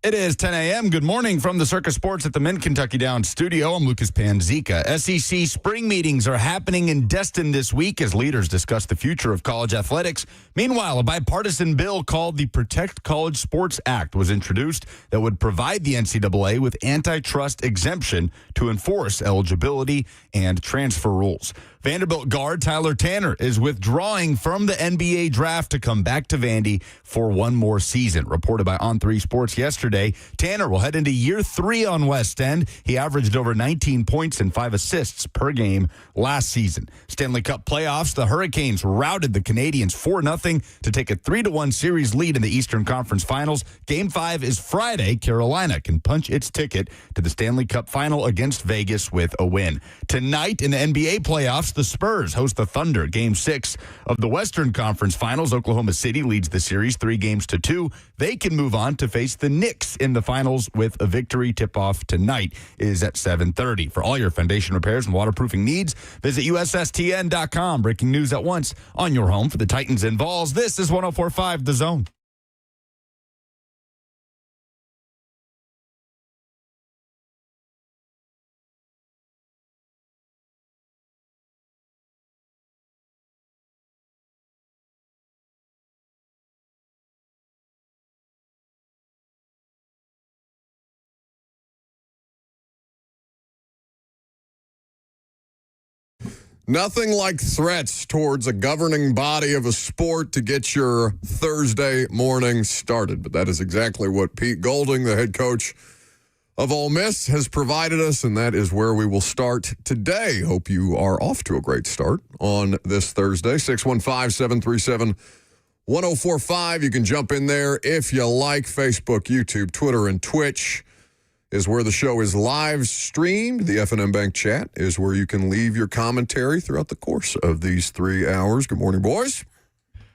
It is 10 a.m. Good morning from the Circus Sports at the Mint Kentucky Downs studio. I'm Lucas Panzica. SEC spring meetings are happening in Destin this week as leaders discuss the future of college athletics. Meanwhile, a bipartisan bill called the Protect College Sports Act was introduced that would provide the NCAA with antitrust exemption to enforce eligibility and transfer rules. Vanderbilt guard Tyler Tanner is withdrawing from the NBA draft to come back to Vandy for one more season. Reported by On3 Sports yesterday, Tanner will head into year 3 on West End. He averaged over 19 points and 5 assists per game last season. Stanley Cup playoffs, the Hurricanes routed the Canadians 4-0 to take a 3-1 series lead in the Eastern Conference Finals. Game 5 is Friday. Carolina can punch its ticket to the Stanley Cup final against Vegas with a win. Tonight in the NBA playoffs, the Spurs host the Thunder. Game 6 of the Western Conference Finals. Oklahoma City leads the series 3-2. They can move on to face the Knicks in the finals with a victory. Tip-off tonight is at 7:30. For all your foundation repairs and waterproofing needs, visit USSTN.com. Breaking news at once on your home for the Titans and Vols. This is 104.5 The Zone. Nothing like threats towards a governing body of a sport to get your Thursday morning started. But that is exactly what Pete Golding, the head coach of Ole Miss, has provided us, and that is where we will start today. Hope you are off to a great start on this Thursday. 615-737-1045. You can jump in there if you like. Facebook, YouTube, Twitter, and Twitch is where the show is live streamed. The F&M Bank chat is where you can leave your commentary throughout the course of these 3 hours. Good morning, boys.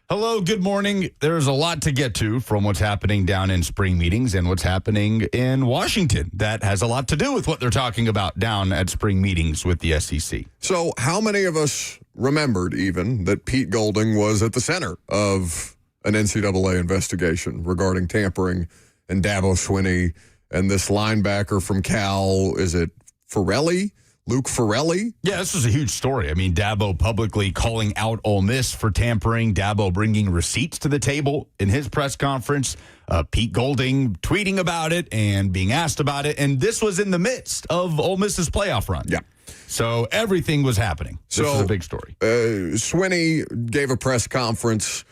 Hello, good morning. There's a lot to get to from what's happening down in spring meetings and what's happening in Washington. That has a lot to do with what they're talking about down at spring meetings with the SEC. So how many of us remembered even that Pete Golding was at the center of an NCAA investigation regarding tampering and Dabo Swinney and this linebacker from Cal, is it Farrelly? Luke Farrelly? Yeah, this was a huge story. I mean, Dabo publicly calling out Ole Miss for tampering, Dabo bringing receipts to the table in his press conference, Pete Golding tweeting about it and being asked about it, and this was in the midst of Ole Miss's playoff run. Yeah. So everything was happening. This is a big story. Swinney gave a press conference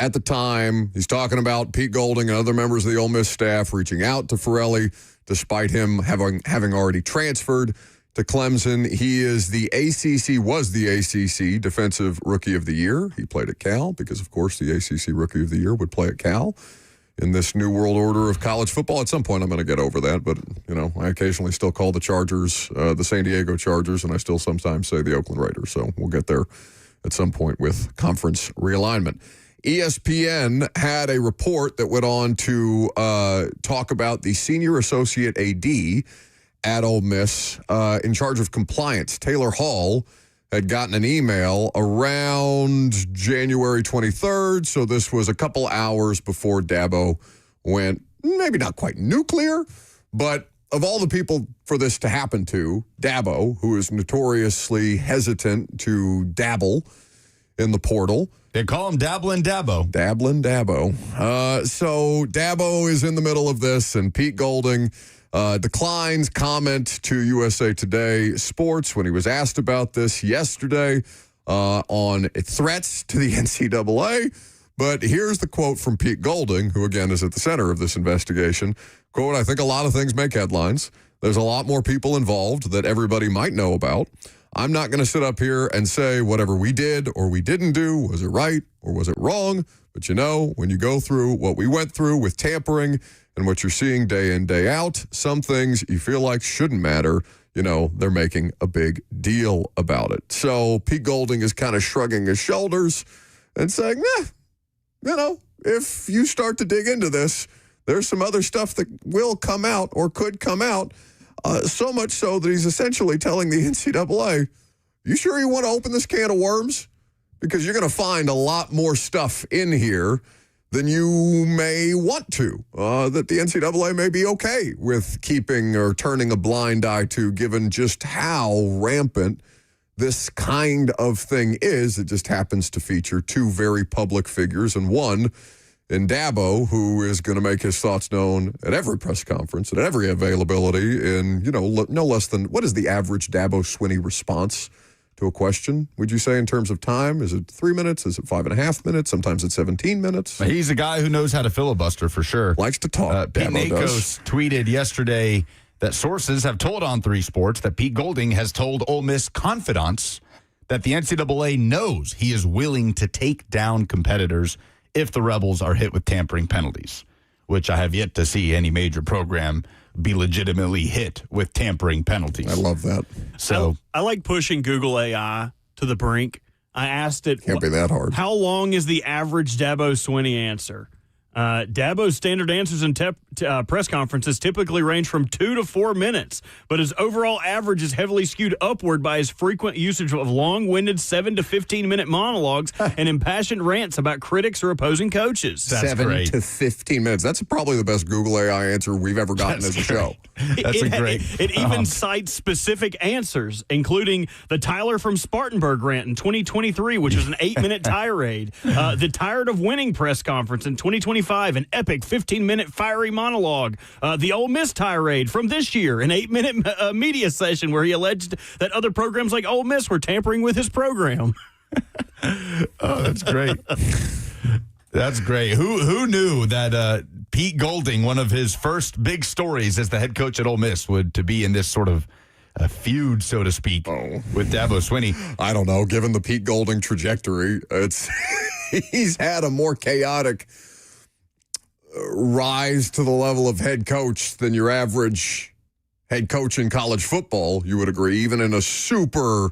at the time. He's talking about Pete Golding and other members of the Ole Miss staff reaching out to Farrelly despite him having already transferred to Clemson. He was the ACC Defensive Rookie of the Year. He played at Cal because, of course, the ACC Rookie of the Year would play at Cal in this new world order of college football. At some point, I'm going to get over that, but, I occasionally still call the Chargers the San Diego Chargers, and I still sometimes say the Oakland Raiders, so we'll get there at some point with conference realignment. ESPN had a report that went on to talk about the senior associate AD at Ole Miss in charge of compliance. Taylor Hall had gotten an email around January 23rd, so this was a couple hours before Dabo went, maybe not quite nuclear, but of all the people for this to happen to, Dabo, who is notoriously hesitant to dabble in the portal. They call him Dabblin' Dabo. Dabblin' Dabo. So Dabo is in the middle of this, and Pete Golding declines comment to USA Today Sports when he was asked about this yesterday on threats to the NCAA. But here's the quote from Pete Golding, who, again, is at the center of this investigation. Quote, "I think a lot of things make headlines. There's a lot more people involved that everybody might know about. I'm not going to sit up here and say whatever we did or we didn't do, was it right or was it wrong? But when you go through what we went through with tampering and what you're seeing day in, day out, some things you feel like shouldn't matter. They're making a big deal about it." So Pete Golding is kind of shrugging his shoulders and saying, if you start to dig into this, there's some other stuff that will come out or could come out. So much so that he's essentially telling the NCAA, you sure you want to open this can of worms? Because you're going to find a lot more stuff in here then you may want to. That the NCAA may be okay with keeping or turning a blind eye to, given just how rampant this kind of thing is. It just happens to feature two very public figures, and one in Dabo, who is going to make his thoughts known at every press conference, at every availability, in, no less than, what is the average Dabo Swinney response to a question, would you say, in terms of time? Is it 3 minutes? Is it 5.5 minutes? Sometimes it's 17 minutes. He's a guy who knows how to filibuster for sure. Likes to talk. Pete Dabo Nakos does. tweeted yesterday that sources have told On3 Sports that Pete Golding has told Ole Miss confidants that the NCAA knows he is willing to take down competitors if the Rebels are hit with tampering penalties, which I have yet to see any major program be legitimately hit with tampering penalties. I love that. So I like pushing Google AI to the brink. I asked it, Can't be that hard. how long is the average Dabo Swinney answer? Dabo's standard answers in press conferences typically range from 2 to 4 minutes, but his overall average is heavily skewed upward by his frequent usage of long-winded 7 to 15-minute monologues and impassioned rants about critics or opposing coaches. That's 7 great. to 15 minutes. That's probably the best Google AI answer we've ever gotten That's as a great. show. That's a great. It even cites specific answers, including the Tyler from Spartanburg rant in 2023, which was an 8-minute tirade, the Tired of Winning press conference in 2025, an epic 15-minute fiery monologue, the Ole Miss tirade from this year, an 8-minute media session where he alleged that other programs like Ole Miss were tampering with his program. Oh, that's great. That's great. Who knew that Pete Golding, one of his first big stories as the head coach at Ole Miss, would to be in this sort of a feud, so to speak, with Dabo Swinney? I don't know. Given the Pete Golding trajectory, he's had a more chaotic rise to the level of head coach than your average head coach in college football, you would agree, even in a super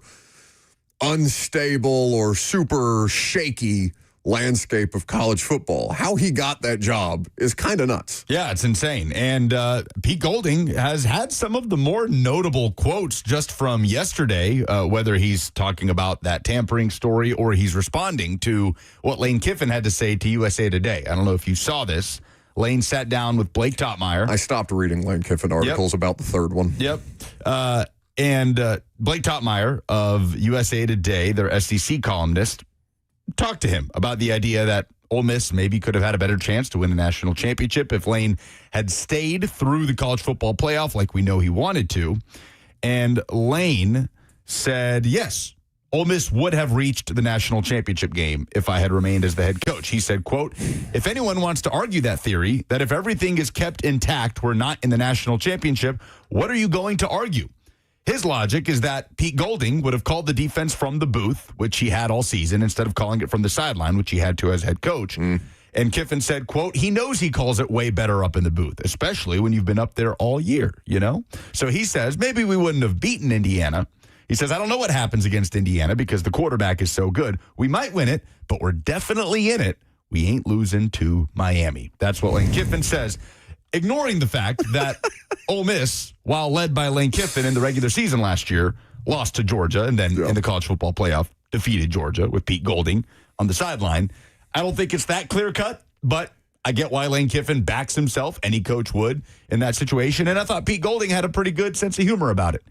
unstable or super shaky landscape of college football. How he got that job is kind of nuts. Yeah, it's insane. And Pete Golding has had some of the more notable quotes just from yesterday, whether he's talking about that tampering story or he's responding to what Lane Kiffin had to say to USA Today. I don't know if you saw this. Lane sat down with Blake Topmeyer. I stopped reading Lane Kiffin articles about the third one. Yep. And Blake Topmeyer of USA Today, their SEC columnist, talked to him about the idea that Ole Miss maybe could have had a better chance to win the national championship if Lane had stayed through the college football playoff like we know he wanted to. And Lane said, yes, Ole Miss would have reached the national championship game if I had remained as the head coach. He said, quote, if anyone wants to argue that theory, that if everything is kept intact, we're not in the national championship, what are you going to argue? His logic is that Pete Golding would have called the defense from the booth, which he had all season, instead of calling it from the sideline, which he had to as head coach. And Kiffin said, quote, he knows he calls it way better up in the booth, especially when you've been up there all year, you know? So he says, maybe we wouldn't have beaten Indiana. He says, I don't know what happens against Indiana because the quarterback is so good. We might win it, but we're definitely in it. We ain't losing to Miami. That's what Lane Kiffin says, ignoring the fact that Ole Miss, while led by Lane Kiffin in the regular season last year, lost to Georgia and then in the college football playoff defeated Georgia with Pete Golding on the sideline. I don't think it's that clear cut, but I get why Lane Kiffin backs himself. Any coach would in that situation. And I thought Pete Golding had a pretty good sense of humor about it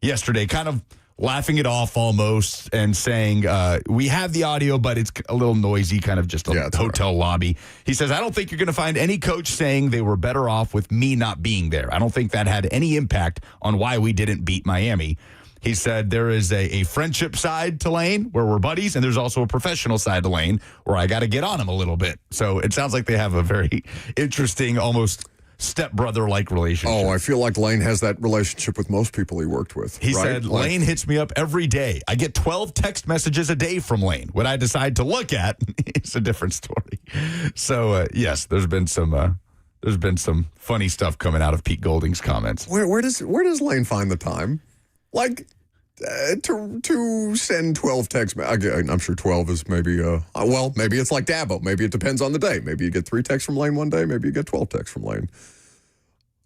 yesterday, kind of laughing it off almost and saying, we have the audio, but it's a little noisy, kind of just a hotel lobby. He says, I don't think you're going to find any coach saying they were better off with me not being there. I don't think that had any impact on why we didn't beat Miami. He said there is a friendship side to Lane where we're buddies, and there's also a professional side to Lane where I got to get on him a little bit. So it sounds like they have a very interesting, almost stepbrother-like relationship. Oh, I feel like Lane has that relationship with most people he worked with. He said, Lane hits me up every day. I get 12 text messages a day from Lane. What I decide to look at is a different story. So, yes, there's been some funny stuff coming out of Pete Golding's comments. Where does Lane find the time? Like, to send 12 texts. I'm sure 12 is maybe, maybe it's like Dabo. Maybe it depends on the day. Maybe you get 3 texts from Lane one day. Maybe you get 12 texts from Lane.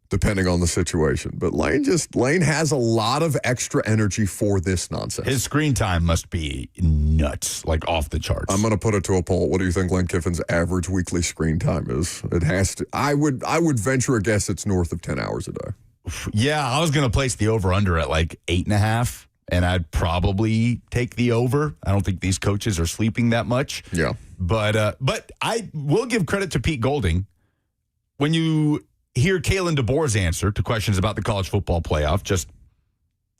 depending on the situation. But Lane has a lot of extra energy for this nonsense. His screen time must be nuts, like off the charts. I'm going to put it to a poll. What do you think Lane Kiffin's average weekly screen time is? It has to. I would venture a guess it's north of 10 hours a day. Yeah, I was going to place the over-under at like 8.5, and I'd probably take the over. I don't think these coaches are sleeping that much. Yeah. But I will give credit to Pete Golding. When you hear Kalen DeBoer's answer to questions about the college football playoff, just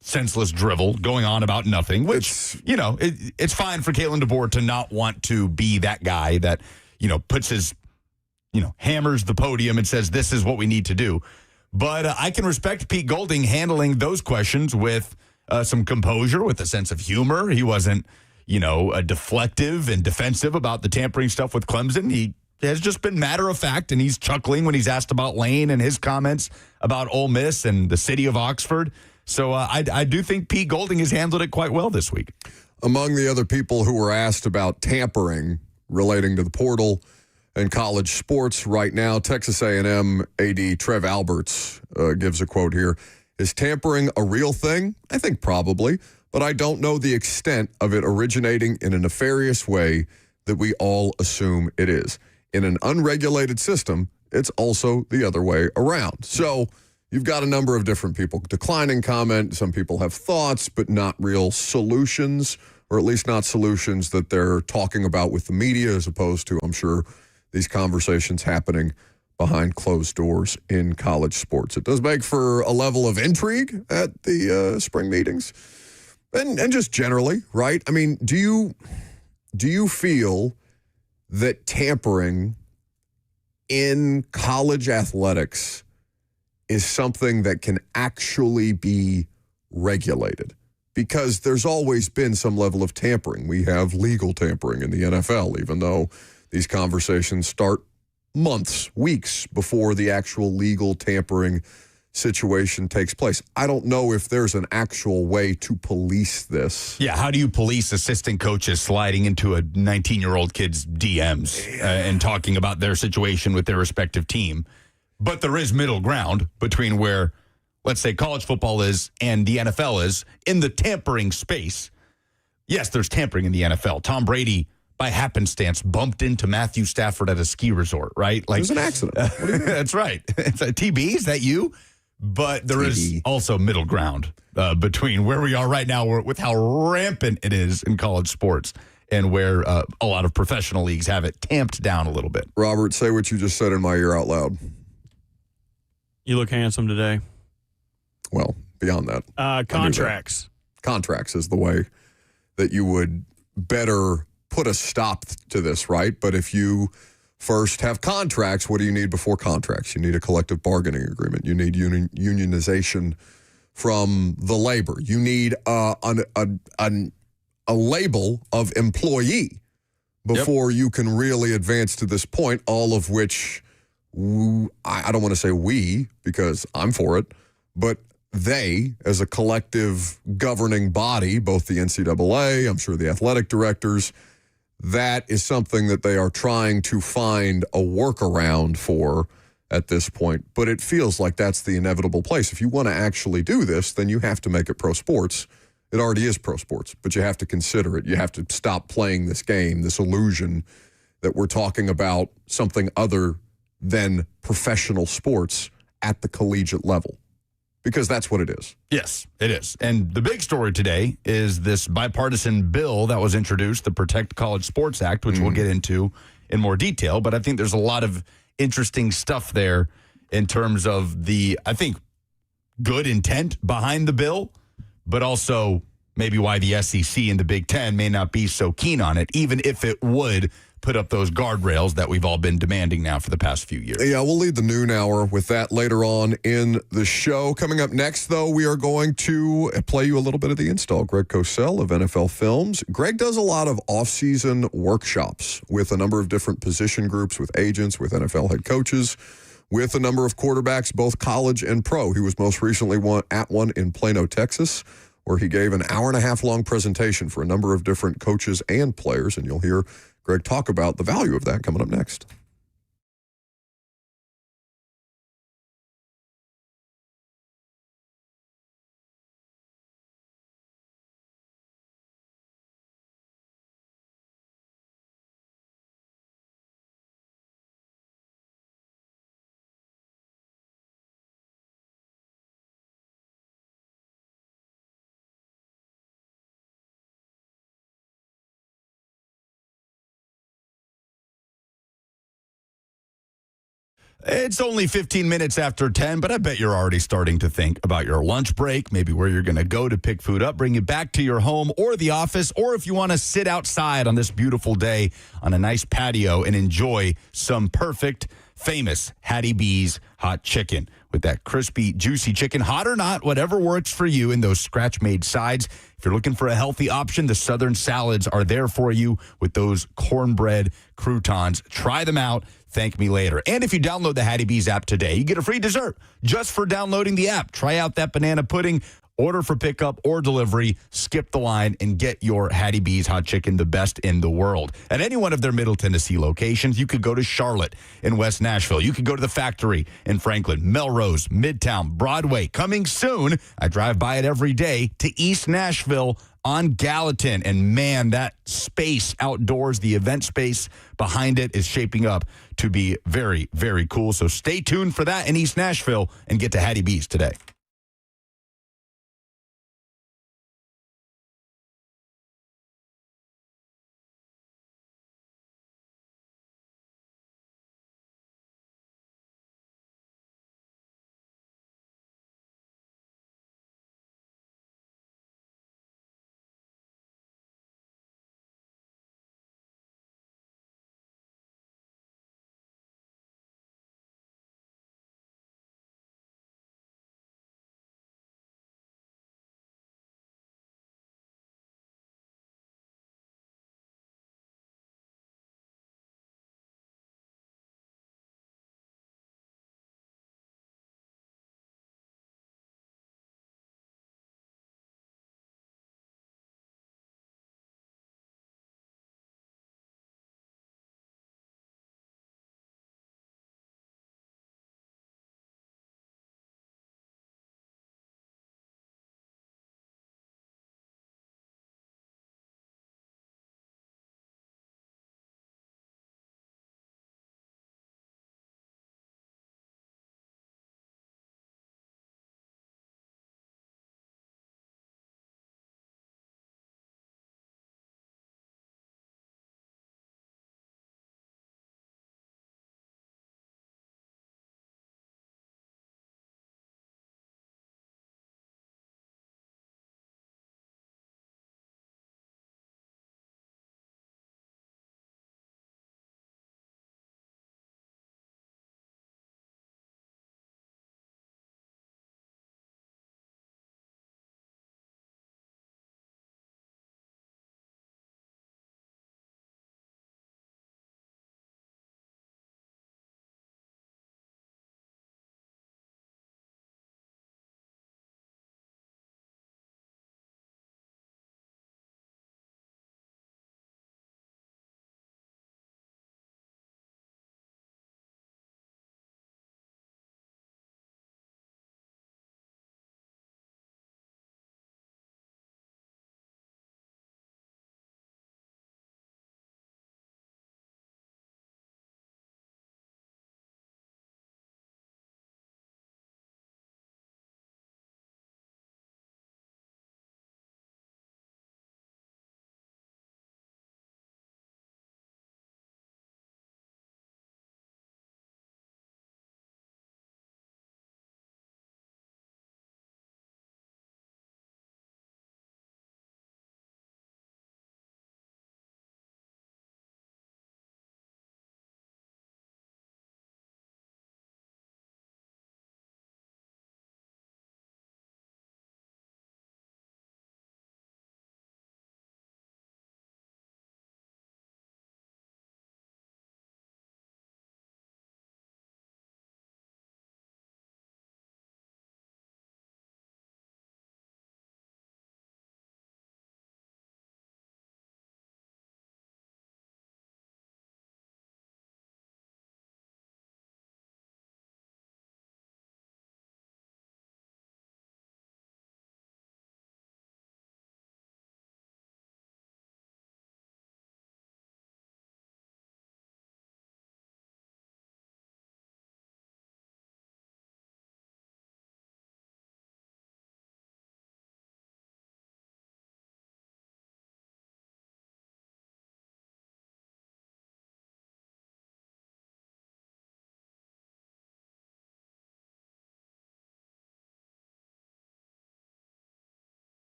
senseless drivel going on about nothing, which, it's fine for Kalen DeBoer to not want to be that guy that, puts his, hammers the podium and says, this is what we need to do. But I can respect Pete Golding handling those questions with some composure, with a sense of humor. He wasn't, deflective and defensive about the tampering stuff with Clemson. He has just been matter of fact, and he's chuckling when he's asked about Lane and his comments about Ole Miss and the city of Oxford. So I do think Pete Golding has handled it quite well this week. Among the other people who were asked about tampering relating to the portal and college sports right now, Texas A&M AD Trev Alberts gives a quote here. Is tampering a real thing? I think probably, but I don't know the extent of it originating in a nefarious way that we all assume it is. In an unregulated system, it's also the other way around. So you've got a number of different people declining comment. Some people have thoughts, but not real solutions, or at least not solutions that they're talking about with the media, as opposed to, I'm sure, these conversations happening behind closed doors in college sports. It does make for a level of intrigue at the spring meetings, and just generally, right? I mean, do you feel that tampering in college athletics is something that can actually be regulated? Because there's always been some level of tampering. We have legal tampering in the NFL, even though these conversations start months, weeks before the actual legal tampering situation takes place. I don't know if there's an actual way to police this. Yeah, how do you police assistant coaches sliding into a 19-year-old kid's DMs and talking about their situation with their respective team? But there is middle ground between where, let's say, college football is and the NFL is in the tampering space. Yes, there's tampering in the NFL. Tom Brady, by happenstance, bumped into Matthew Stafford at a ski resort, right? Like, it was an accident. What do you mean? That's right. It's a TB, is that you? But there is also middle ground between where we are right now with how rampant it is in college sports and where a lot of professional leagues have it tamped down a little bit. Robert, say what you just said in my ear out loud. You look handsome today. Well, beyond that. Contracts. Contracts is the way that you would better put a stop to this, right? But if you first have contracts, what do you need before contracts? You need a collective bargaining agreement. You need unionization from the labor. You need a label of employee before you can really advance to this point, all of which I don't want to say we, because I'm for it, but they, as a collective governing body, both the NCAA, I'm sure the athletic directors, that is something that they are trying to find a workaround for at this point. But it feels like that's the inevitable place. If you want to actually do this, then you have to make it pro sports. It already is pro sports, but you have to consider it. You have to stop playing this game, this illusion that we're talking about something other than professional sports at the collegiate level. Because that's what it is. Yes, it is. And the big story today is this bipartisan bill that was introduced, the Protect College Sports Act, which we'll get into in more detail. But I think there's a lot of interesting stuff there in terms of the, I think, good intent behind the bill, but also maybe why the SEC and the Big Ten may not be so keen on it, even if it would put up those guardrails that we've all been demanding now for the past few years. Yeah, we'll lead the noon hour with that later on in the show. Coming up next, though, we are going to play you a little bit of the install. Greg Cosell of NFL Films. Greg does a lot of off-season workshops with a number of different position groups, with agents, with NFL head coaches, with a number of quarterbacks, both college and pro. He was most recently at one in Plano, Texas, where he gave an hour-and-a-half-long presentation for a number of different coaches and players, and you'll hear Greg talk about the value of that coming up next. It's only 15 minutes after 10, but I bet you're already starting to think about your lunch break, maybe where you're going to go to pick food up, bring it back to your home or the office, or if you want to sit outside on this beautiful day on a nice patio and enjoy some perfect, famous Hattie B's hot chicken with that crispy, juicy chicken, hot or not, whatever works for you, in those scratch-made sides. If you're looking for a healthy option, the Southern salads are there for you with those cornbread croutons. Try them out. Thank me later. And if you download the Hattie B's app today, you get a free dessert just for downloading the app. Try out that banana pudding. Order for pickup or delivery, skip the line, and get your Hattie B's hot chicken, the best in the world. At any one of their Middle Tennessee locations, you could go to Charlotte in West Nashville. You could go to the Factory in Franklin, Melrose, Midtown, Broadway. Coming soon, I drive by it every day, to East Nashville on Gallatin. And man, that space outdoors, the event space behind it, is shaping up to be very, very cool. So stay tuned for that in East Nashville and get to Hattie B's today.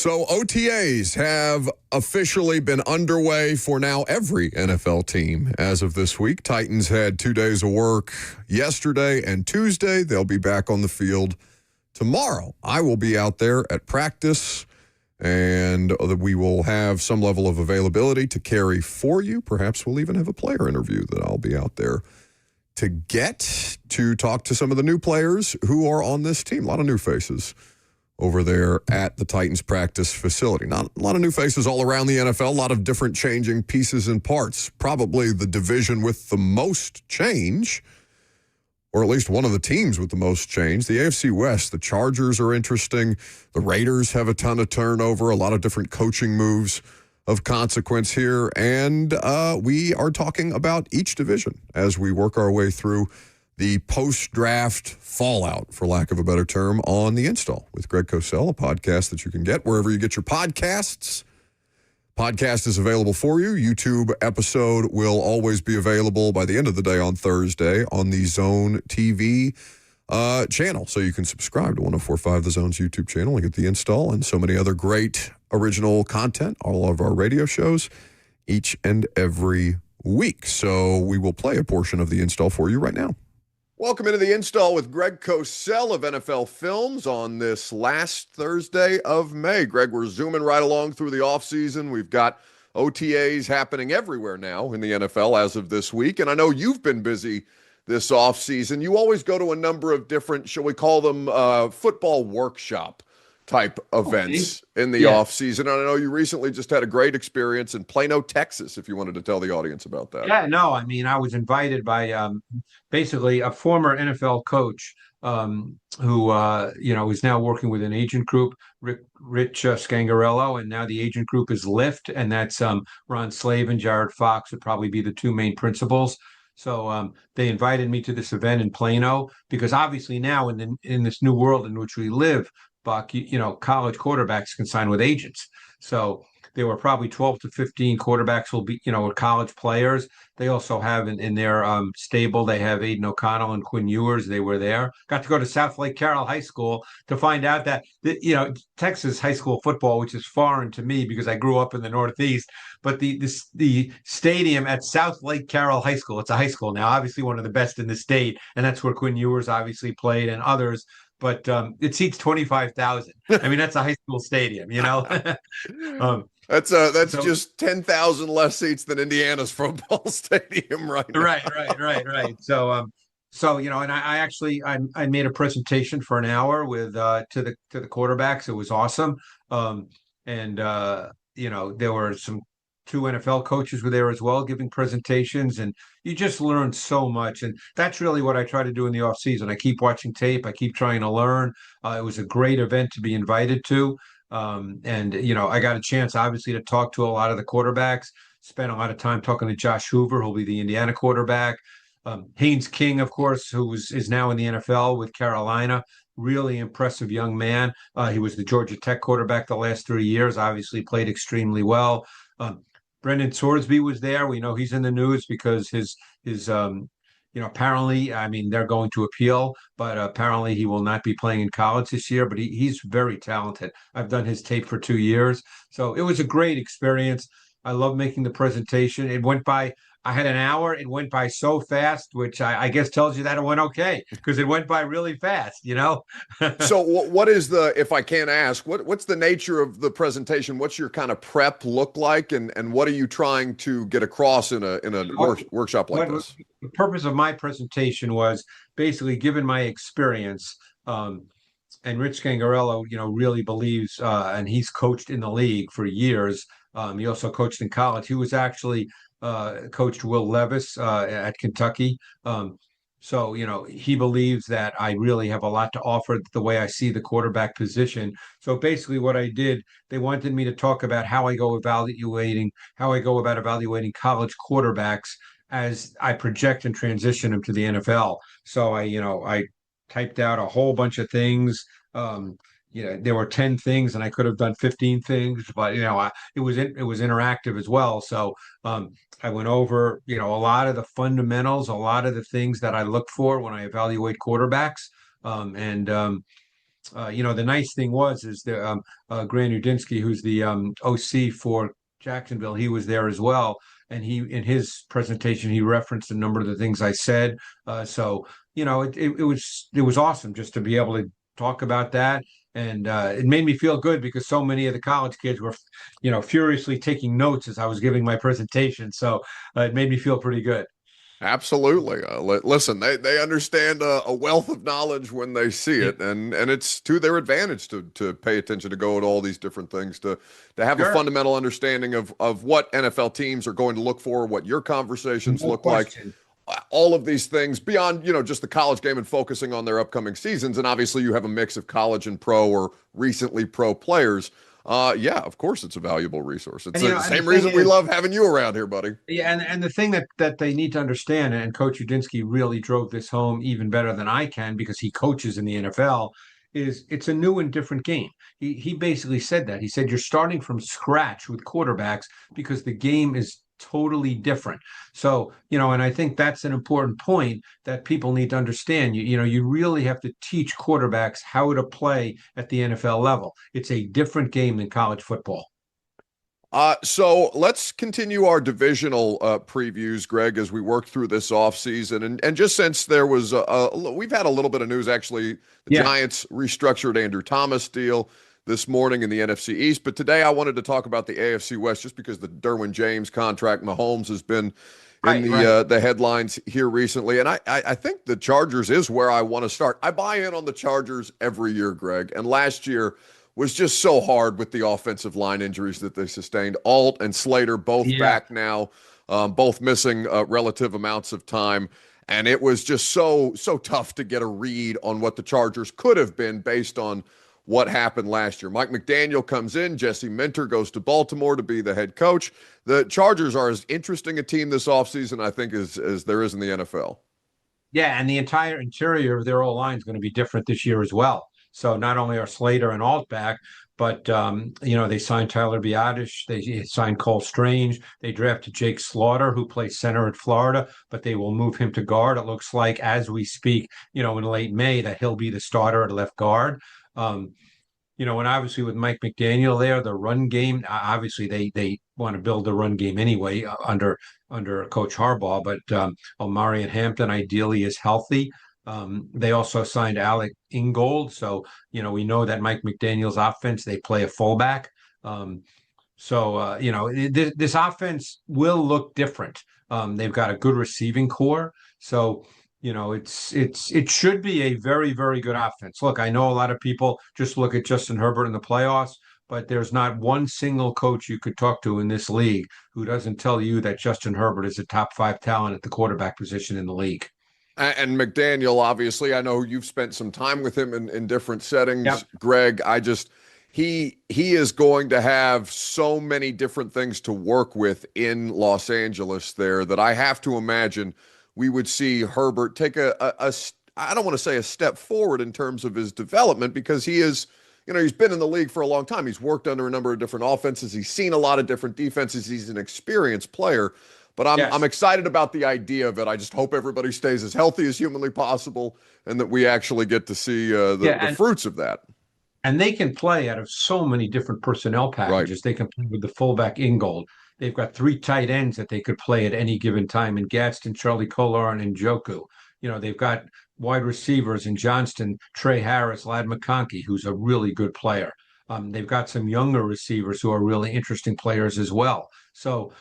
So OTAs have officially been underway for now every NFL team as of this week. Titans had 2 days of work yesterday and Tuesday. They'll be back on the field tomorrow. I will be out there at practice, and we will have some level of availability to carry for you. Perhaps we'll even have a player interview that I'll be out there to get to talk to some of the new players who are on this team. A lot of new faces over there at the Titans practice facility. Not a lot of new faces all around the NFL, a lot of different changing pieces and parts. Probably the division with the most change, or at least one of the teams with the most change, the AFC West. The Chargers are interesting. The Raiders have a ton of turnover, a lot of different coaching moves of consequence here. And we are talking about each division as we work our way through the post-draft fallout, for lack of a better term, on The Install with Greg Cosell, a podcast that you can get wherever you get your podcasts. Podcast is available for you. YouTube episode will always be available by the end of the day on Thursday on the Zone TV channel. So you can subscribe to 104.5 The Zone's YouTube channel and get The Install and so many other great original content, all of our radio shows, each and every week. So we will play a portion of The Install for you right now. Welcome into The Install with Greg Cosell of NFL Films on this last Thursday of May. Greg, we're zooming right along through the offseason. We've got OTAs happening everywhere now in the NFL as of this week. And I know you've been busy this offseason. You always go to a number of different, shall we call them, football workshop type events in the offseason. And I know you recently just had a great experience in Plano, Texas, if you wanted to tell the audience about that. Yeah, no, I mean, I was invited by basically a former NFL coach who, is now working with an agent group, Rich Scangarello, and now the agent group is Lyft, and that's Ron Slavin, Jared Fox would probably be the two main principals. So they invited me to this event in Plano because obviously now in this new world in which we live, Buck, college quarterbacks can sign with agents. So there were probably 12 to 15 quarterbacks will be, college players. They also have in their stable, they have Aiden O'Connell and Quinn Ewers. They were there. Got to go to South Lake Carroll High School to find out that, Texas high school football, which is foreign to me because I grew up in the Northeast, but the stadium at South Lake Carroll High School, it's a high school now, obviously one of the best in the state. And that's where Quinn Ewers obviously played and others. But it seats 25,000. I mean, that's a high school stadium, That's just 10,000 less seats than Indiana's football stadium right now. Right. So, and I actually I made a presentation for an hour with to the quarterbacks. It was awesome. There were two NFL coaches were there as well giving presentations, and you just learn so much. And that's really what I try to do in the off season. I keep watching tape. I keep trying to learn. It was a great event to be invited to. I got a chance obviously to talk to a lot of the quarterbacks, spent a lot of time talking to Josh Hoover, who'll be the Indiana quarterback. Haynes King, of course, who is now in the NFL with Carolina. Really impressive young man. He was the Georgia Tech quarterback the last 3 years, obviously played extremely well. Brendan Sorsby was there. We know he's in the news because his apparently, I mean, they're going to appeal, but apparently he will not be playing in college this year, but he's very talented. I've done his tape for 2 years. So it was a great experience. I love making the presentation. It went by, I had an hour. It went by so fast, which I guess tells you that it went okay because it went by really fast, So what is if I can't ask, what's the nature of the presentation? What's your kind of prep look like? And what are you trying to get across in a workshop like this? The purpose of my presentation was basically given my experience, and Rich Scangarello, really believes, and he's coached in the league for years. He also coached in college. He was actually coached Will Levis at Kentucky. So, he believes that I really have a lot to offer the way I see the quarterback position. So basically what I did, they wanted me to talk about how I go about evaluating college quarterbacks as I project and transition them to the NFL. So I typed out a whole bunch of things. There were 10 things and I could have done 15 things, but it was interactive as well. So I went over, a lot of the fundamentals, a lot of the things that I look for when I evaluate quarterbacks. the nice thing is the Grant Udinsky, who's the OC for Jacksonville, he was there as well. And he, in his presentation, he referenced a number of the things I said. So, it was awesome just to be able to talk about that. And it made me feel good because so many of the college kids were, furiously taking notes as I was giving my presentation. So it made me feel pretty good. Absolutely. Listen, they understand a wealth of knowledge when they see it, and it's to their advantage to pay attention, to go at all these different things, to have a fundamental understanding of what NFL teams are going to look for, what your conversations look like, all of these things beyond, just the college game and focusing on their upcoming seasons. And obviously you have a mix of college and pro or recently pro players. Yeah, of course it's a valuable resource. It's the same reason we love having you around here, buddy. Yeah, and the thing that they need to understand, and Coach Udinsky really drove this home even better than I can because he coaches in the NFL, is it's a new and different game. He basically said that. He said you're starting from scratch with quarterbacks because the game is totally different. So, and I think that's an important point that people need to understand. You really have to teach quarterbacks how to play at the NFL level. It's a different game than college football. So let's continue our divisional previews, Greg, as we work through this offseason. And just since there was we've had a little bit of news, actually. The Giants restructured Andrew Thomas deal this morning in the NFC East. But today I wanted to talk about the AFC West just because the Derwin James contract, Mahomes has been in the headlines here recently. And I think the Chargers is where I want to start. I buy in on the Chargers every year, Greg. And last year was just so hard with the offensive line injuries that they sustained. Alt and Slater both back now, both missing relative amounts of time. And it was just so tough to get a read on what the Chargers could have been based on what happened last year. Mike McDaniel comes in. Jesse Minter goes to Baltimore to be the head coach. The Chargers are as interesting a team this offseason, I think, as there is in the NFL. Yeah, and the entire interior of their O-line is going to be different this year as well. So not only are Slater and Alt back, but, they signed Tyler Biadasz. They signed Cole Strange. They drafted Jake Slaughter, who plays center at Florida, but they will move him to guard. It looks like as we speak, in late May, that he'll be the starter at left guard. And obviously with Mike McDaniel there, the run game, obviously they want to build the run game anyway under Coach Harbaugh, but Omarion Hampton ideally is healthy. They also signed Alec Ingold. So, we know that Mike McDaniel's offense, they play a fullback. This offense will look different. They've got a good receiving core. So, it should be a very, very good offense. Look, I know a lot of people just look at Justin Herbert in the playoffs, but there's not one single coach you could talk to in this league who doesn't tell you that Justin Herbert is a top 5 talent at the quarterback position in the league. And McDaniel, obviously, I know you've spent some time with him in different settings. Yep. Greg, he is going to have so many different things to work with in Los Angeles there that I have to imagine we would see Herbert take I don't want to say a step forward in terms of his development, because he is, he's been in the league for a long time. He's worked under a number of different offenses. He's seen a lot of different defenses. He's an experienced player. But I'm excited about the idea of it. I just hope everybody stays as healthy as humanly possible and that we actually get to see the fruits of that. And they can play out of so many different personnel packages. Right. They can play with the fullback Ingold. They've got 3 tight ends that they could play at any given time in Gadsden, Charlie Kolar, and Njoku. They've got wide receivers in Johnston, Trey Harris, Ladd McConkey, who's a really good player. They've got some younger receivers who are really interesting players as well. So,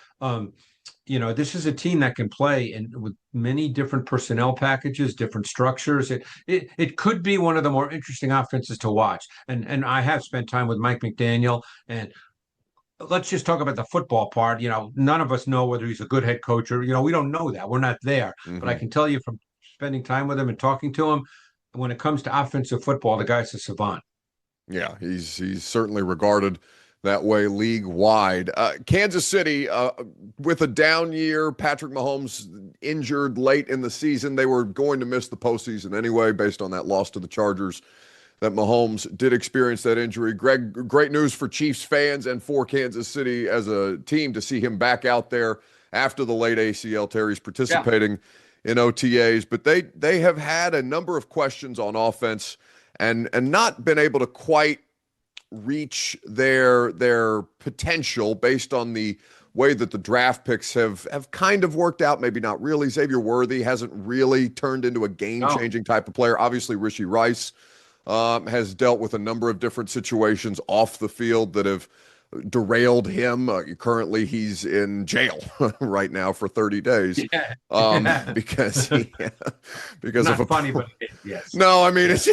this is a team that can play with many different personnel packages, different structures. It could be one of the more interesting offenses to watch. And I have spent time with Mike McDaniel, and let's just talk about the football part. None of us know whether he's a good head coach or, we don't know that. We're not there. Mm-hmm. But I can tell you from spending time with him and talking to him, when it comes to offensive football, the guy's a savant. Yeah, he's certainly regarded that way league-wide. Kansas City, with a down year, Patrick Mahomes injured late in the season. They were going to miss the postseason anyway based on that loss to the Chargers that Mahomes did experience that injury. Greg, great news for Chiefs fans and for Kansas City as a team to see him back out there after the late ACL tear. He's participating in OTAs, but they have had a number of questions on offense and not been able to quite reach their potential based on the way that the draft picks have kind of worked out. Maybe not really. Xavier Worthy hasn't really turned into a game-changing type of player. Obviously, Rishi Rice has dealt with a number of different situations off the field that have derailed him. Currently, he's in jail right now for 30 days because Not of a funny, but yes. No, I mean it's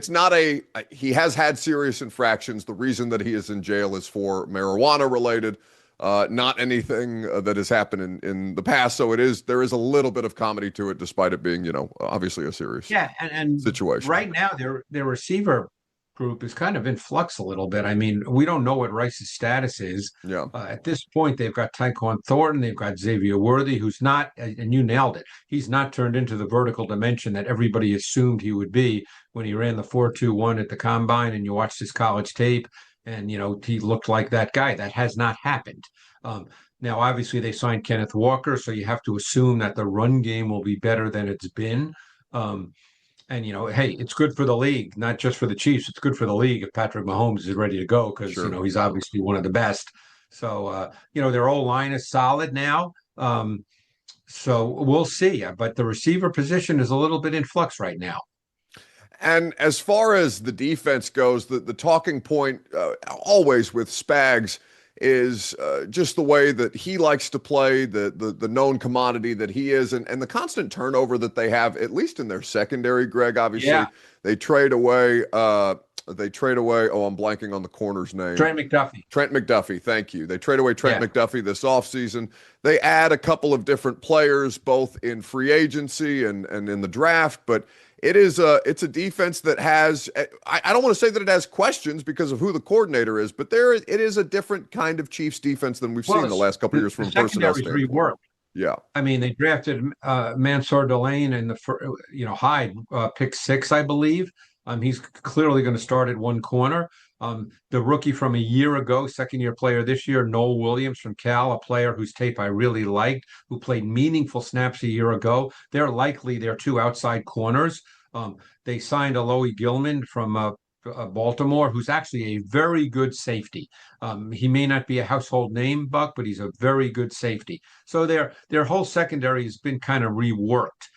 not a. He has had serious infractions. The reason that he is in jail is for marijuana related, not anything that has happened in the past. So there is a little bit of comedy to it, despite it being obviously a serious and situation. Right now, their receiver group is kind of in flux a little bit. I mean, we don't know what Rice's status is. Yeah. At this point, they've got Tyquan Thornton, they've got Xavier Worthy, who's not, and you nailed it, he's not turned into the vertical dimension that everybody assumed he would be when he ran the 4.21 at the combine, and you watched his college tape, and he looked like that guy. That has not happened. Now, obviously, they signed Kenneth Walker, so you have to assume that the run game will be better than it's been. And, hey, it's good for the league, not just for the Chiefs. It's good for the league if Patrick Mahomes is ready to go because, Sure. He's obviously one of the best. So, their old line is solid now. So we'll see. But the receiver position is a little bit in flux right now. And as far as the defense goes, the talking point always with Spags is just the way that he likes to play, the known commodity that he is, and the constant turnover that they have, at least in their secondary. Greg, obviously, they trade away. Oh, I'm blanking on the corner's name. Trent McDuffie, thank you. They trade away Trent McDuffie this offseason. They add a couple of different players, both in free agency and in the draft, but it's a defense that has, I don't want to say that it has questions because of who the coordinator is, but it is a different kind of Chiefs defense than we've seen the last couple of years from a personnel standpoint. Reworked. Yeah. I mean, they drafted Mansour Delane in Hyde, pick 6, I believe. He's clearly going to start at one corner. The rookie from a year ago, second-year player this year, Noel Williams from Cal, a player whose tape I really liked, who played meaningful snaps a year ago. They're likely their 2 outside corners. They signed Alohi Gilman from Baltimore, who's actually a very good safety. He may not be a household name, Buck, but he's a very good safety. So their whole secondary has been kind of reworked.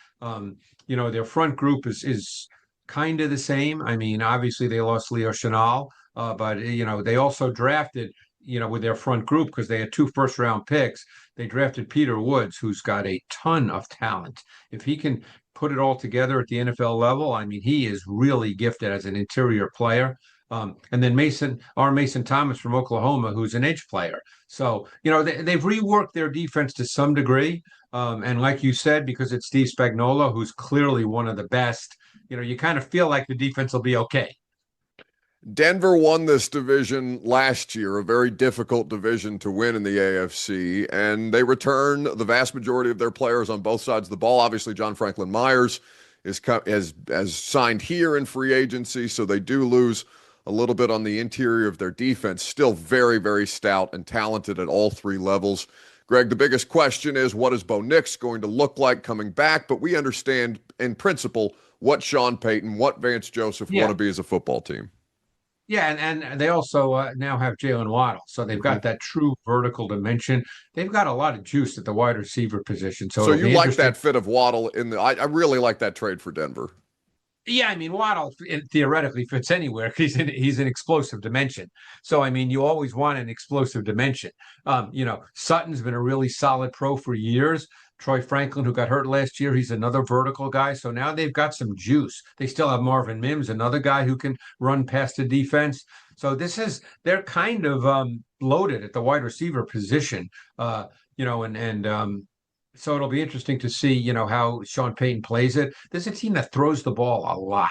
Their front group is kind of the same. I mean, obviously they lost Leo Chenal, but they also drafted, with their front group, because they had 2 first-round picks. They drafted Peter Woods, who's got a ton of talent. If he can put it all together at the NFL level, I mean, he is really gifted as an interior player. And then Mason Thomas from Oklahoma, who's an edge player. So, they've reworked their defense to some degree. And like you said, because it's Steve Spagnuolo, who's clearly one of the best, you kind of feel like the defense will be okay. Denver won this division last year, a very difficult division to win in the AFC, and they return the vast majority of their players on both sides of the ball. Obviously, John Franklin Myers has signed here in free agency, so they do lose a little bit on the interior of their defense. Still very, very stout and talented at all 3 levels. Greg, the biggest question is, what is Bo Nix going to look like coming back? But we understand, in principle, what Sean Payton, what Vance Joseph want to be as a football team. Yeah, and they also now have Jalen Waddle, so they've got that true vertical dimension. They've got a lot of juice at the wide receiver position. So you like that fit of Waddle I really like that trade for Denver. Yeah, I mean, Waddle theoretically fits anywhere. He's an explosive dimension. So, I mean, you always want an explosive dimension. Sutton's been a really solid pro for years. Troy Franklin, who got hurt last year, he's another vertical guy. So now they've got some juice. They still have Marvin Mims, another guy who can run past the defense. So they're kind of loaded at the wide receiver position, so it'll be interesting to see, how Sean Payton plays it. This is a team that throws the ball a lot.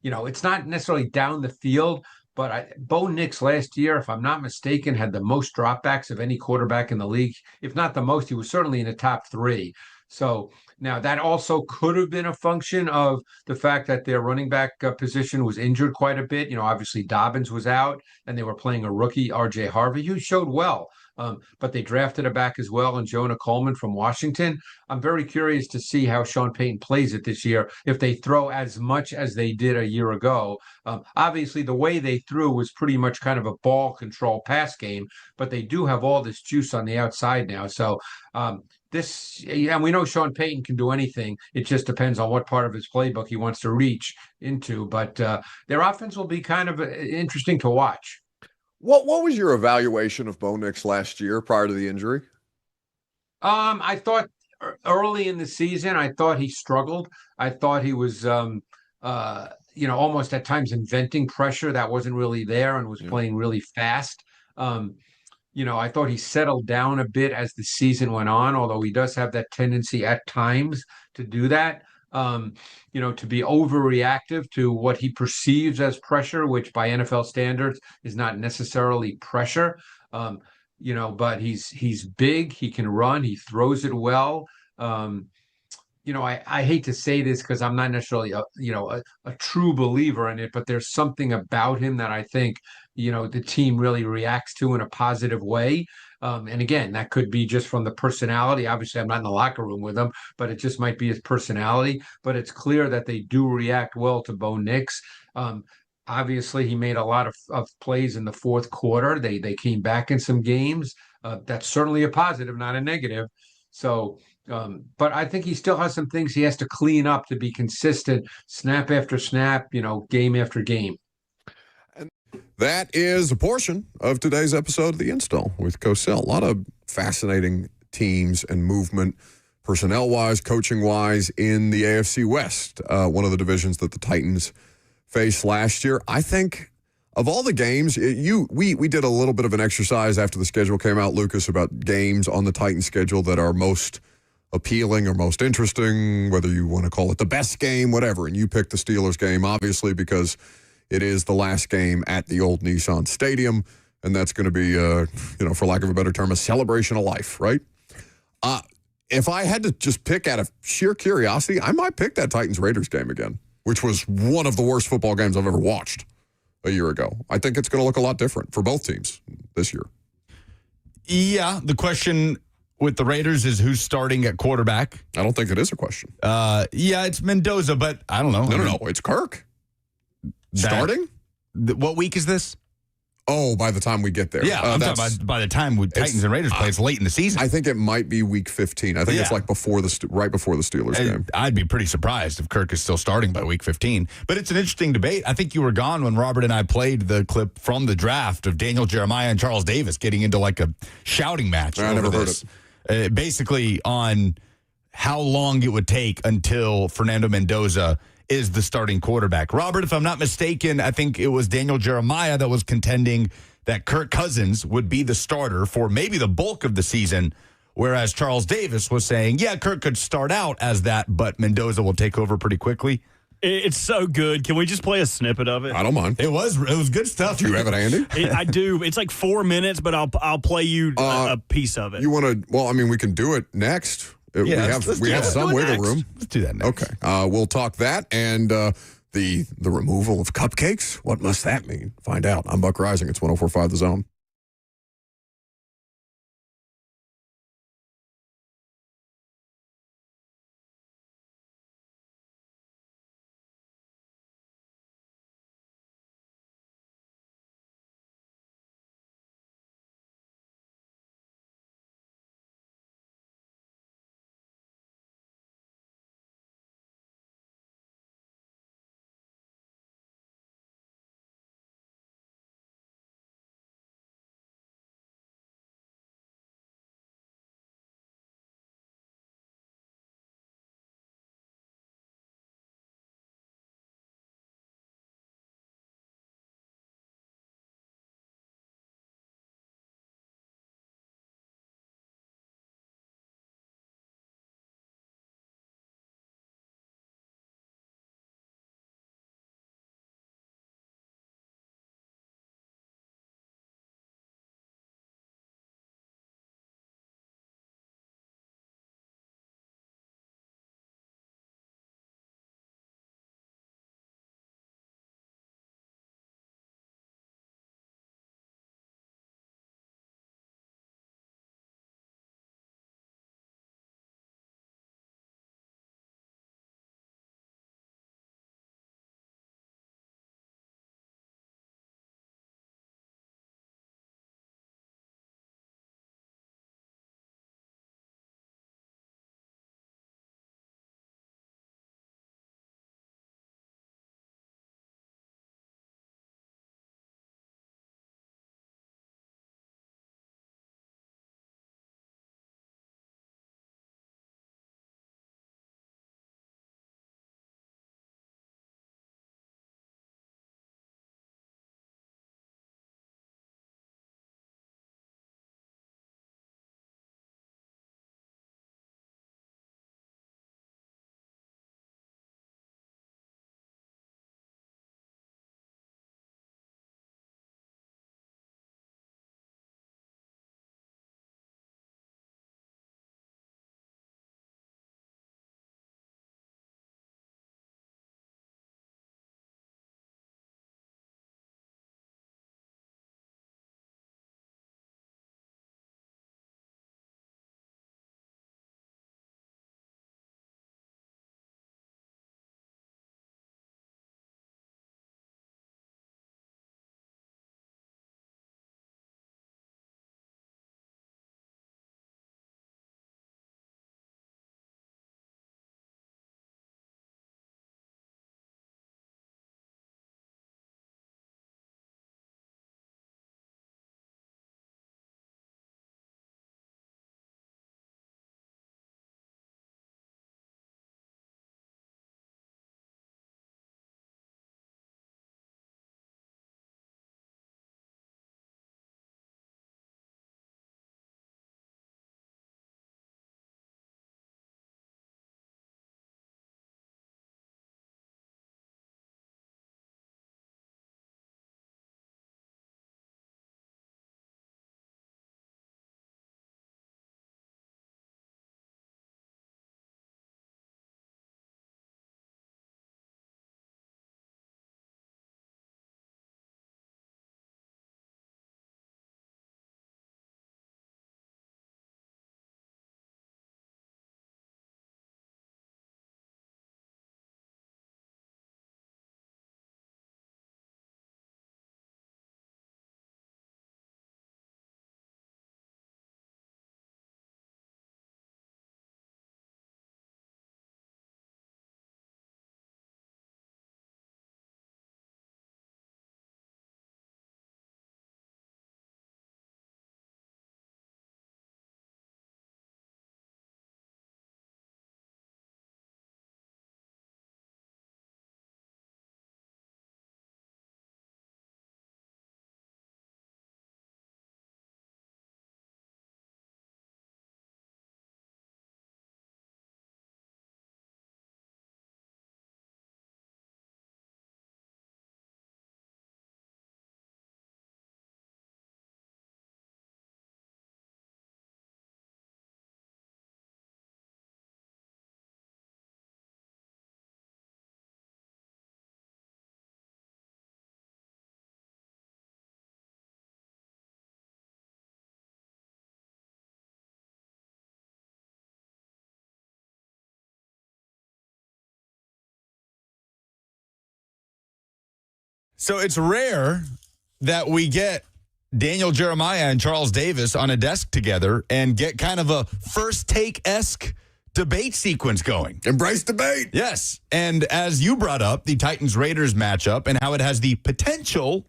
It's not necessarily down the field, but Bo Nix last year, if I'm not mistaken, had the most dropbacks of any quarterback in the league. If not the most, he was certainly in the top 3. So now that also could have been a function of the fact that their running back position was injured quite a bit. Obviously Dobbins was out and they were playing a rookie, RJ Harvey, who showed well But they drafted a back as well, and Jonah Coleman from Washington. I'm very curious to see how Sean Payton plays it this year, if they throw as much as they did a year ago. Obviously, the way they threw was pretty much kind of a ball control pass game, but they do have all this juice on the outside now. So and we know Sean Payton can do anything. It just depends on what part of his playbook he wants to reach into. But their offense will be kind of interesting to watch. What was your evaluation of Bo Nix last year prior to the injury? I thought early in the season, I thought he struggled. I thought he was, almost at times inventing pressure that wasn't really there and was playing really fast. I thought he settled down a bit as the season went on, although he does have that tendency at times to do that. To be overreactive to what he perceives as pressure, which by NFL standards is not necessarily pressure. But he's big, he can run, he throws it well. I hate to say this because I'm not necessarily a true believer in it, but there's something about him that I think, the team really reacts to in a positive way. And again, that could be just from the personality. Obviously, I'm not in the locker room with him, but it just might be his personality. But it's clear that they do react well to Bo Nix. Obviously, he made a lot of plays in the fourth quarter. They came back in some games. That's certainly a positive, not a negative. So, but I think he still has some things he has to clean up to be consistent, snap after snap, game after game. And that is a portion of today's episode of The Install with Cosell. A lot of fascinating teams and movement, personnel-wise, coaching-wise, in the AFC West, one of the divisions that the Titans faced last year. I think of all the games, we did a little bit of an exercise after the schedule came out, Lucas, about games on the Titans schedule that are most appealing or most interesting, whether you want to call it the best game, whatever. And you picked the Steelers game, obviously, because it is the last game at the old Nissan Stadium, and that's going to be, for lack of a better term, a celebration of life, right? If I had to just pick out of sheer curiosity, I might pick that Titans-Raiders game again, which was one of the worst football games I've ever watched a year ago. I think it's going to look a lot different for both teams this year. Yeah, the question with the Raiders is who's starting at quarterback. I don't think it is a question. Yeah, it's Mendoza, but I don't know. No. It's Kirk. Starting? What week is this? Oh, by the time we get there. Yeah, I'm talking about by the time Titans and Raiders play, it's late in the season. I think it might be week 15. I think it's like right before the Steelers game. I'd be pretty surprised if Kirk is still starting by week 15. But it's an interesting debate. I think you were gone when Robert and I played the clip from the draft of Daniel Jeremiah and Charles Davis getting into like a shouting match. I never heard it. Basically on how long it would take until Fernando Mendoza is the starting quarterback. Robert, if I'm not mistaken, I think it was Daniel Jeremiah that was contending that Kirk Cousins would be the starter for maybe the bulk of the season, whereas Charles Davis was saying, yeah, Kirk could start out as that, but Mendoza will take over pretty quickly. It's so good. Can we just play a snippet of it? I don't mind. It was good stuff. Do you have it handy? I do. It's like 4 minutes, but I'll play you a piece of it. You want to? Well, I mean, we can do it next. We have some wiggle room. Let's do that next. Okay. We'll talk that and the removal of cupcakes. What must that mean? Find out. I'm Buck Rising. It's 104.5 The Zone. So it's rare that we get Daniel Jeremiah and Charles Davis on a desk together and get kind of a first take-esque debate sequence going. Embrace debate. Yes. And as you brought up, the Titans-Raiders matchup and how it has the potential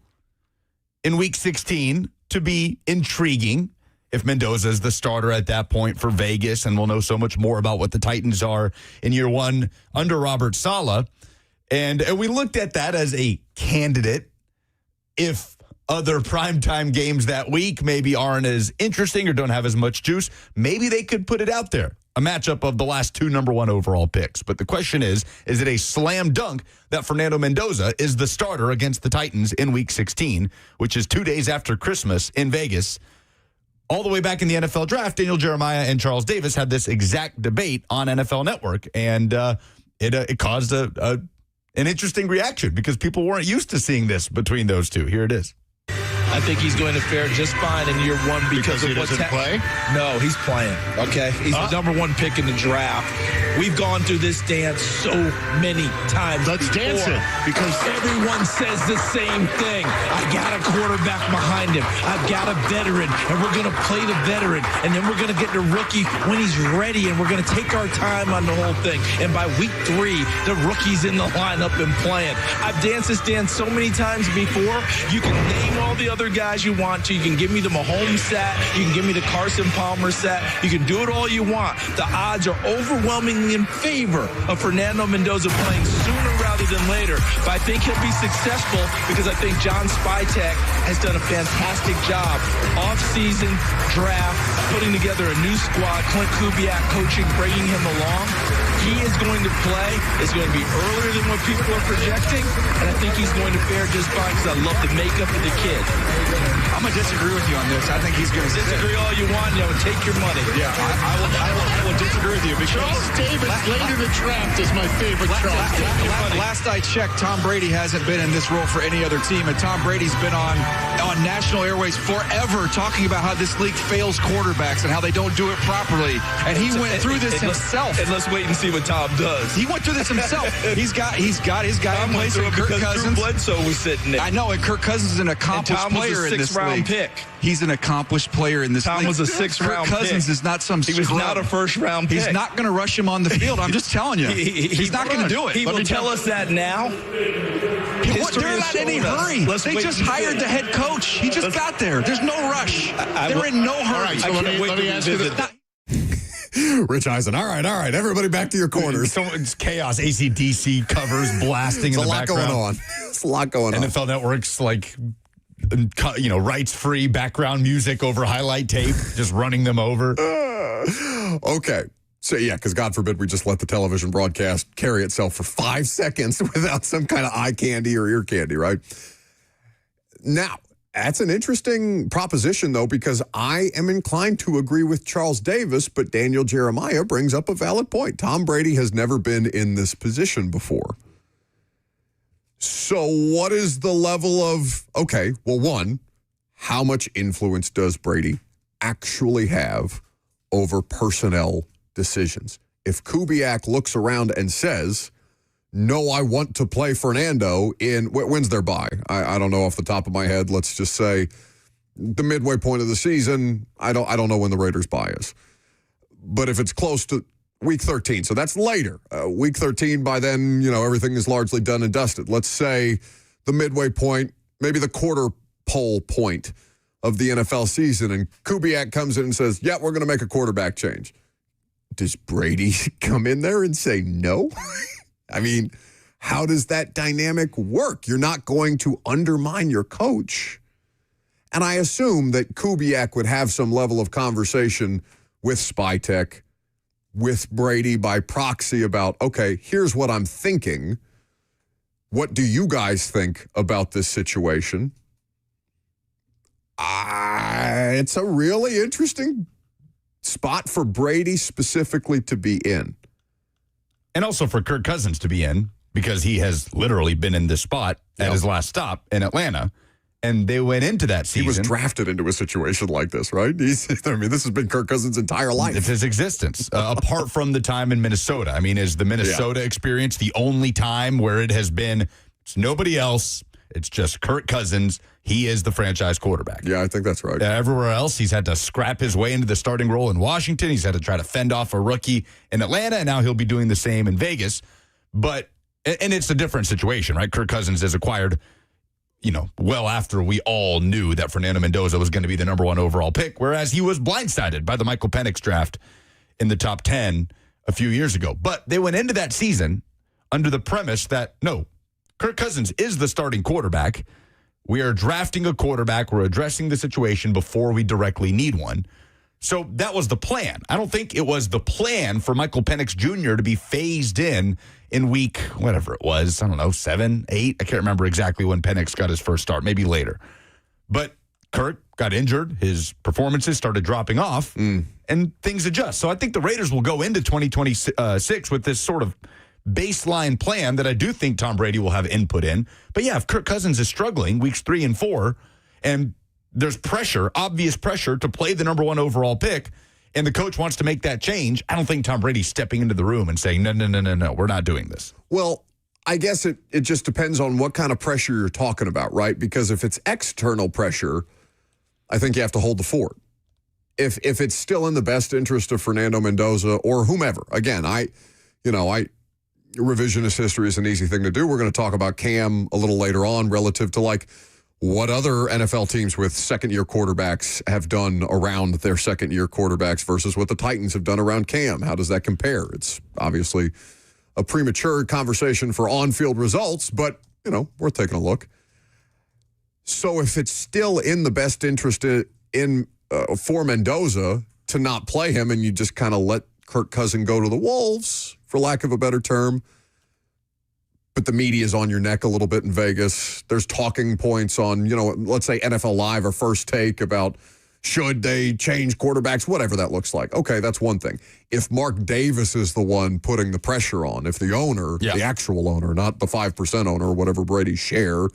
in Week 16 to be intriguing if Mendoza is the starter at that point for Vegas, and we'll know so much more about what the Titans are in year one under Robert Saleh. And we looked at that as a candidate if other primetime games that week maybe aren't as interesting or don't have as much juice. Maybe they could put it out there, a matchup of the last two number one overall picks. But the question is it a slam dunk that Fernando Mendoza is the starter against the Titans in Week 16, which is 2 days after Christmas in Vegas? All the way back in the NFL draft, Daniel Jeremiah and Charles Davis had this exact debate on NFL Network, and it caused an interesting reaction because people weren't used to seeing this between those two. Here it is. I think he's going to fare just fine in year one because he of what's doesn't play? No, he's playing, okay? He's the number one pick in the draft. We've gone through this dance so many times Let's before dance it. because everyone says the same thing. I got a quarterback behind him. I've got a veteran, and we're going to play the veteran, and then we're going to get the rookie when he's ready, and we're going to take our time on the whole thing. And by week 3, the rookie's in the lineup and playing. I've danced this dance so many times before. You can name all the other guys you want to. You can give me the Mahomes set. You can give me the Carson Palmer set. You can do it all you want. The odds are overwhelmingly in favor of Fernando Mendoza playing sooner rather than later. But I think he'll be successful because I think John Spytek has done a fantastic job. Off-season, draft, putting together a new squad. Clint Kubiak coaching, bringing him along. He is going to play. It's going to be earlier than what people are projecting, and I think he's going to fare just fine because I love the makeup of the kid. I'm going to disagree with you on this. I think he's going to Disagree all you want, take your money. Yeah, I will disagree with you because Charles Davis late in the draft is my favorite Charles Davis. last I checked, Tom Brady hasn't been in this role for any other team, and Tom Brady's been on national airways forever talking about how this league fails quarterbacks and how they don't do it properly. And he went through this himself. And let's wait and see what Tom does. He went through this himself. He's got his guy in place. And Kirk Drew Cousins. Bledsoe was sitting there. I know, and Kirk Cousins is an accomplished Tom was player a in this six-round league. pick. He's an accomplished player in this Tom league. was a six-round Kirk Cousins pick. is not some He was scrub. not a first-round pick. He's not going to rush him on the field. I'm just telling you. He's not going to do it. He will tell us that now. They're not in any hurry. They just hired the head coach. He just got there. There's no rush. They're in no hurry. All right, so let me ask you this. Rich Eisen. All right. Everybody back to your corners. So it's chaos. AC/DC covers blasting in There's a the lot background. going on. There's a lot going on. NFL Network's rights-free background music over highlight tape, just running them over. Okay. So, yeah, because God forbid we just let the television broadcast carry itself for 5 seconds without some kind of eye candy or ear candy, right? Now, that's an interesting proposition, though, because I am inclined to agree with Charles Davis, but Daniel Jeremiah brings up a valid point. Tom Brady has never been in this position before. So what is the level of, okay, well, one, how much influence does Brady actually have over personnel decisions? If Kubiak looks around and says, no, I want to play Fernando in, when's their bye? I don't know off the top of my head. Let's just say the midway point of the season. I don't know when the Raiders' bye is. But if it's close to week 13, so that's later. Week 13, by then, everything is largely done and dusted. Let's say the midway point, maybe the quarter pole point of the NFL season, and Kubiak comes in and says, yeah, we're going to make a quarterback change. Does Brady come in there and say no? I mean, how does that dynamic work? You're not going to undermine your coach. And I assume that Kubiak would have some level of conversation with Spytek, with Brady by proxy about, okay, here's what I'm thinking. What do you guys think about this situation? It's a really interesting spot for Brady specifically to be in. And also for Kirk Cousins to be in, because he has literally been in this spot at his last stop in Atlanta. And they went into that season. He was drafted into a situation like this, right? This has been Kirk Cousins' entire life. It's his existence, apart from the time in Minnesota. I mean, is the Minnesota experience the only time where it has been it's nobody else, It's just Kirk Cousins. He is the franchise quarterback. Yeah, I think that's right. Everywhere else, he's had to scrap his way into the starting role in Washington. He's had to try to fend off a rookie in Atlanta, and now he'll be doing the same in Vegas. But, and it's a different situation, right? Kirk Cousins is acquired, well after we all knew that Fernando Mendoza was going to be the number 1 overall pick, whereas he was blindsided by the Michael Penix draft in the top 10 a few years ago. But they went into that season under the premise that, no, Kirk Cousins is the starting quarterback. We are drafting a quarterback. We're addressing the situation before we directly need one. So that was the plan. I don't think it was the plan for Michael Penix Jr. to be phased in week, whatever it was, I don't know, 7, 8. I can't remember exactly when Penix got his first start, maybe later. But Kirk got injured. His performances started dropping off, and things adjust. So I think the Raiders will go into 2026 with this sort of baseline plan that I do think Tom Brady will have input in. But yeah, if Kirk Cousins is struggling weeks 3 and 4, and there's pressure, obvious pressure to play the number 1 overall pick, and the coach wants to make that change, I don't think Tom Brady's stepping into the room and saying, no, we're not doing this. Well, I guess it just depends on what kind of pressure you're talking about, right? Because if it's external pressure, I think you have to hold the fort. If it's still in the best interest of Fernando Mendoza or whomever, again, revisionist history is an easy thing to do. We're going to talk about Cam a little later on relative to what other NFL teams with second-year quarterbacks have done around their second-year quarterbacks versus what the Titans have done around Cam. How does that compare? It's obviously a premature conversation for on-field results, but, worth taking a look. So if it's still in the best interest for Mendoza to not play him and you just kind of let Kirk Cousins go to the Wolves, for lack of a better term, but the media is on your neck a little bit in Vegas. There's talking points on, let's say NFL Live or First Take about should they change quarterbacks, whatever that looks like. Okay, that's one thing. If Mark Davis is the one putting the pressure on, if the owner, the actual owner, not the 5% owner or whatever Brady's share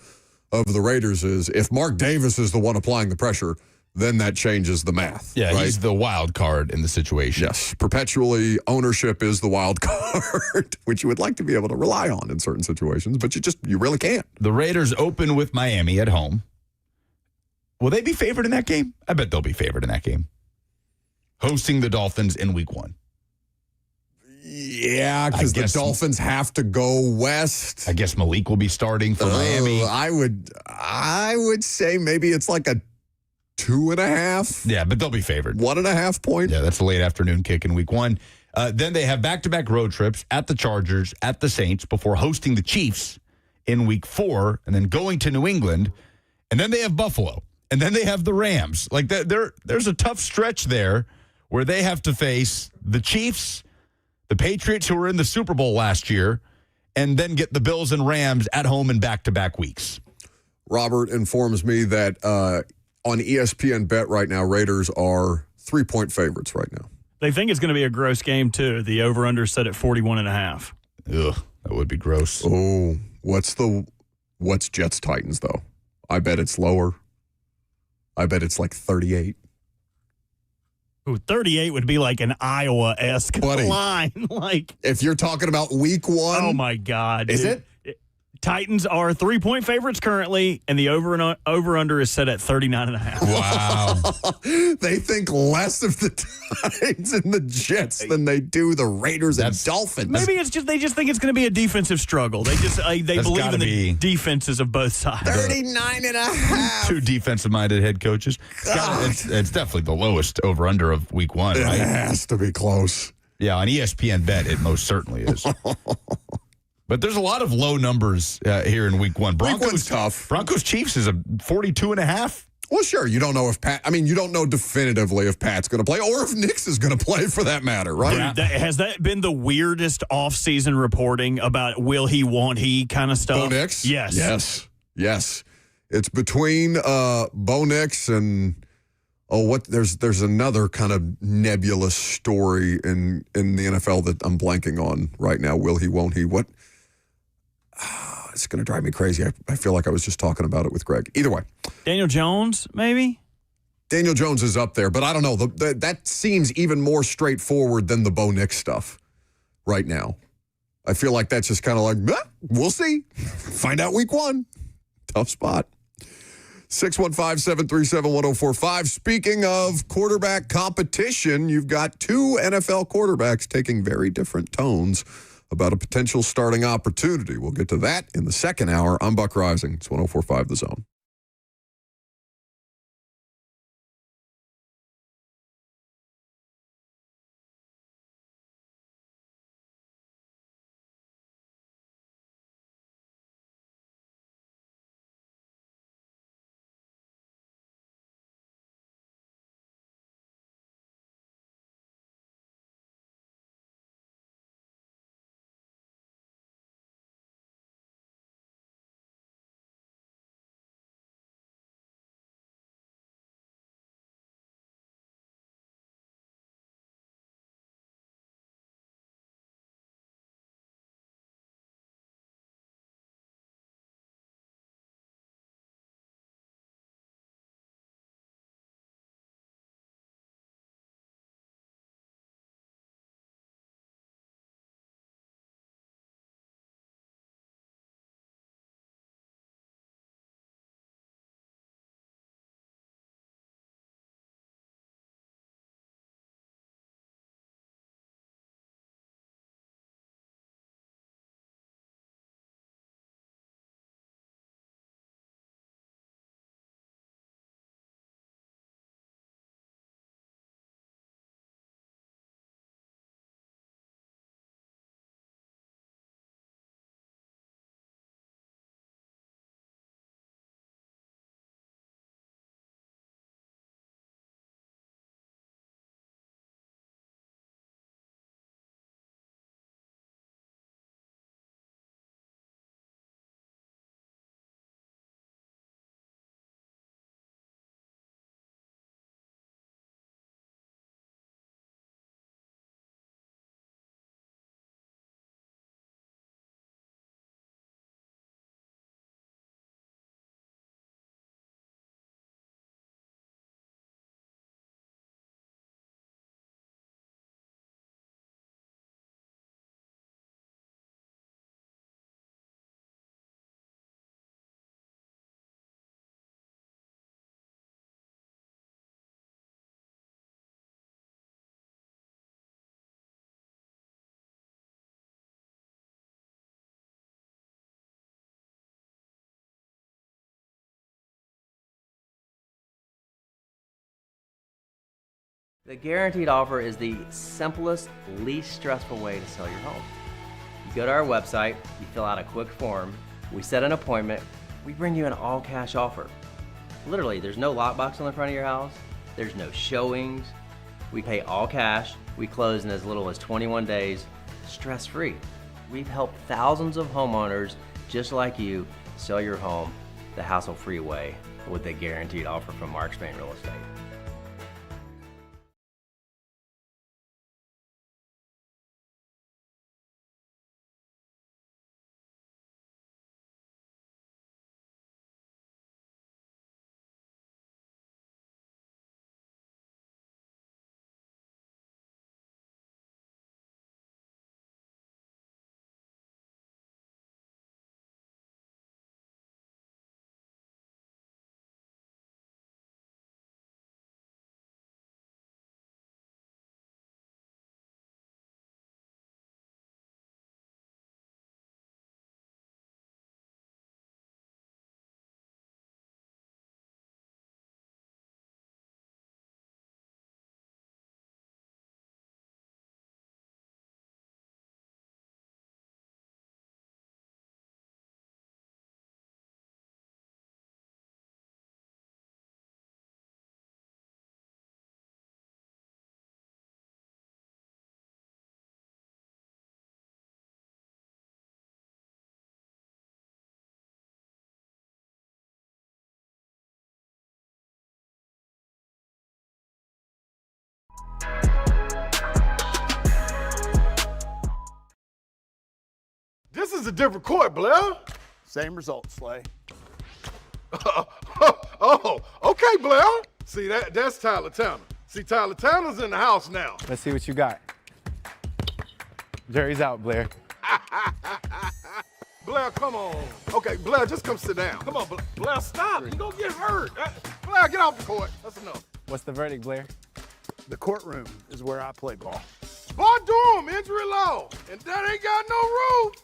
of the Raiders is, if Mark Davis is the one applying the pressure, then that changes the math. Yeah, right? He's the wild card in the situation. Yes, perpetually ownership is the wild card, which you would like to be able to rely on in certain situations, but you really can't. The Raiders open with Miami at home. Will they be favored in that game? I bet they'll be favored in that game. Hosting the Dolphins in week 1. Yeah, because the Dolphins have to go west. I guess Malik will be starting for Miami. I would say maybe it's like a 2.5. Yeah, but they'll be favored. 1.5 point. Yeah, that's a late afternoon kick in week 1. Then they have back-to-back road trips at the Chargers, at the Saints, before hosting the Chiefs in week 4, and then going to New England. And then they have Buffalo. And then they have the Rams. There's a tough stretch there where they have to face the Chiefs, the Patriots, who were in the Super Bowl last year, and then get the Bills and Rams at home in back-to-back weeks. Robert informs me that on ESPN Bet right now, Raiders are 3-point favorites right now. They think it's going to be a gross game, too. The over-under set at 41.5. Ugh, that would be gross. Oh, what's Jets-Titans, though? I bet it's lower. I bet it's like 38. Ooh, 38 would be like an Iowa-esque line. If you're talking about week 1. Oh, my God. Is dude. it? Titans are 3-point favorites currently, and the over-under is set at 39.5. Wow. They think less of the Titans and the Jets than they do the Raiders and Dolphins. Maybe it's just they just think it's going to be a defensive struggle. They just they believe in the defenses of both sides. 39.5. Two defensive-minded head coaches. It's definitely the lowest over-under of week 1, right? It has to be close. Yeah, on ESPN Bet, it most certainly is. But there's a lot of low numbers here in week 1. Week 1's tough. Broncos Chiefs is a 42.5. Well, sure. You don't know you don't know definitively if Pat's going to play or if Nix is going to play for that matter, right? Dude, has that been the weirdest offseason reporting about will he, won't he kind of stuff? Bo Nix? Yes. Yes. It's between Bo Nix and there's another kind of nebulous story in the NFL that I'm blanking on right now. Will he, won't he? What? It's going to drive me crazy. I feel like I was just talking about it with Greg. Either way. Daniel Jones, maybe? Daniel Jones is up there, but I don't know. That seems even more straightforward than the Bo Nix stuff right now. I feel like that's just kind of like, we'll see. Find out week 1. Tough spot. 615-737-1045. Speaking of quarterback competition, you've got two NFL quarterbacks taking very different tones about a potential starting opportunity. We'll get to that in the second hour. I'm Buck Rising. It's 104.5 The Zone. The Guaranteed Offer is the simplest, least stressful way to sell your home. You go to our website, you fill out a quick form, we set an appointment, we bring you an all-cash offer. Literally, there's no lockbox on the front of your house, there's no showings, we pay all cash, we close in as little as 21 days, stress-free. We've helped thousands of homeowners just like you sell your home the hassle-free way with the Guaranteed Offer from Mark Spain Real Estate. This is a different court, Blair. Same result, Slay. Oh, okay, Blair. See, that's Tyler Tanner. See, Tyler Tanner's in the house now. Let's see what you got. Jerry's out, Blair. Blair, come on. Okay, Blair, just come sit down. Come on, Blair, stop. You're going to get hurt. Blair, get off the court. That's enough. What's the verdict, Blair? The courtroom is where I play ball. Sport Durham, injury law. And that ain't got no rules.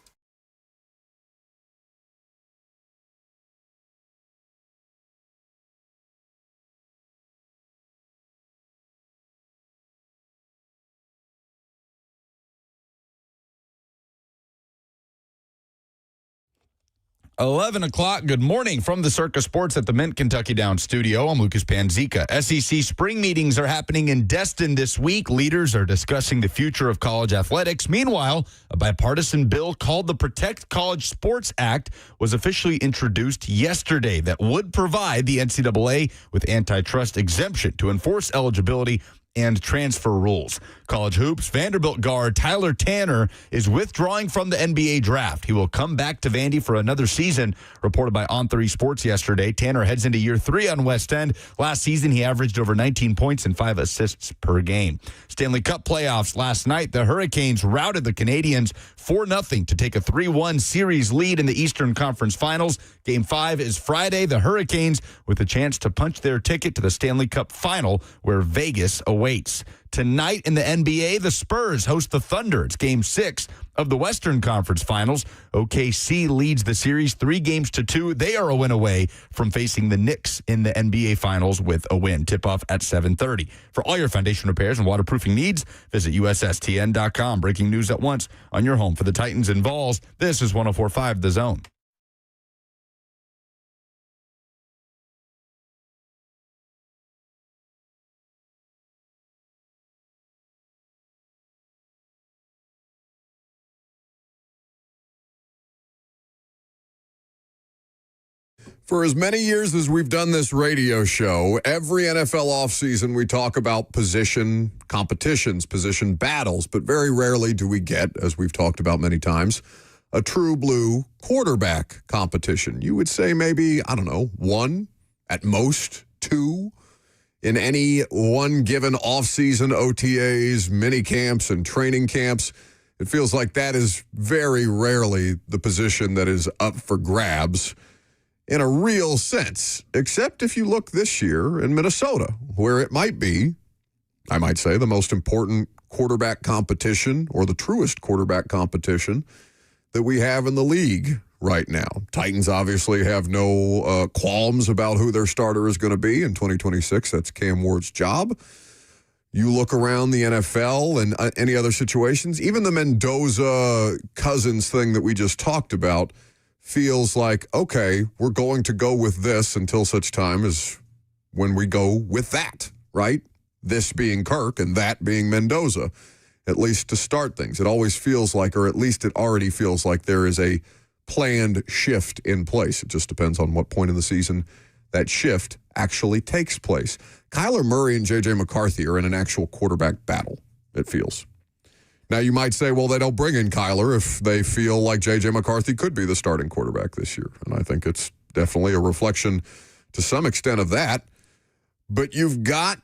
$11 o'clock. Good morning from the Circus Sports at the Mint Kentucky Downs studio. I'm Lucas Panzica. SEC spring meetings are happening in Destin this week. Leaders are discussing the future of college athletics. Meanwhile, a bipartisan bill called the Protect College Sports Act was officially introduced yesterday that would provide the NCAA with antitrust exemption to enforce eligibility and transfer rules. College hoops, Vanderbilt guard Tyler Tanner is withdrawing from the NBA draft. He will come back to Vandy for another season, reported by On3 Sports yesterday. Tanner heads into year 3 on West End. Last season, he averaged over 19 points and 5 assists per game. Stanley Cup playoffs last night. The Hurricanes routed the Canadiens 4-0 to take a 3-1 series lead in the Eastern Conference Finals. Game 5 is Friday. The Hurricanes with a chance to punch their ticket to the Stanley Cup Final, where Vegas awaits. Tonight in the NBA, the Spurs host the Thunder. It's Game 6 of the Western Conference Finals. OKC leads the series 3-2. They are a win away from facing the Knicks in the NBA Finals with a win. Tip-off at 7:30. For all your foundation repairs and waterproofing needs, visit USSTN.com. Breaking news at once on your home for the Titans and Vols. This is 104.5 The Zone. For as many years as we've done this radio show, every NFL offseason we talk about position competitions, position battles, but very rarely do we get, as we've talked about many times, a true blue quarterback competition. You would say maybe, I don't know, 1, at most 2 in any one given offseason OTAs, mini camps, and training camps. It feels like that is very rarely the position that is up for grabs in a real sense, except if you look this year in Minnesota, where it might be, I might say, the most important quarterback competition or the truest quarterback competition that we have in the league right now. Titans obviously have no qualms about who their starter is going to be in 2026. That's Cam Ward's job. You look around the NFL and any other situations, even the Mendoza-Cousins thing that we just talked about feels like, okay, we're going to go with this until such time as when we go with that, right? This being Kirk and that being Mendoza, at least to start things. It always feels like, or at least it already feels like there is a planned shift in place. It just depends on what point in the season that shift actually takes place. Kyler Murray and J.J. McCarthy are in an actual quarterback battle, it feels. Now, you might say, well, they don't bring in Kyler if they feel like J.J. McCarthy could be the starting quarterback this year. And I think it's definitely a reflection to some extent of that. But you've got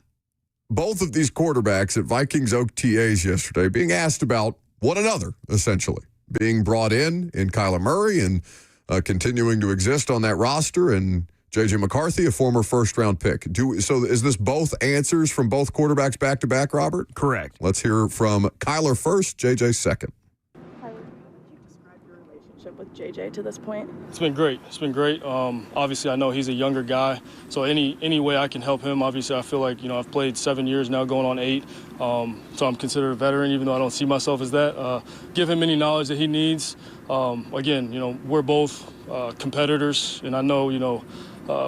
both of these quarterbacks at Vikings OTAs yesterday being asked about one another, essentially. Being brought in Kyler Murray and continuing to exist on that roster, and J.J. McCarthy, a former first-round pick. So is this both answers from both quarterbacks back-to-back, Robert? Correct. Let's hear from Kyler first, J.J. second. Kyler, could you describe your relationship with J.J. to this point? It's been great. It's been great. Obviously, I know he's a younger guy, so any way I can help him, obviously, I feel like, I've played 7 years now, going on 8, so I'm considered a veteran, even though I don't see myself as that. Give him any knowledge that he needs. Again, we're both competitors, and I know,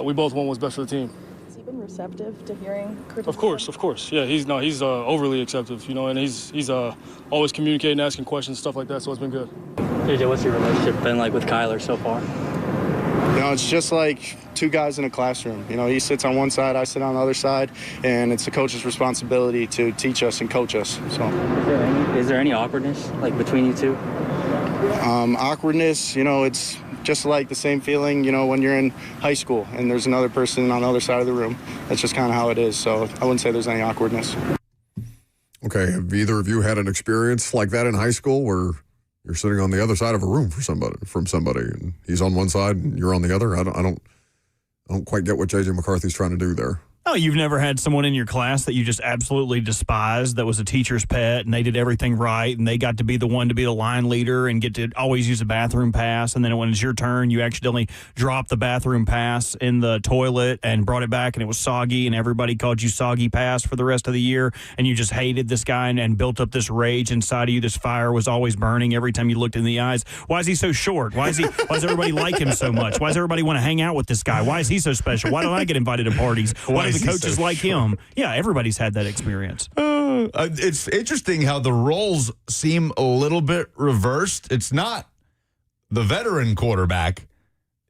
we both want what's best for the team. Has he been receptive to hearing criticism? Of course. Yeah, he's overly acceptive, and he's always communicating, asking questions, stuff like that, so it's been good. JJ, what's your relationship been like with Kyler so far? It's just like two guys in a classroom. He sits on one side, I sit on the other side, and it's the coach's responsibility to teach us and coach us. So, is there any awkwardness between you two? Awkwardness, it's just like the same feeling, when you're in high school and there's another person on the other side of the room. That's just kind of how it is. So I wouldn't say there's any awkwardness. Okay, have either of you had an experience like that in high school where You're sitting on the other side of a room from somebody, and he's on one side and you're on the other. I don't quite get what J.J. McCarthy's trying to do there. Oh, you've never had someone in your class that you just absolutely despised that was a teacher's pet and they did everything right and they got to be the one to be the line leader and get to always use a bathroom pass, and then when it's your turn, you accidentally dropped the bathroom pass in the toilet and brought it back and it was soggy and everybody called you Soggy Pass for the rest of the year, and you just hated this guy and built up this rage inside of you. This fire was always burning every time you looked in the eyes. Why is he so short? Why does everybody like him so much? Why does everybody want to hang out with this guy? Why is he so special? Why don't I get invited to parties? Why do the coaches like him? Yeah, everybody's had that experience. It's interesting how the roles seem a little bit reversed. It's not the veteran quarterback,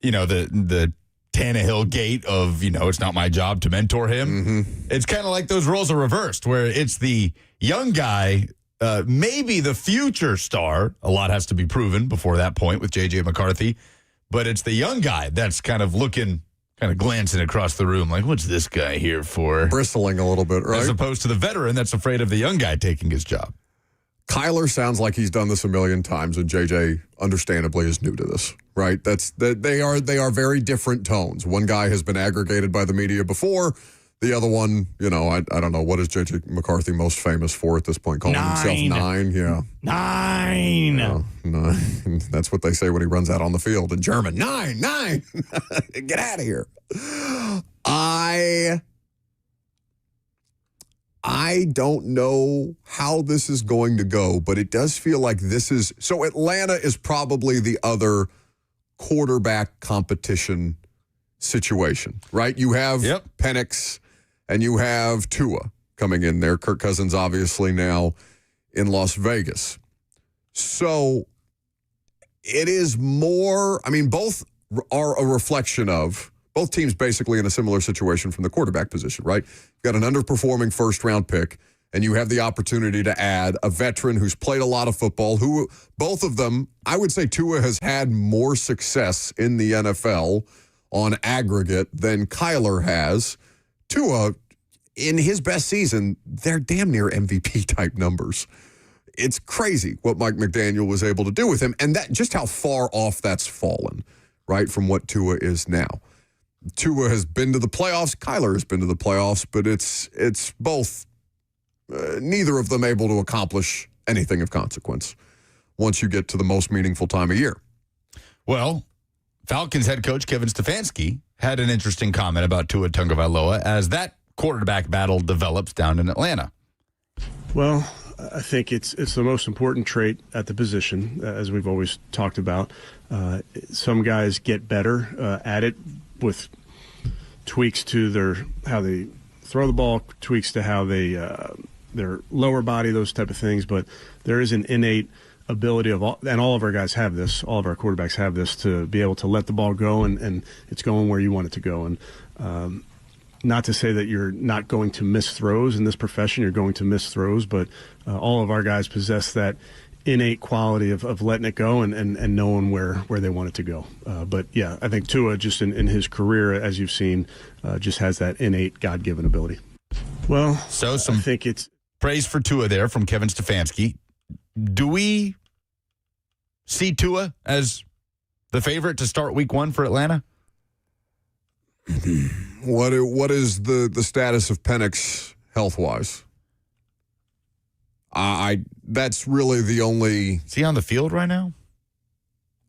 the Tannehill gate of, it's not my job to mentor him. Mm-hmm. It's kind of like those roles are reversed, where it's the young guy, maybe the future star. A lot has to be proven before that point with J.J. McCarthy, but it's the young guy that's kind of glancing across the room like, what's this guy here for? Bristling a little bit, right? As opposed to the veteran that's afraid of the young guy taking his job. Kyler sounds like he's done this a million times, and JJ, understandably, is new to this, right? They are very different tones. One guy has been aggregated by the media before. The other one, I don't know. What is JJ McCarthy most famous for at this point? Calling himself Nine? Yeah. Nine. Yeah, 9. That's what they say when he runs out on the field in German. 9. Get out of here. I don't know how this is going to go, but it does feel like this is... So Atlanta is probably the other quarterback competition situation, right? You have Penix and you have Tua coming in there. Kirk Cousins obviously now in Las Vegas. So it is more... both are a reflection of... Both teams basically in a similar situation from the quarterback position, right? You've got an underperforming first-round pick, and you have the opportunity to add a veteran who's played a lot of football, who both of them, I would say Tua has had more success in the NFL on aggregate than Kyler has. Tua, in his best season, they're damn near MVP-type numbers. It's crazy what Mike McDaniel was able to do with him, and that just how far off that's fallen, right, from what Tua is now. Tua has been to the playoffs. Kyler has been to the playoffs, but it's both neither of them able to accomplish anything of consequence once you get to the most meaningful time of year. Well, Falcons head coach Kevin Stefanski had an interesting comment about Tua Tagovailoa as that quarterback battle develops down in Atlanta. Well, I think it's the most important trait at the position, as we've always talked about. Some guys get better at it with tweaks to how they throw the ball, tweaks to how they their lower body, those type of things. But there is an innate ability and all of our guys have this, all of our quarterbacks have this, to be able to let the ball go and it's going where you want it to go. And not to say that you're not going to miss throws in this profession, you're going to miss throws, but all of our guys possess that innate quality of letting it go and knowing where they want it to go. But yeah, I think Tua just in his career, as you've seen, just has that innate God-given ability. Well, so I think it's praise for Tua there from Kevin Stefanski. Do we see Tua as the favorite to start week 1 for Atlanta? What is the status of Penix health-wise? That's really the only... Is he on the field right now?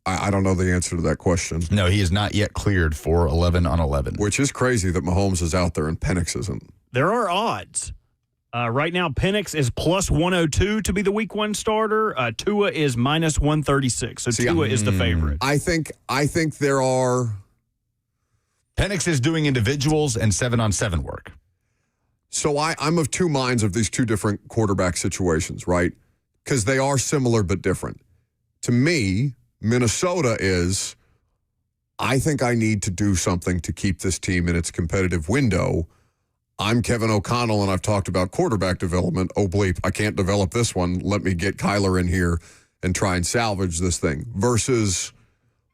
I don't know the answer to that question. No, he is not yet cleared for 11 on 11. Which is crazy that Mahomes is out there and Penix isn't. There are odds. Right now, Penix is plus 102 to be the week 1 starter. Tua is minus 136. So Tua is the favorite. I think there are... Penix is doing individuals and 7-on-7 work. So I'm of two minds of these two different quarterback situations, right? Because they are similar but different. To me, Minnesota is, I think I need to do something to keep this team in its competitive window. I'm Kevin O'Connell, and I've talked about quarterback development. Oh, bleep, I can't develop this one. Let me get Kyler in here and try and salvage this thing. Versus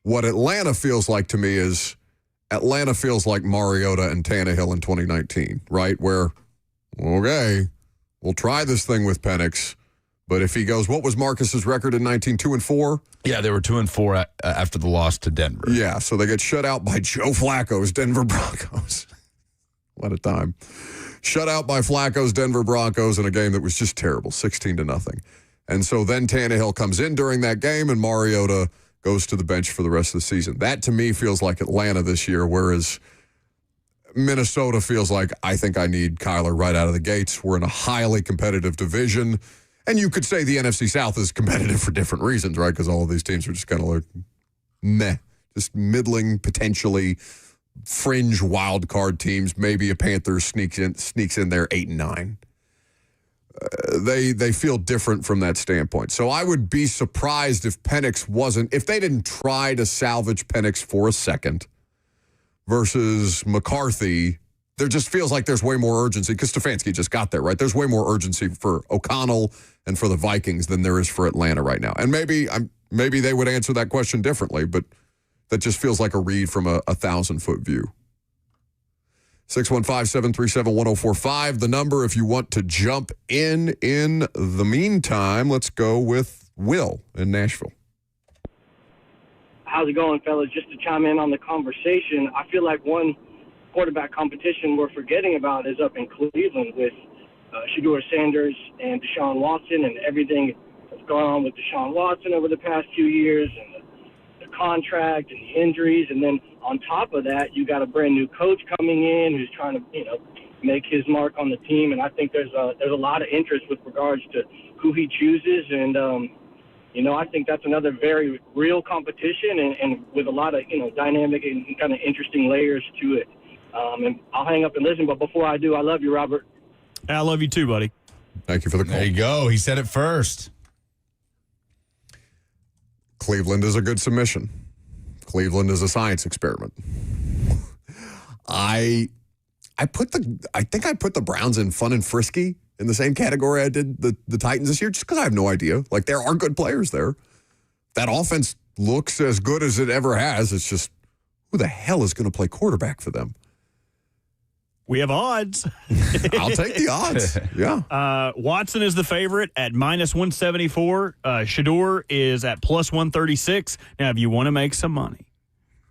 what Atlanta feels like to me is, Atlanta feels like Mariota and Tannehill in 2019, right? Where, okay, we'll try this thing with Penix, But if he goes, what was Marcus's record in 19, 2-4? Yeah, they were 2-4 after the loss to Denver. Yeah, so they get shut out by Joe Flacco's Denver Broncos. What a time. Shut out by Flacco's Denver Broncos in a game that was just terrible, 16-0. And so then Tannehill comes in during that game, and Mariota goes to the bench for the rest of the season. That, to me, feels like Atlanta this year, whereas Minnesota feels like, I think I need Kyler right out of the gates. We're in a highly competitive division. And you could say the NFC South is competitive for different reasons, right? Because all of these teams are just kind of like meh, just middling, potentially fringe wild card teams. Maybe a Panthers sneaks in there 8-9. They feel different from that standpoint. So I would be surprised if if they didn't try to salvage Penix for a second versus McCarthy. There just feels like there's way more urgency because Stefanski just got there, right? There's way more urgency for O'Connell and for the Vikings than there is for Atlanta right now. And maybe they would answer that question differently, but that just feels like a read from a 1,000-foot view. 615-737-1045, the number if you want to jump in. In the meantime, let's go with Will in Nashville. How's it going, fellas? Just to chime in on the conversation, I feel like one quarterback competition we're forgetting about is up in Cleveland with Shedeur Sanders and Deshaun Watson and everything that's gone on with Deshaun Watson over the past few years and the contract and the injuries. And then on top of that, you got a brand new coach coming in who's trying to, make his mark on the team. And I think there's a lot of interest with regards to who he chooses. And, I think that's another very real competition and with a lot of, dynamic and kind of interesting layers to it. And I'll hang up and listen, but before I do, I love you, Robert. I love you too, buddy. Thank you for the call. There you go. He said it first. Cleveland is a good submission. Cleveland is a science experiment. I think I put the Browns in fun and frisky in the same category I did the Titans this year, just because I have no idea. Like, there are good players there. That offense looks as good as it ever has. It's just, who the hell is going to play quarterback for them? We have odds. I'll take the odds. Yeah. Watson is the favorite at -174. Shedeur is at +136. Now, if you want to make some money,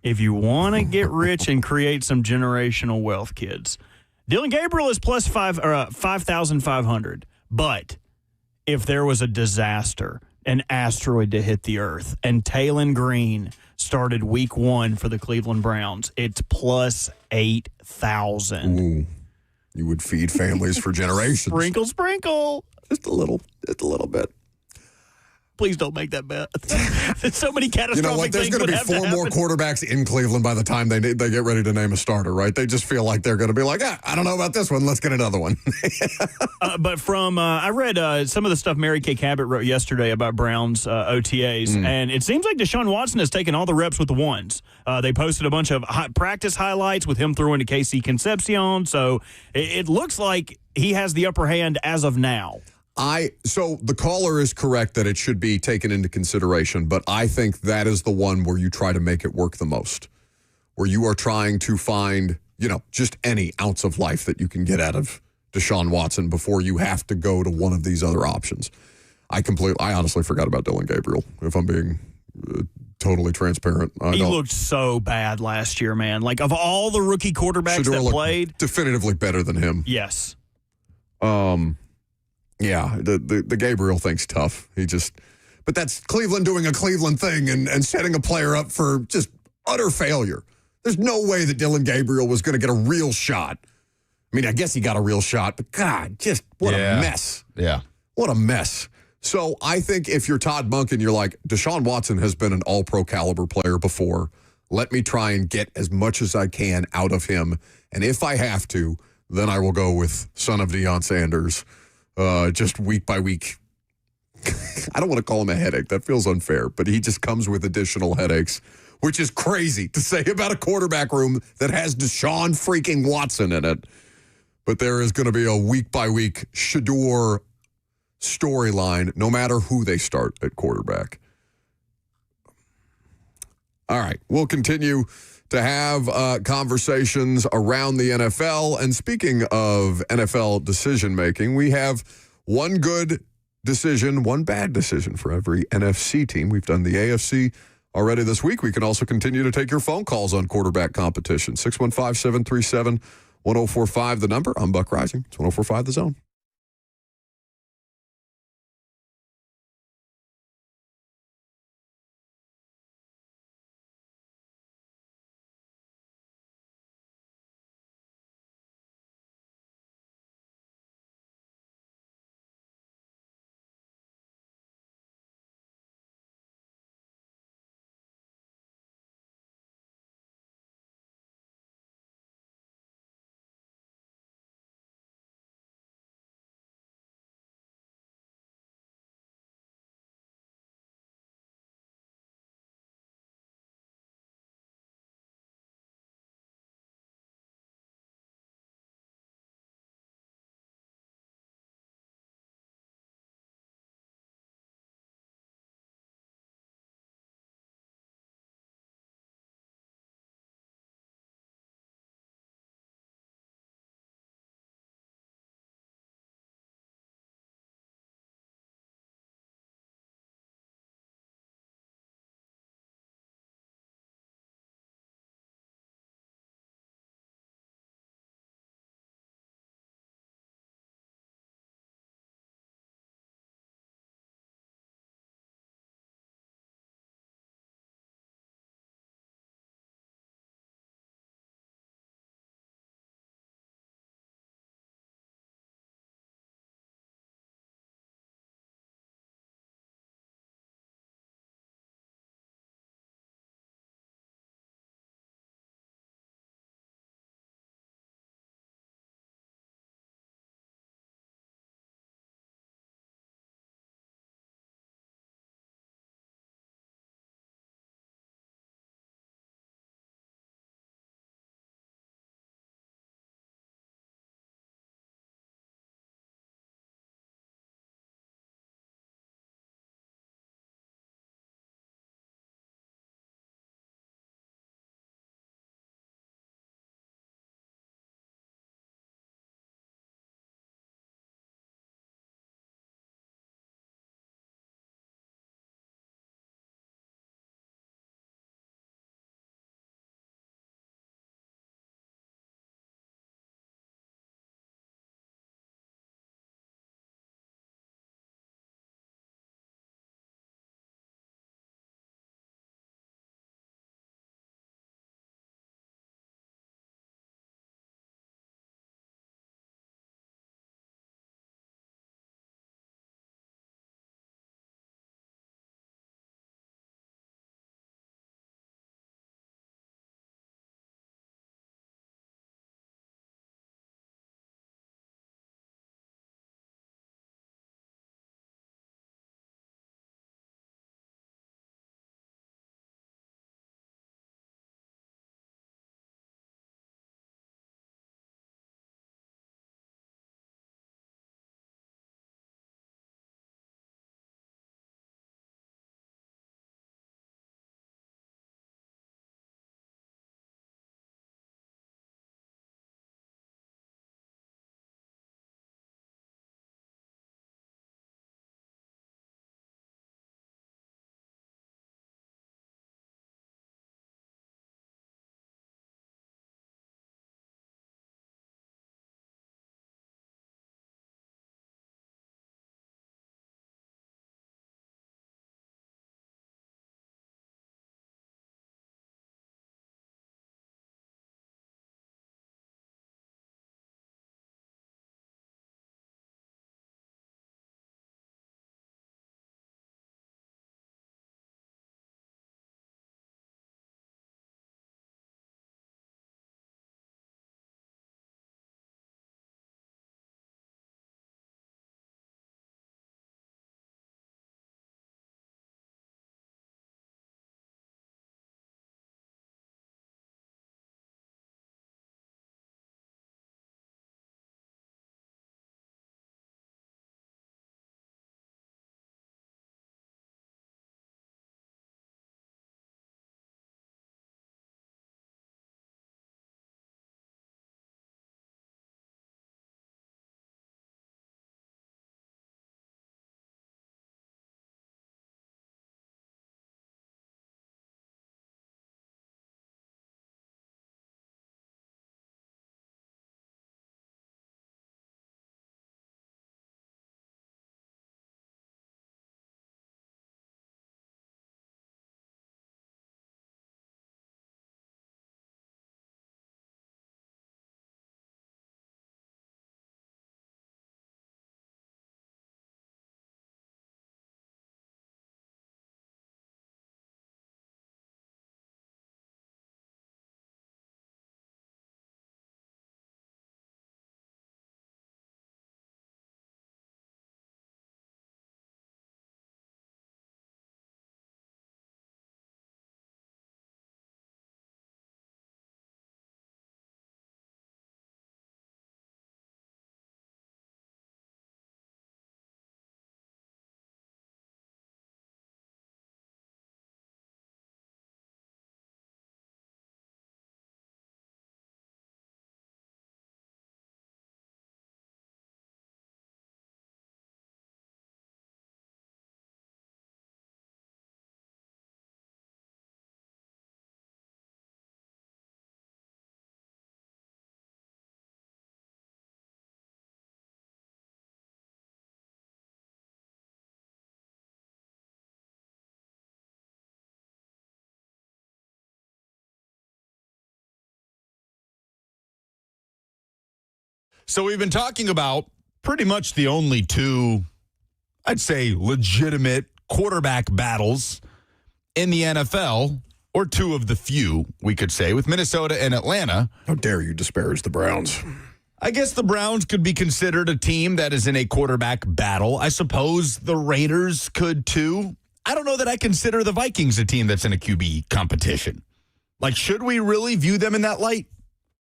if you want to get rich and create some generational wealth, kids, Dillon Gabriel is plus 5,500. But if there was a disaster, an asteroid to hit the earth, and Taylon Green started week 1 for the Cleveland Browns, it's plus 8,000. Ooh, you would feed families for generations. Sprinkle. Just a little bit. Please don't make that bet. There's so many catastrophic You know what? There's going to be 4 more quarterbacks in Cleveland by the time they get ready to name a starter, right? They just feel like they're going to be like, I don't know about this one. Let's get another one. But from I read some of the stuff Mary Kay Cabot wrote yesterday about Browns OTAs, and it seems like Deshaun Watson has taken all the reps with the ones. They posted a bunch of practice highlights with him throwing to Casey Concepcion, so it looks like he has the upper hand as of now. So the caller is correct that it should be taken into consideration, but I think that is the one where you try to make it work the most, where you are trying to find, just any ounce of life that you can get out of Deshaun Watson before you have to go to one of these other options. I honestly forgot about Dillon Gabriel, if I'm being totally transparent. He looked so bad last year, man. Like, of all the rookie quarterbacks Shedeur that played, definitively better than him. Yes. Yeah, the Gabriel thing's tough. But that's Cleveland doing a Cleveland thing and setting a player up for just utter failure. There's no way that Dillon Gabriel was going to get a real shot. I mean, I guess he got a real shot, but God, just what a mess. Yeah. What a mess. So I think if you're Todd Monken, you're like, Deshaun Watson has been an all-pro caliber player before. Let me try and get as much as I can out of him. And if I have to, then I will go with son of Deion Sanders. Just week by week. I don't want to call him a headache. That feels unfair. But he just comes with additional headaches, which is crazy to say about a quarterback room that has Deshaun freaking Watson in it. But there is going to be a week by week Shedeur storyline, no matter who they start at quarterback. All right. We'll continue to have conversations around the NFL. And speaking of NFL decision-making, we have one good decision, one bad decision for every NFC team. We've done the AFC already this week. We can also continue to take your phone calls on quarterback competition. 615-737-1045, the number. I'm Buck Rising. It's 1045 The Zone. So we've been talking about pretty much the only two, I'd say, legitimate quarterback battles in the NFL, or two of the few, we could say, with Minnesota and Atlanta. How dare you disparage the Browns? I guess the Browns could be considered a team that is in a quarterback battle. I suppose the Raiders could too. I don't know that I consider the Vikings a team that's in a QB competition. Like, should we really view them in that light?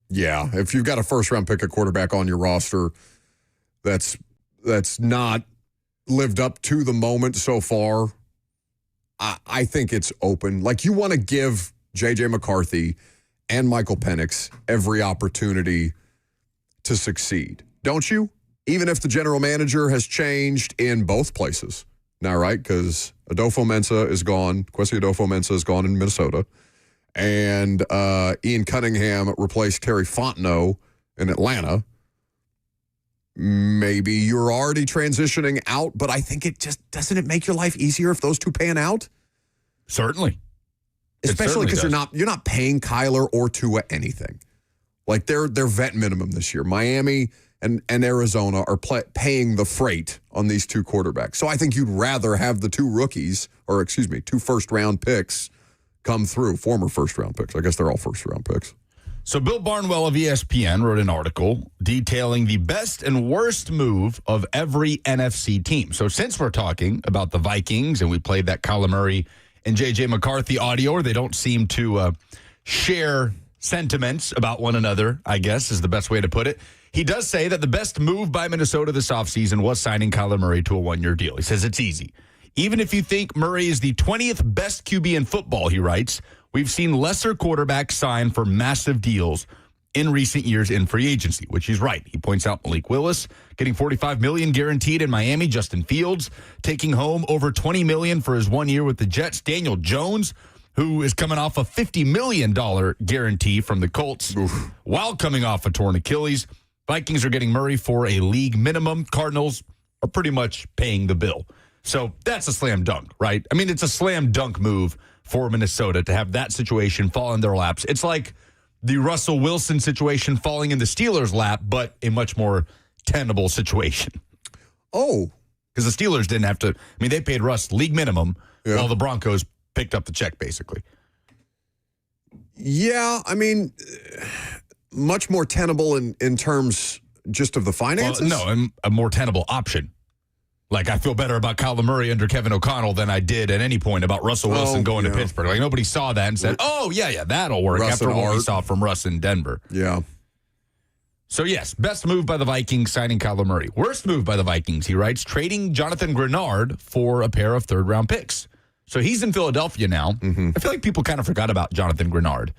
Yeah, if you've got a first-round pick at quarterback on your roster that's not lived up to the moment so far, I think it's open. Like, you want to give J.J. McCarthy and Michael Penix every opportunity to succeed, don't you? Even if the general manager has changed in both places. Now, right? Because Adolfo-Mensah is gone. Kwesi Adolfo-Mensah is gone in Minnesota. And Ian Cunningham replaced Terry Fontenot in Atlanta. Maybe you're already transitioning out, but I think doesn't it make your life easier if those two pan out? Certainly. Especially because you're not paying Kyler or Tua anything. Like they're vet minimum this year. Miami and Arizona are paying the freight on these two quarterbacks. So I think you'd rather have the two first-round picks come through, former first-round picks. I guess they're all first-round picks. So Bill Barnwell of ESPN wrote an article detailing the best and worst move of every NFC team. So since we're talking about the Vikings, and we played that Kyler Murray and J.J. McCarthy audio, or they don't seem to share sentiments about one another, I guess is the best way to put it. He does say that the best move by Minnesota this offseason was signing Kyler Murray to a one-year deal. He says it's easy. Even if you think Murray is the 20th best QB in football, he writes, we've seen lesser quarterbacks sign for massive deals in recent years in free agency, which he's right. He points out Malik Willis getting $45 million guaranteed in Miami, Justin Fields taking home over $20 million for his 1 year with the Jets, Daniel Jones, who is coming off a $50 million guarantee from the Colts while coming off a torn Achilles. Vikings are getting Murray for a league minimum. Cardinals are pretty much paying the bill. So that's a slam dunk, right? I mean, it's a slam dunk move for Minnesota to have that situation fall in their laps. It's like the Russell Wilson situation falling in the Steelers' lap, but a much more tenable situation. Oh. Because the Steelers didn't have to, I mean, they paid Russ league minimum while the Broncos picked up the check, basically. Yeah, I mean, much more tenable in terms just of the finances? Well, no, a more tenable option. Like, I feel better about Kyler Murray under Kevin O'Connell than I did at any point about Russell Wilson going to Pittsburgh. Like, nobody saw that and said, oh, yeah, that'll work Russ after what we saw from Russ in Denver. Yeah. So, yes, best move by the Vikings, signing Kyler Murray. Worst move by the Vikings, he writes, trading Jonathan Grenard for a pair of third-round picks. So he's in Philadelphia now. Mm-hmm. I feel like people kind of forgot about Jonathan Grenard.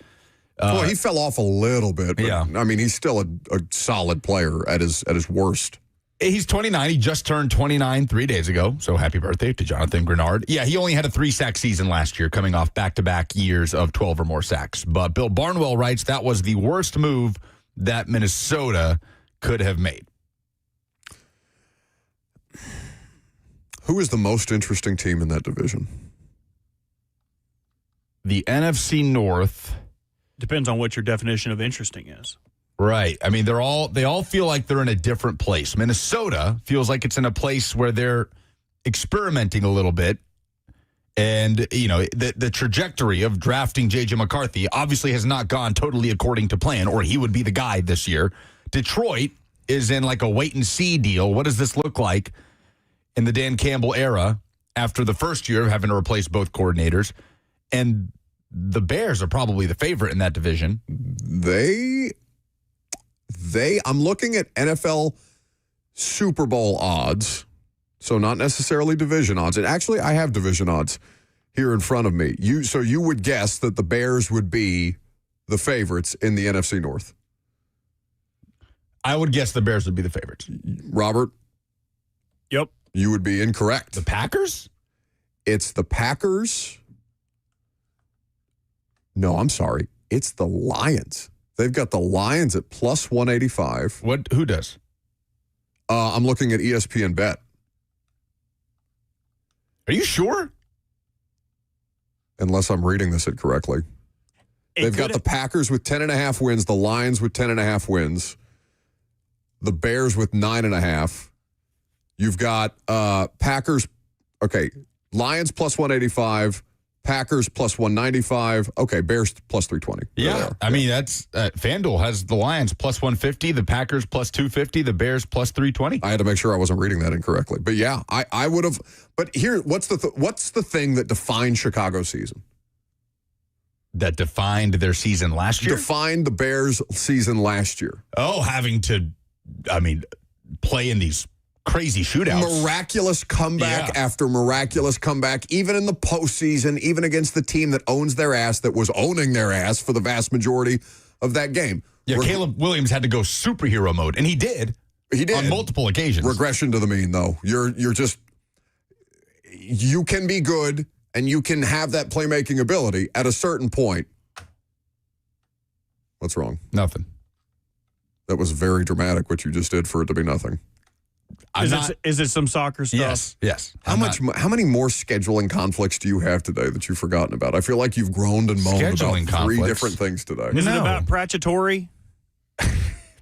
Well, he fell off a little bit. But, yeah. I mean, he's still a solid player at his worst. He's 29. He just turned 29 3 days ago. So happy birthday to Jonathan Grenard. Yeah, he only had a 3-sack season last year, coming off back-to-back years of 12 or more sacks. But Bill Barnwell writes that was the worst move that Minnesota could have made. Who is the most interesting team in that division? The NFC North. Depends on what your definition of interesting is. Right. I mean, they all feel like they're in a different place. Minnesota feels like it's in a place where they're experimenting a little bit. And, you know, the trajectory of drafting J.J. McCarthy obviously has not gone totally according to plan, or he would be the guy this year. Detroit is in like a wait-and-see deal. What does this look like in the Dan Campbell era after the first year of having to replace both coordinators? And the Bears are probably the favorite in that division. I'm looking at NFL Super Bowl odds, so not necessarily division odds. And actually, I have division odds here in front of me. So you would guess that the Bears would be the favorites in the NFC North? I would guess the Bears would be the favorites. Robert? Yep. You would be incorrect. The Packers? It's the Packers. No, I'm sorry. It's the Lions. They've got the Lions at plus 185. Who does? I'm looking at ESPN Bet. Are you sure? Unless I'm reading this correctly. They've got the Packers with 10.5 wins, the Lions with 10.5 wins. the Bears with 9.5. You've got Packers. Okay, Lions plus 185. Packers plus 195. Okay, Bears plus 320. Yeah, I mean, that's FanDuel has the Lions plus 150, the Packers plus 250, the Bears plus 320. I had to make sure I wasn't reading that incorrectly. But yeah, I would have. But here, what's the thing that defined Chicago's season? That defined their season last year? Defined the Bears' season last year. Oh, having to, play in these crazy shootouts. Miraculous comeback after miraculous comeback, even in the postseason, even against the team that owns their ass, that was owning their ass for the vast majority of that game. Yeah, Caleb Williams had to go superhero mode, and he did. He did. On multiple occasions. Regression to the mean, though. You can be good, and you can have that playmaking ability at a certain point. What's wrong? Nothing. That was very dramatic, what you just did for it to be nothing. Is it some soccer stuff? Yes. How many more scheduling conflicts do you have today that you've forgotten about? I feel like you've groaned and moaned about 3 different things today. Is it about Pratchettore?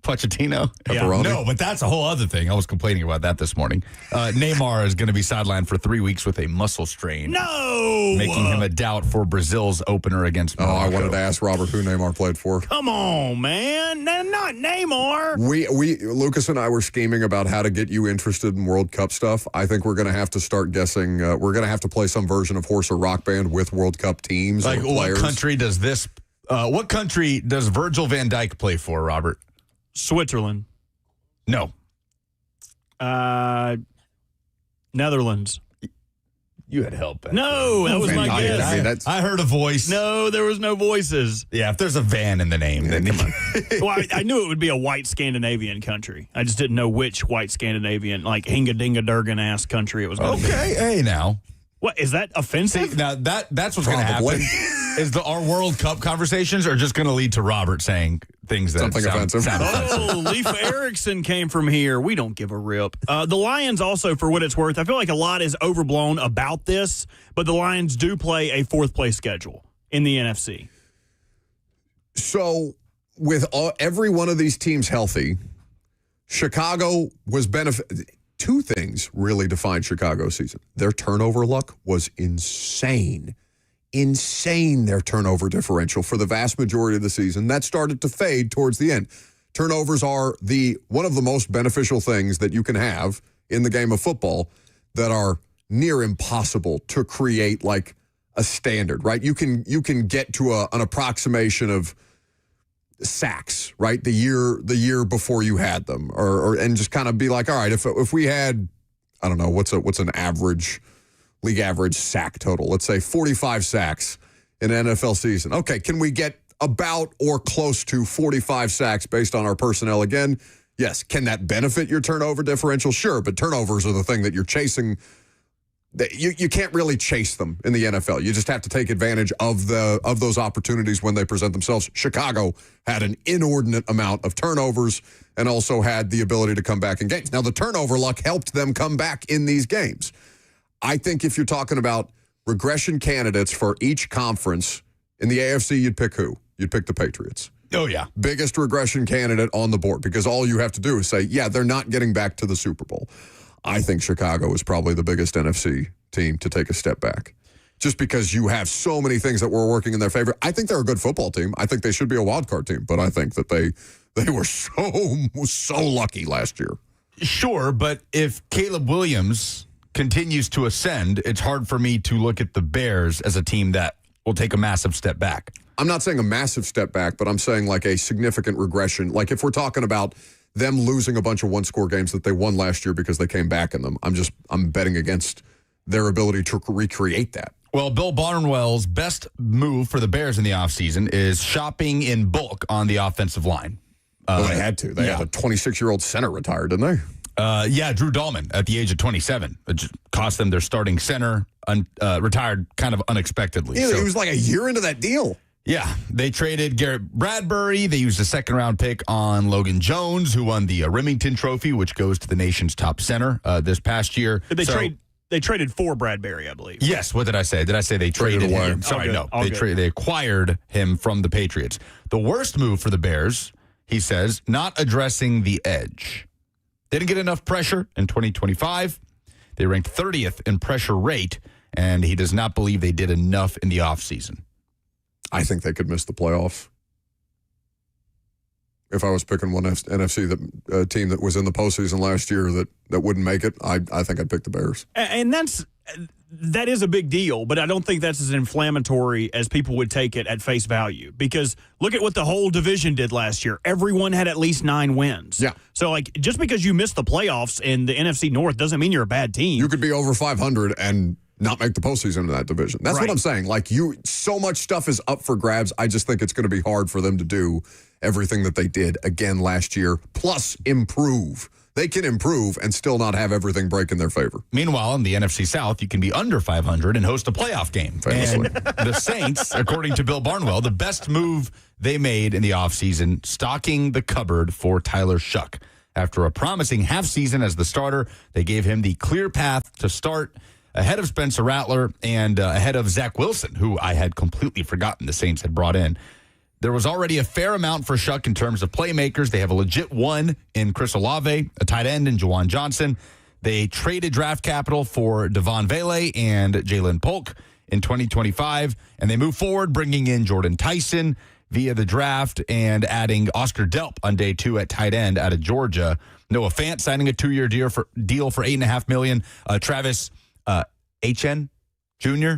Pochettino? Pepperoni? No, but that's a whole other thing. I was complaining about that this morning. Neymar is going to be sidelined for 3 weeks with a muscle strain. No! Making him a doubt for Brazil's opener against Morocco. I wanted to ask Robert who Neymar played for. Come on, man. Not Neymar. Lucas and I were scheming about how to get you interested in World Cup stuff. I think we're going to have to start guessing. We're going to have to play some version of Horse or Rock Band with World Cup teams. Like, or players. What country does this? What country does Virgil van Dijk play for, Robert? Switzerland. No. Netherlands. You had help. No, that was my guess. I heard a voice. No, there was no voices. Yeah, if there's a van in the name, then come on. Well, I knew it would be a white Scandinavian country. I just didn't know which white Scandinavian, like Hinga-Dinga-Durgan-ass country it was going to be. Okay, hey now. What, is that offensive? See, now, that's what's going to happen. Is our World Cup conversations are just going to lead to Robert saying things that Something offensive. Sound offensive. Leif Erikson came from here. We don't give a rip. The Lions also, for what it's worth, I feel like a lot is overblown about this, but the Lions do play a fourth-place schedule in the NFC. So, with every one of these teams healthy, Chicago was benefited. Two things really defined Chicago's season. Their turnover luck was insane. Their turnover differential for the vast majority of the season. That started to fade towards the end. Turnovers are one of the most beneficial things that you can have in the game of football that are near impossible to create like a standard, right? You can get to an approximation of sacks, right? The year before you had them, or and just kind of be like, all right, if we had, I don't know, what's an average league average sack total? Let's say 45 sacks in an NFL season. Okay, can we get about or close to 45 sacks based on our personnel again? Yes. Can that benefit your turnover differential? Sure, but turnovers are the thing that you're chasing. You can't really chase them in the NFL. You just have to take advantage of those opportunities when they present themselves. Chicago had an inordinate amount of turnovers and also had the ability to come back in games. Now, the turnover luck helped them come back in these games. I think if you're talking about regression candidates for each conference, in the AFC, you'd pick who? You'd pick the Patriots. Oh, yeah. Biggest regression candidate on the board, because all you have to do is say, yeah, they're not getting back to the Super Bowl. I think Chicago is probably the biggest NFC team to take a step back, just because you have so many things that were working in their favor. I think they're a good football team. I think they should be a wild card team, but I think that they were so lucky last year. Sure, but if Caleb Williams continues to ascend, it's hard for me to look at the Bears as a team that will take a massive step back. I'm not saying a massive step back, but I'm saying like a significant regression. Like if we're talking about them losing a bunch of one-score games that they won last year because they came back in them, I'm betting against their ability to recreate that. Well, Bill Barnwell's best move for the Bears in the offseason is shopping in bulk on the offensive line. Well, they had to. They had a 26-year-old center retired, didn't they? Yeah, Drew Dahlman at the age of 27. It just cost them their starting center, retired kind of unexpectedly. Yeah, it was like a year into that deal. Yeah, they traded Garrett Bradbury. They used a second-round pick on Logan Jones, who won the Remington Trophy, which goes to the nation's top center this past year. Did they traded for Bradbury, I believe. Yes. What did I say? Did I say they traded him? Sorry, no. They acquired him from the Patriots. The worst move for the Bears he says, not addressing the edge. They didn't get enough pressure in 2025. They ranked 30th in pressure rate, and he does not believe they did enough in the offseason. I think they could miss the playoffs. If I was picking one NFC team that was in the postseason last year that wouldn't make it, I think I'd pick the Bears. And that is a big deal, but I don't think that's as inflammatory as people would take it at face value. Because look at what the whole division did last year. Everyone had at least 9 wins. Yeah. So, like, just because you missed the playoffs in the NFC North doesn't mean you're a bad team. You could be over 500 and not make the postseason in that division. That's what I'm saying. Like, so much stuff is up for grabs. I just think it's going to be hard for them to do everything that they did again last year, plus improve. They can improve and still not have everything break in their favor. Meanwhile, in the NFC South, you can be under 500 and host a playoff game. Famously. And the Saints, according to Bill Barnwell, the best move they made in the offseason, stocking the cupboard for Tyler Shuck. After a promising half season as the starter, they gave him the clear path to start ahead of Spencer Rattler and ahead of Zach Wilson, who I had completely forgotten the Saints had brought in. There was already a fair amount for Shuck in terms of playmakers. They have a legit one in Chris Olave, a tight end in Juwan Johnson. They traded draft capital for Devon Vele and Jalen Polk in 2025, and they move forward, bringing in Jordan Tyson via the draft and adding Oscar Delp on day 2 at tight end out of Georgia. Noah Fant signing a 2-year deal for $8.5 million. Travis Etienne Jr.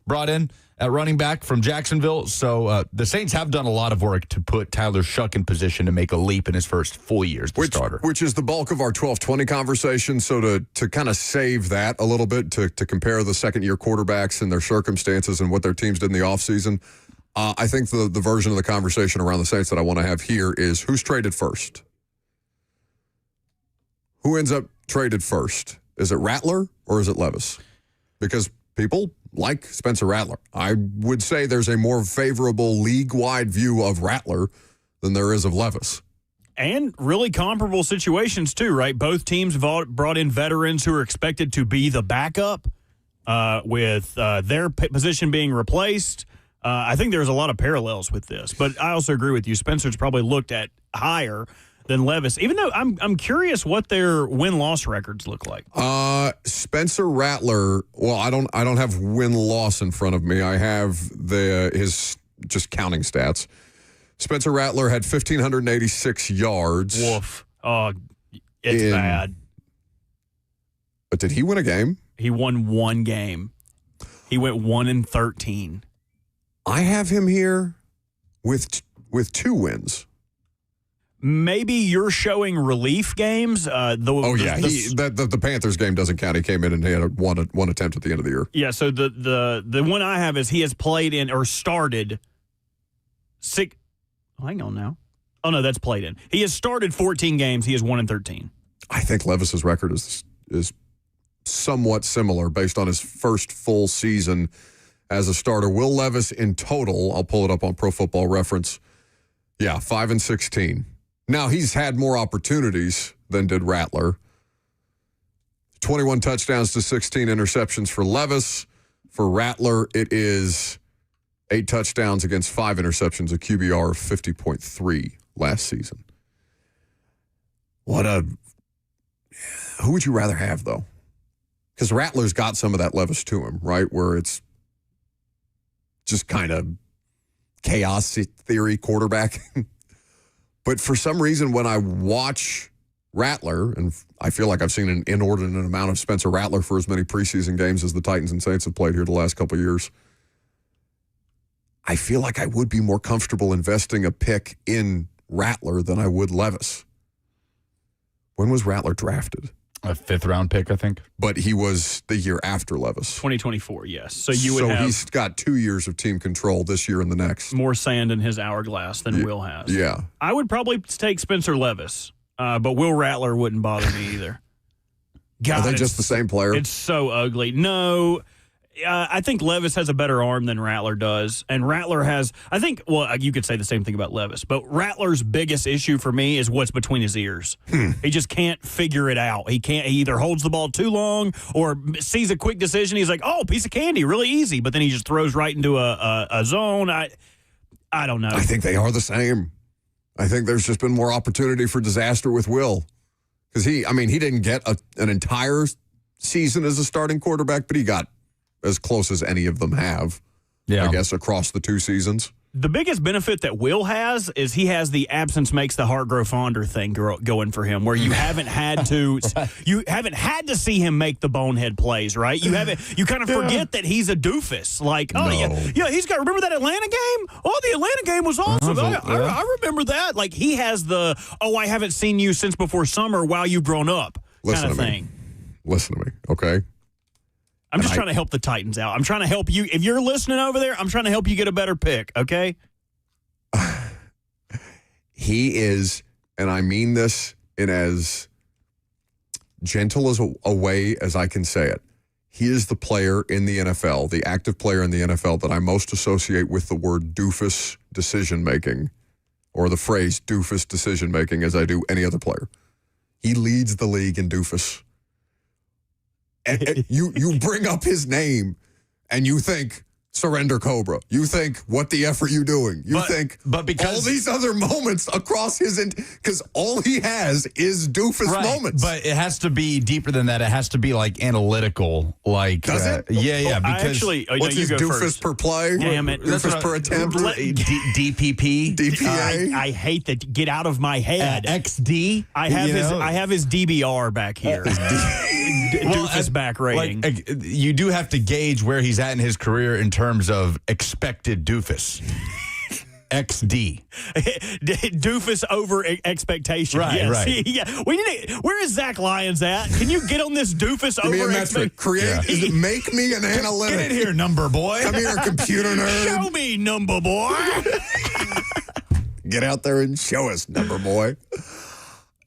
brought in at running back from Jacksonville. So the Saints have done a lot of work to put Tyler Shuck in position to make a leap in his first full year as the starter. Which is the bulk of our 12-20 conversation. So to kind of save that a little bit, to compare the second-year quarterbacks and their circumstances and what their teams did in the offseason, I think the version of the conversation around the Saints that I want to have here is who's traded first? Who ends up traded first? Is it Rattler or is it Levis? Because people like Spencer Rattler. I would say there's a more favorable league-wide view of Rattler than there is of Levis. And really comparable situations, too, right? Both teams brought in veterans who are expected to be the backup with their position being replaced. I think there's a lot of parallels with this. But I also agree with you. Spencer's probably looked at higher than Levis, even though I'm curious what their win-loss records look like. Spencer Rattler, well, I don't have win-loss in front of me. I have his just counting stats. Spencer Rattler had 1,586 yards. Woof. Oh, it's bad. But did he win a game? He won one game. He went 1-13. I have him here with 2 wins. Maybe you're showing relief games. The Panthers game doesn't count. He came in and he had one attempt at the end of the year. Yeah, so the one I have is he has played in or started 6. Hang on now. Oh no, that's played in. He has started 14 games. He is 1-13. I think Levis's record is somewhat similar based on his first full season as a starter. Will Levis in total, I'll pull it up on Pro Football Reference. Yeah, 5-16. Now, he's had more opportunities than did Rattler. 21 touchdowns to 16 interceptions for Levis. For Rattler, it is 8 touchdowns against 5 interceptions, a QBR of 50.3 last season. Who would you rather have, though? Because Rattler's got some of that Levis to him, right? Where it's just kind of chaos theory quarterback. But for some reason, when I watch Rattler, and I feel like I've seen an inordinate amount of Spencer Rattler for as many preseason games as the Titans and Saints have played here the last couple of years, I feel like I would be more comfortable investing a pick in Rattler than I would Levis. When was Rattler drafted? A 5th-round pick, I think. But he was the year after Levis. 2024, yes. So he's got 2 years of team control this year and the next. More sand in his hourglass than Will has. Yeah. I would probably take Spencer Levis, but Will Rattler wouldn't bother me either. God, are they just the same player? It's so ugly. No, I think Levis has a better arm than Rattler does. And Rattler has, you could say the same thing about Levis, but Rattler's biggest issue for me is what's between his ears. He just can't figure it out. He either holds the ball too long or sees a quick decision. He's like, oh, piece of candy, really easy. But then he just throws right into a zone. I don't know. I think they are the same. I think there's just been more opportunity for disaster with Will. Because he didn't get an entire season as a starting quarterback, but he got as close as any of them have, I guess, across the 2 seasons. The biggest benefit that Will has is he has the absence makes the heart grow fonder thing going for him, where you haven't had to see him make the bonehead plays, right? You kind of forget that he's a doofus. Like, he's got, remember that Atlanta game? Oh, the Atlanta game was awesome. I remember that. Like, he has the, I haven't seen you since before summer while you've grown up kind of thing. Listen to me, okay? I'm just trying to help the Titans out. I'm trying to help you. If you're listening over there, I'm trying to help you get a better pick, okay? He is, and I mean this in as gentle as a way as I can say it, he is the player in the NFL, the active player in the NFL that I most associate with the word doofus decision-making, or the phrase doofus decision-making, as I do any other player. He leads the league in doofus. And you bring up his name and you think surrender Cobra. You think what the F are you doing? You think because all these other moments across his because all he has is doofus moments. But it has to be deeper than that. It has to be like analytical. Like does it? Yeah. Because what's his doofus per play? Damn it. Doofus per attempt? DPP. DPA. I hate that. Get out of my head. XD. I have his DBR back here. Doofus back rating. Like, you do have to gauge where he's at in his career in terms of expected doofus. XD. Doofus over expectation. Right, yes. right. Yeah. Where is Zach Lyons at? Can you get on this doofus over expectation? Make me an analytic. Get in here, number boy. Come here, computer nerd. Show me, number boy. Get out there and show us, number boy.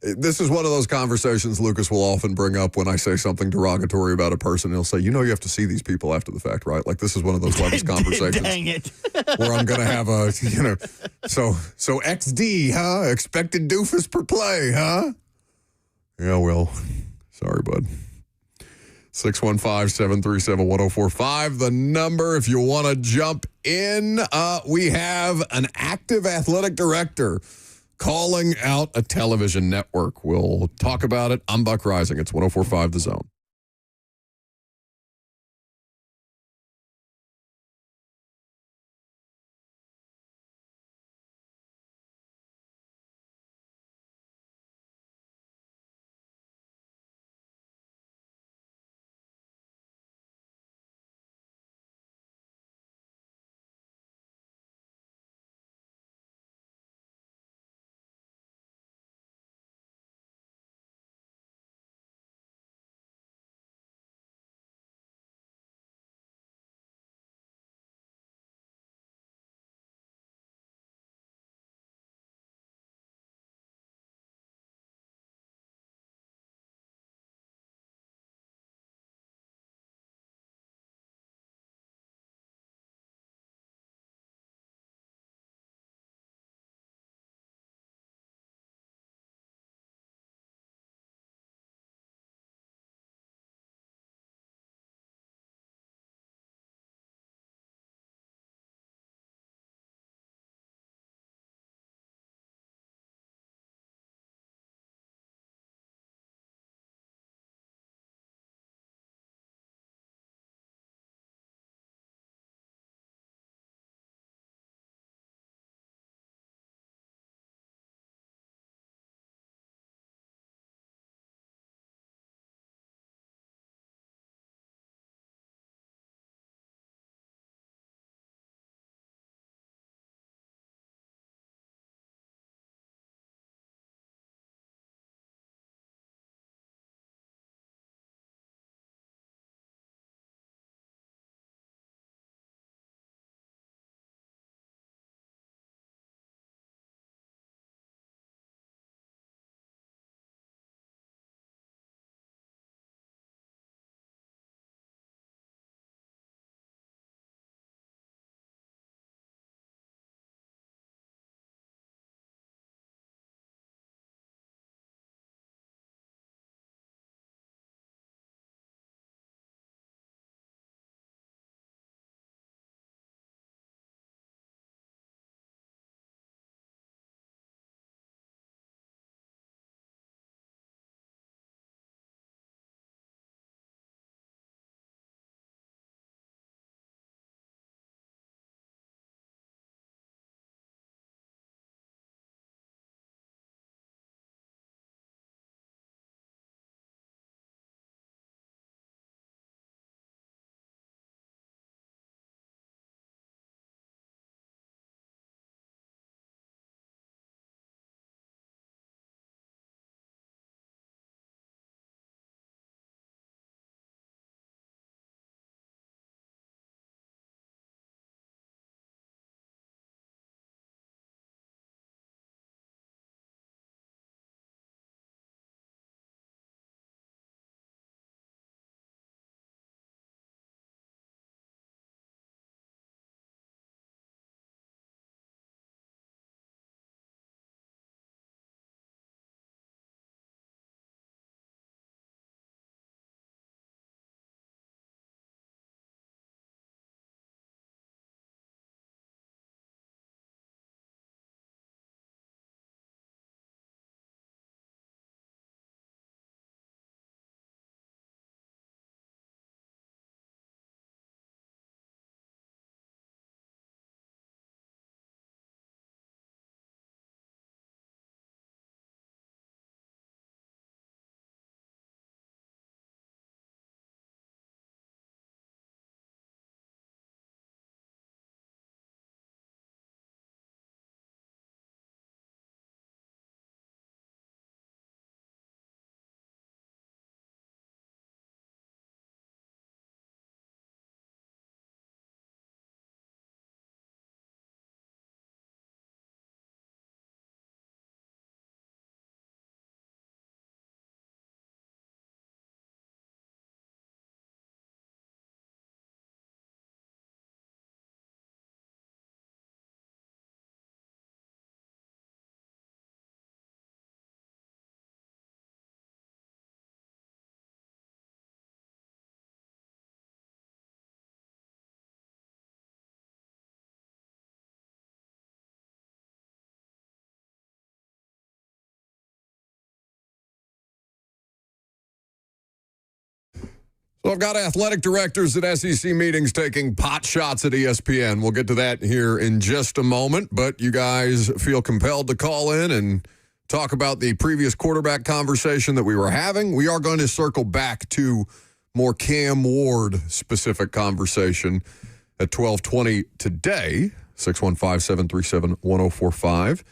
This is one of those conversations Lucas will often bring up when I say something derogatory about a person. He'll say, you have to see these people after the fact, right? Like, this is one of those leverage conversations. Dang it. Where I'm going to have a, so XD, huh? Expected doofus per play, huh? Yeah, well, sorry, bud. 615-737-1045, the number if you want to jump in. We have an active athletic director calling out a television network. We'll talk about it. I'm Buck Rising. It's 104.5 The Zone. So I've got athletic directors at SEC meetings taking pot shots at ESPN. We'll get to that here in just a moment, but you guys feel compelled to call in and talk about the previous quarterback conversation that we were having. We are going to circle back to more Cam Ward-specific conversation at 12:20 today. 615-737-1045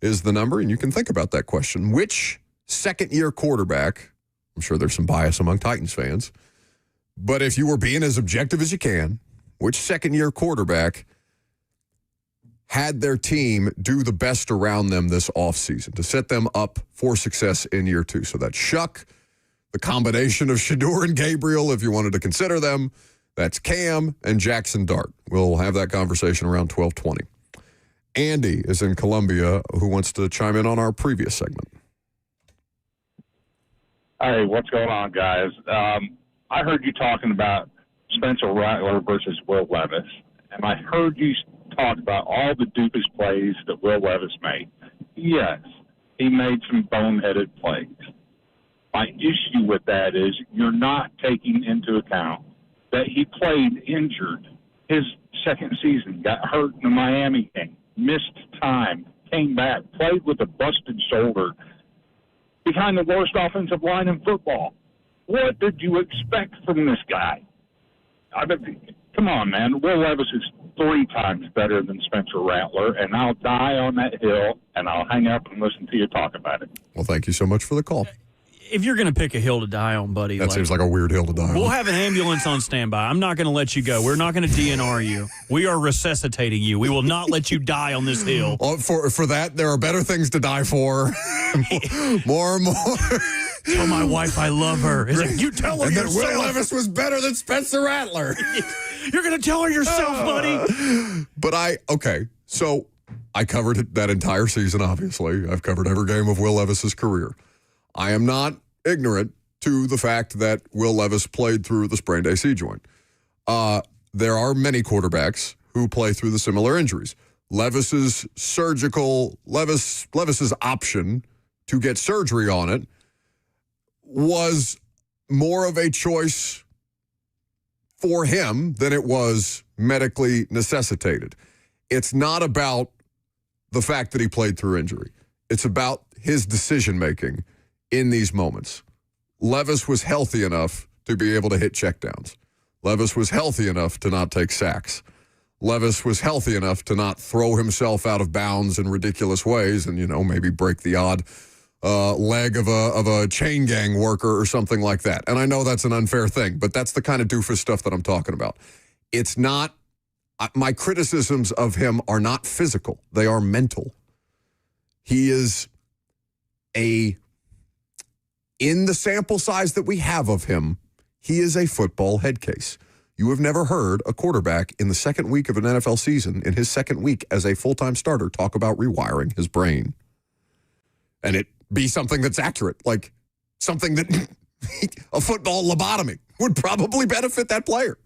is the number, and you can think about that question. Which second-year quarterback, I'm sure there's some bias among Titans fans, but if you were being as objective as you can, which second-year quarterback had their team do the best around them this offseason to set them up for success in year two? So that's Shuck, the combination of Shedeur and Gabriel, if you wanted to consider them. That's Cam and Jackson Dart. We'll have that conversation around 12:20. Andy is in Columbia, who wants to chime in on our previous segment. Hey, what's going on, guys? I heard you talking about Spencer Rattler versus Will Levis, and I heard you talk about all the doofus plays that Will Levis made. Yes, he made some boneheaded plays. My issue with that is you're not taking into account that he played injured his second season, got hurt in the Miami game, missed time, came back, played with a busted shoulder behind the worst offensive line in football. What did you expect from this guy? Come on, man. Will Levis is 3 times better than Spencer Rattler, and I'll die on that hill, and I'll hang up and listen to you talk about it. Well, thank you so much for the call. If you're going to pick a hill to die on, buddy. That seems like a weird hill to die on. We'll have an ambulance on standby. I'm not going to let you go. We're not going to DNR you. We are resuscitating you. We will not let you die on this hill. For that, there are better things to die for. more and more. Tell my wife I love her. You tell her and yourself. That Will Levis was better than Spencer Rattler. You're going to tell her yourself, buddy. But so I covered that entire season, obviously. I've covered every game of Will Levis's career. I am not ignorant to the fact that Will Levis played through the sprained AC joint. There are many quarterbacks who play through the similar injuries. Levis's option to get surgery on it was more of a choice for him than it was medically necessitated. It's not about the fact that he played through injury. It's about his decision-making in these moments. Levis was healthy enough to be able to hit checkdowns. Levis was healthy enough to not take sacks. Levis was healthy enough to not throw himself out of bounds in ridiculous ways and, maybe break the odd leg of a chain gang worker or something like that. And I know that's an unfair thing, but that's the kind of doofus stuff that I'm talking about. It's not, my criticisms of him are not physical. They are mental. He is in the sample size that we have of him, he is a football head case. You have never heard a quarterback in the second week of an NFL season, in his second week as a full-time starter, talk about rewiring his brain. And it be something that's accurate, like something that a football lobotomy would probably benefit that player.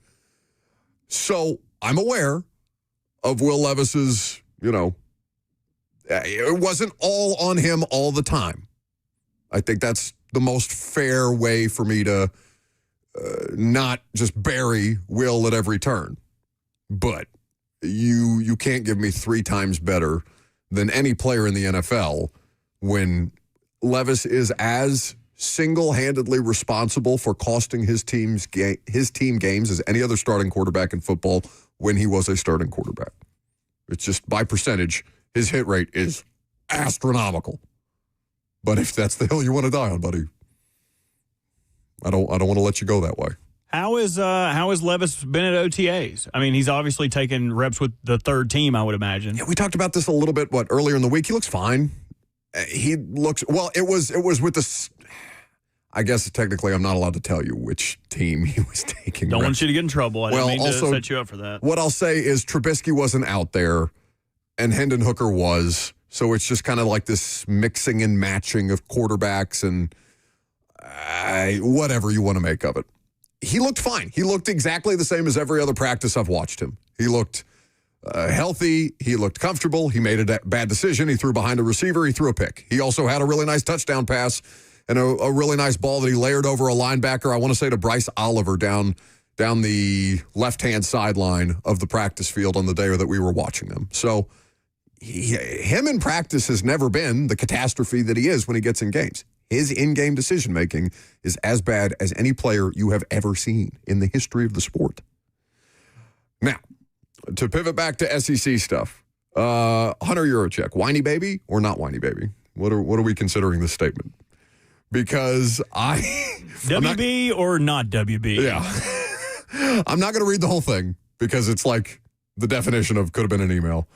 So I'm aware of Will Levis's, it wasn't all on him all the time. I think that's the most fair way for me to not just bury Will at every turn. But you can't give me 3 times better than any player in the NFL when Levis is as single-handedly responsible for costing his team games as any other starting quarterback in football when he was a starting quarterback. It's just by percentage, his hit rate is astronomical. But if that's the hill you want to die on, buddy, I don't want to let you go that way. How is Levis been at OTAs? I mean, he's obviously taken reps with the third team, I would imagine. Yeah, we talked about this a little bit, earlier in the week. He looks fine. He looks, well, it was with the, I guess technically I'm not allowed to tell you which team he was taking. Don't want you to get in trouble. I didn't mean to set you up for that. What I'll say is Trubisky wasn't out there and Hendon Hooker was. So it's just kind of like this mixing and matching of quarterbacks and whatever you want to make of it. He looked fine. He looked exactly the same as every other practice I've watched him. He looked healthy. He looked comfortable. He made a bad decision. He threw behind a receiver. He threw a pick. He also had a really nice touchdown pass and a really nice ball that he layered over a linebacker, I want to say to Bryce Oliver down the left-hand sideline of the practice field on the day that we were watching them. So him in practice has never been the catastrophe that he is when he gets in games. His in-game decision-making is as bad as any player you have ever seen in the history of the sport. Now, to pivot back to SEC stuff, Hunter Yurachek, whiny baby or not whiny baby? What are we considering this statement? Because WB or not WB? Yeah. I'm not going to read the whole thing because it's like the definition of could have been an email.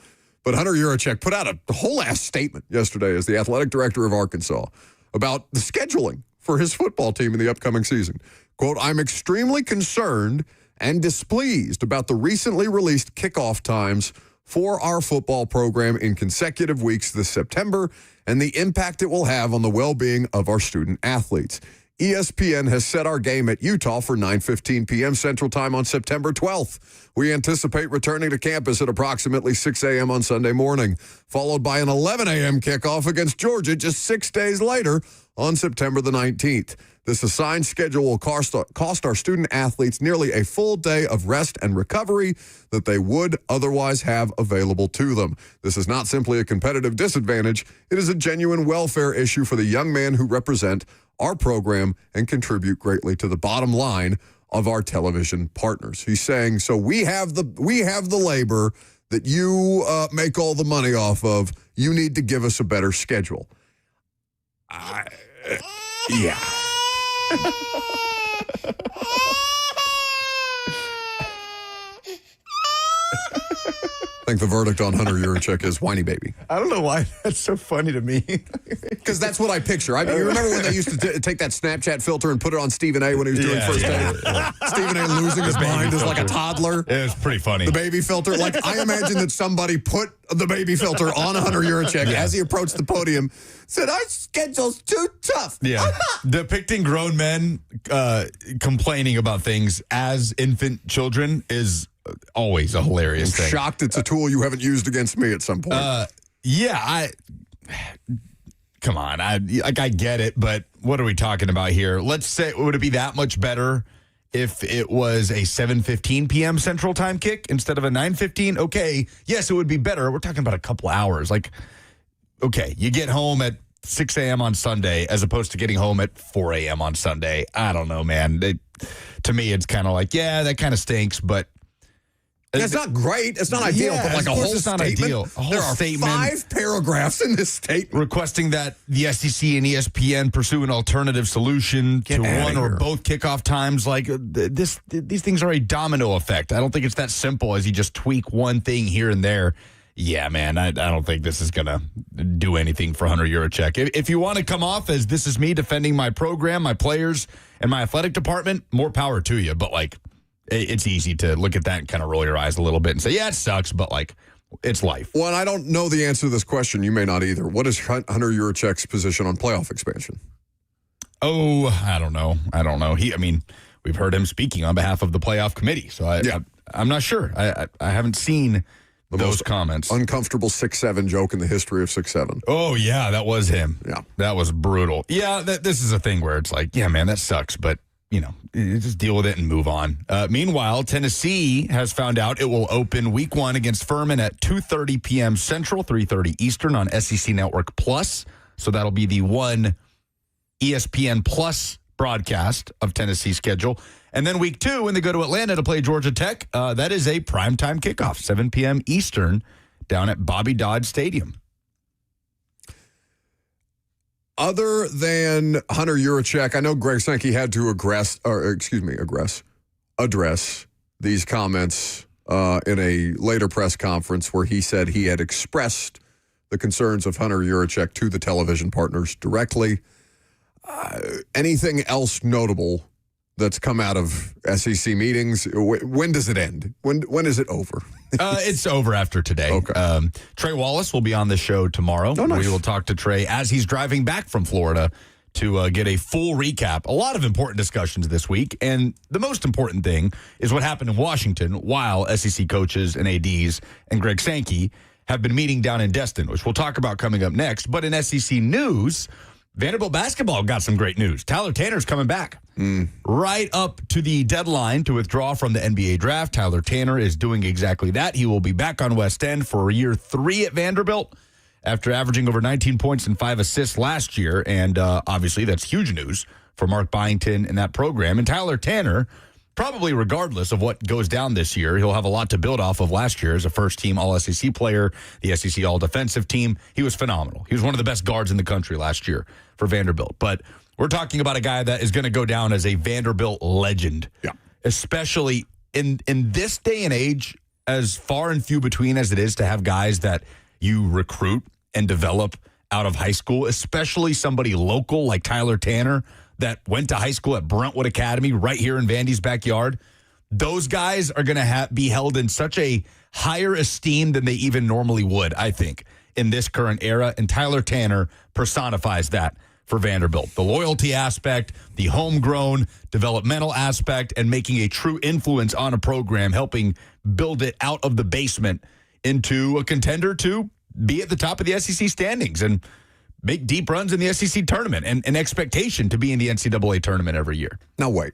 But Hunter Yurachek put out a whole-ass statement yesterday as the athletic director of Arkansas about the scheduling for his football team in the upcoming season. Quote, I'm extremely concerned and displeased about the recently released kickoff times for our football program in consecutive weeks this September and the impact it will have on the well-being of our student athletes. ESPN has set our game at Utah for 9:15 p.m. Central Time on September 12th. We anticipate returning to campus at approximately 6 a.m. on Sunday morning, followed by an 11 a.m. kickoff against Georgia just 6 days later on September the 19th. This assigned schedule will cost our student athletes nearly a full day of rest and recovery that they would otherwise have available to them. This is not simply a competitive disadvantage. It is a genuine welfare issue for the young men who represent our program and contribute greatly to the bottom line of our television partners. He's saying, so we have the labor that you make all the money off of. You need to give us a better schedule. Yeah. I think the verdict on Hunter Yurachek is whiny baby. I don't know why that's so funny to me. Because that's what I picture. I mean, you remember when they used to take that Snapchat filter and put it on Stephen A. when he was doing first aid? Stephen A. losing his mind as like a toddler. It was pretty funny. The baby filter. Like, I imagine that somebody put the baby filter on Hunter Yurachek as he approached the podium, said, our schedule's too tough. Yeah. Depicting grown men complaining about things as infant children is always a hilarious thing. Shocked it's a tool you haven't used against me at some point. Come on. I get it, but what are we talking about here? Let's say, would it be that much better if it was a 7:15 p.m. Central Time kick instead of a 9:15? Okay, yes, it would be better. We're talking about a couple hours. Like, okay, you get home at 6 a.m. on Sunday as opposed to getting home at 4 a.m. on Sunday. I don't know, man. To me, it's kind of like, yeah, that kind of stinks, but it's not great. It's not ideal, but like a whole statement. A whole there are statement. 5 paragraphs in this statement requesting that the SEC and ESPN pursue an alternative solution to one or both kickoff times. Like these things are a domino effect. I don't think it's that simple as you just tweak one thing here and there. Yeah, man, I don't think this is going to do anything for Hunter Yurachek. If you want to come off as this is me defending my program, my players, and my athletic department, more power to you. But like, it's easy to look at that and kind of roll your eyes a little bit and say, yeah, it sucks, but like, it's life. Well, and I don't know the answer to this question. You may not either. What is Hunter Yurachek's position on playoff expansion? Oh, I don't know. We've heard him speaking on behalf of the playoff committee, so I'm not sure. I haven't seen those comments. Uncomfortable 6'7" joke in the history of 6'7". Oh, yeah, that was him. Yeah. That was brutal. Yeah, this is a thing where it's like, yeah, man, that sucks, but just deal with it and move on. Meanwhile, Tennessee has found out it will open week 1 against Furman at 2:30 p.m. Central, 3:30 Eastern on SEC Network Plus. So that'll be the one ESPN Plus broadcast of Tennessee's schedule. And then week 2, when they go to Atlanta to play Georgia Tech, that is a primetime kickoff, 7 p.m. Eastern, down at Bobby Dodd Stadium. Other than Hunter Yurachek, I know Greg Sankey had to address these comments in a later press conference where he said he had expressed the concerns of Hunter Yurachek to the television partners directly. Anything else notable that's come out of SEC meetings? When does it end? When is it over? It's over after today. Okay. Trey Wallace will be on the show tomorrow. Oh, nice. We will talk to Trey as he's driving back from Florida to get a full recap. A lot of important discussions this week, and the most important thing is what happened in Washington while SEC coaches and ADs and Greg Sankey have been meeting down in Destin, which we'll talk about coming up next. But in SEC news, Vanderbilt basketball got some great news. Tyler Tanner's coming back. Right up to the deadline to withdraw from the NBA draft, Tyler Tanner is doing exactly that. He will be back on West End for year 3 at Vanderbilt after averaging over 19 points and 5 assists last year. And obviously, that's huge news for Mark Byington and that program. And Tyler Tanner, probably regardless of what goes down this year, he'll have a lot to build off of last year as a first-team All-SEC player, the SEC All-Defensive Team. He was phenomenal. He was one of the best guards in the country last year for Vanderbilt. But we're talking about a guy that is going to go down as a Vanderbilt legend, especially in this day and age, as far and few between as it is to have guys that you recruit and develop out of high school, especially somebody local like Tyler Tanner that went to high school at Brentwood Academy right here in Vandy's backyard. Those guys are going to be held in such a higher esteem than they even normally would, I think, in this current era. And Tyler Tanner personifies that for Vanderbilt. The loyalty aspect, the homegrown developmental aspect, and making a true influence on a program, helping build it out of the basement into a contender to be at the top of the SEC standings and make deep runs in the SEC tournament and an expectation to be in the NCAA tournament every year. Now, wait,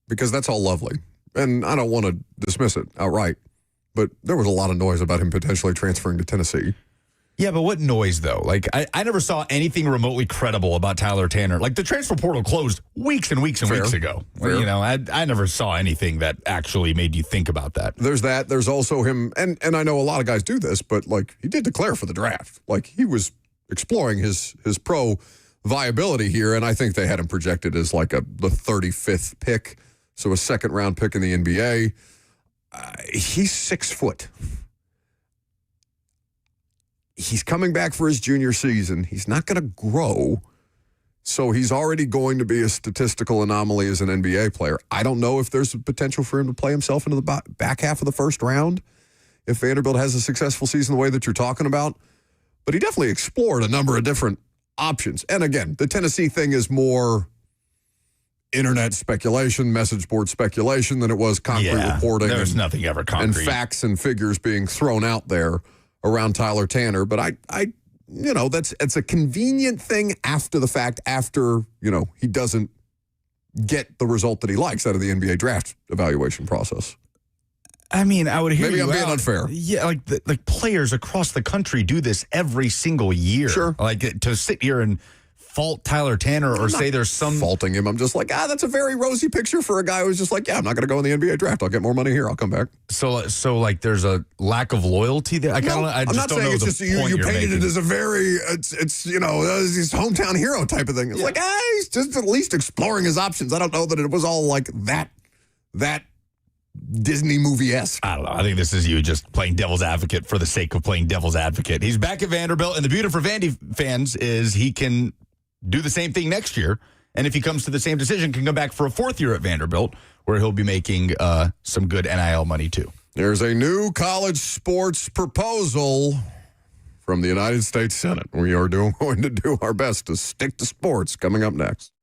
because that's all lovely. And I don't want to dismiss it outright, but there was a lot of noise about him potentially transferring to Tennessee. Yeah, but what noise, though? Like, I never saw anything remotely credible about Tyler Tanner. Like, the transfer portal closed weeks and weeks and weeks ago. Fair. You know, I never saw anything that actually made you think about that. There's that. There's also him, and I know a lot of guys do this, but, like, he did declare for the draft. Like, he was exploring his pro viability here, and I think they had him projected as, like, the 35th pick, so a second-round pick in the NBA. He's 6 foot. He's coming back for his junior season. He's not going to grow, so he's already going to be a statistical anomaly as an NBA player. I don't know if there's a potential for him to play himself into the back half of the first round if Vanderbilt has a successful season the way that you're talking about, but he definitely explored a number of different options. And again, the Tennessee thing is more internet speculation, message board speculation than it was concrete reporting. There's nothing ever concrete. And facts and figures being thrown out there around Tyler Tanner. But I you know, it's a convenient thing after the fact, after, you know, he doesn't get the result that he likes out of the NBA draft evaluation process. I mean, I would hear Maybe you I'm being out. unfair. Yeah, like players across the country do this every single year. Sure. Like, to sit here and fault Tyler Tanner or say there's some faulting him. I'm just like, that's a very rosy picture for a guy who's just like, I'm not going to go in the NBA draft. I'll get more money here. I'll come back. So like there's a lack of loyalty there. I just I'm not don't saying know it's the just you point you're painted making. it as a very, it's you know, his hometown hero type of thing. It's like, he's just at least exploring his options. I don't know that it was all like that Disney movie-esque. I don't know. I think this is you just playing devil's advocate for the sake of playing devil's advocate. He's back at Vanderbilt, and the beauty for Vandy fans is he can do the same thing next year, and if he comes to the same decision, can come back for a 4th year at Vanderbilt, where he'll be making some good NIL money too. There's a new college sports proposal from the United States Senate. We are going to do our best to stick to sports. Coming up next.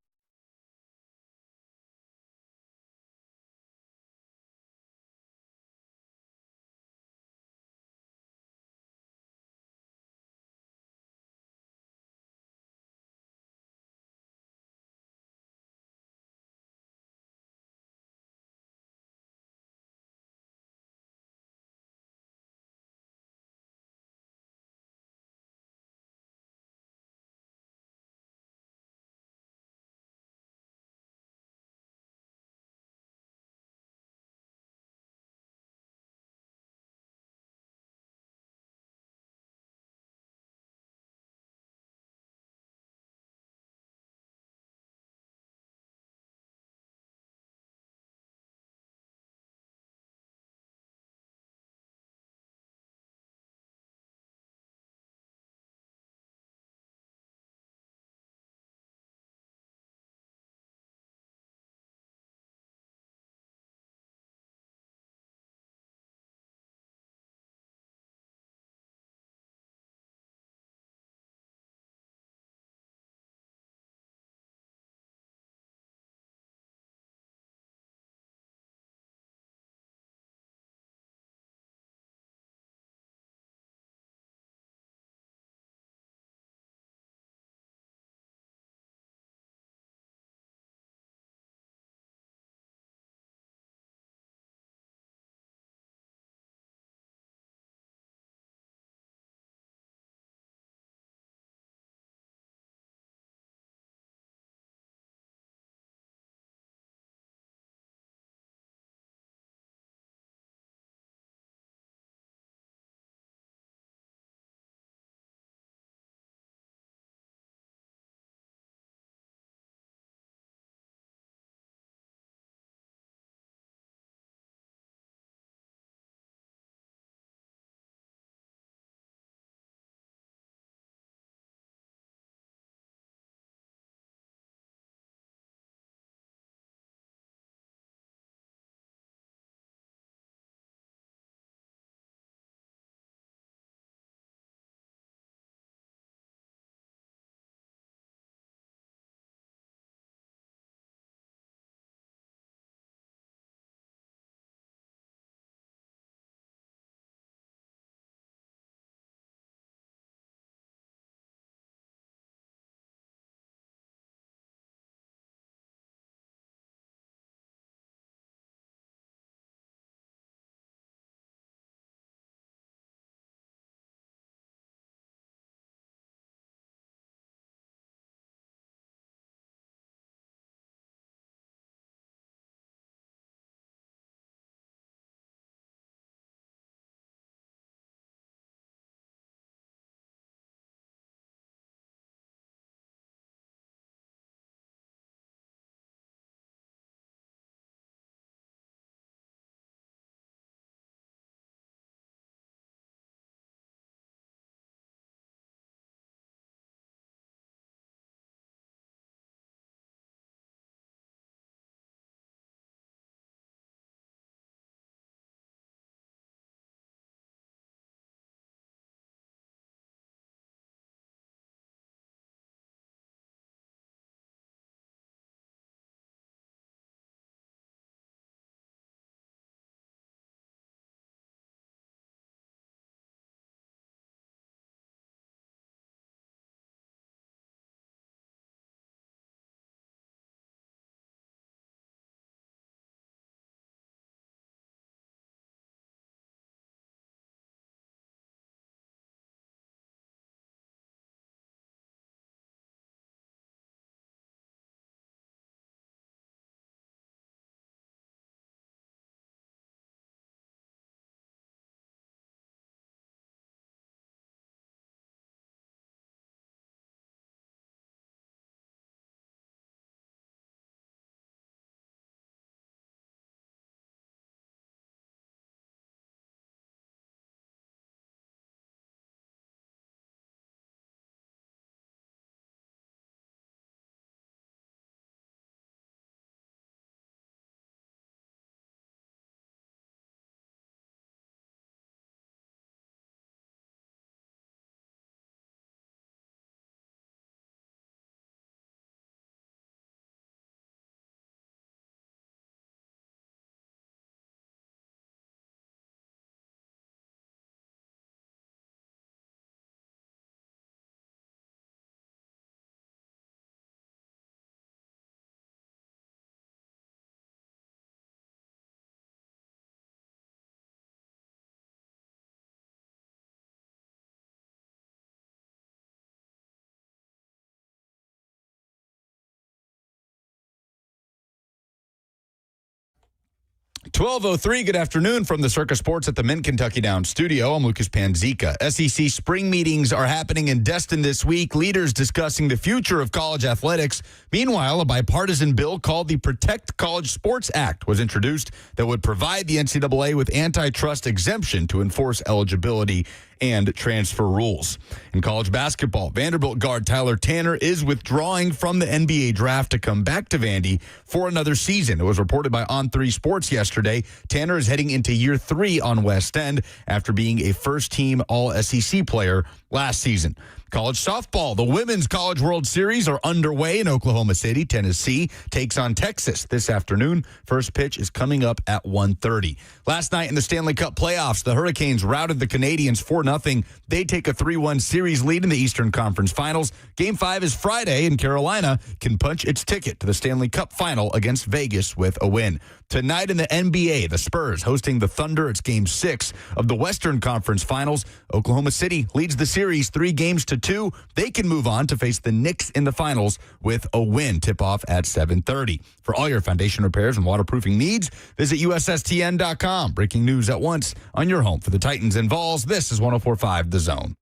12:03, good afternoon from the Circus Sports at the Mint Kentucky Downs studio. I'm Lucas Panzica. SEC spring meetings are happening in Destin this week. Leaders discussing the future of college athletics. Meanwhile, a bipartisan bill called the Protect College Sports Act was introduced that would provide the NCAA with antitrust exemption to enforce eligibility and transfer rules. In college basketball, Vanderbilt guard Tyler Tanner is withdrawing from the NBA draft to come back to Vandy for another season. It was reported by On3 Sports yesterday. Tanner is heading into year 3 on West End after being a first-team All-SEC player last season. College softball. The Women's College World Series are underway in Oklahoma City. Tennessee takes on Texas this afternoon. First pitch is coming up at 1:30. Last night in the Stanley Cup playoffs, the Hurricanes routed the Canadiens 4-0. They take a 3-1 series lead in the Eastern Conference Finals. Game 5 is Friday, and Carolina can punch its ticket to the Stanley Cup final against Vegas with a win. Tonight in the NBA, the Spurs hosting the Thunder. It's Game 6 of the Western Conference Finals. Oklahoma City leads the series 3-2. They can move on to face the Knicks in the finals with a win. Tip-off at 7:30. For all your foundation repairs and waterproofing needs, visit USSTN.com. Breaking news at once on your home for the Titans and Vols. This is 104.5 The Zone.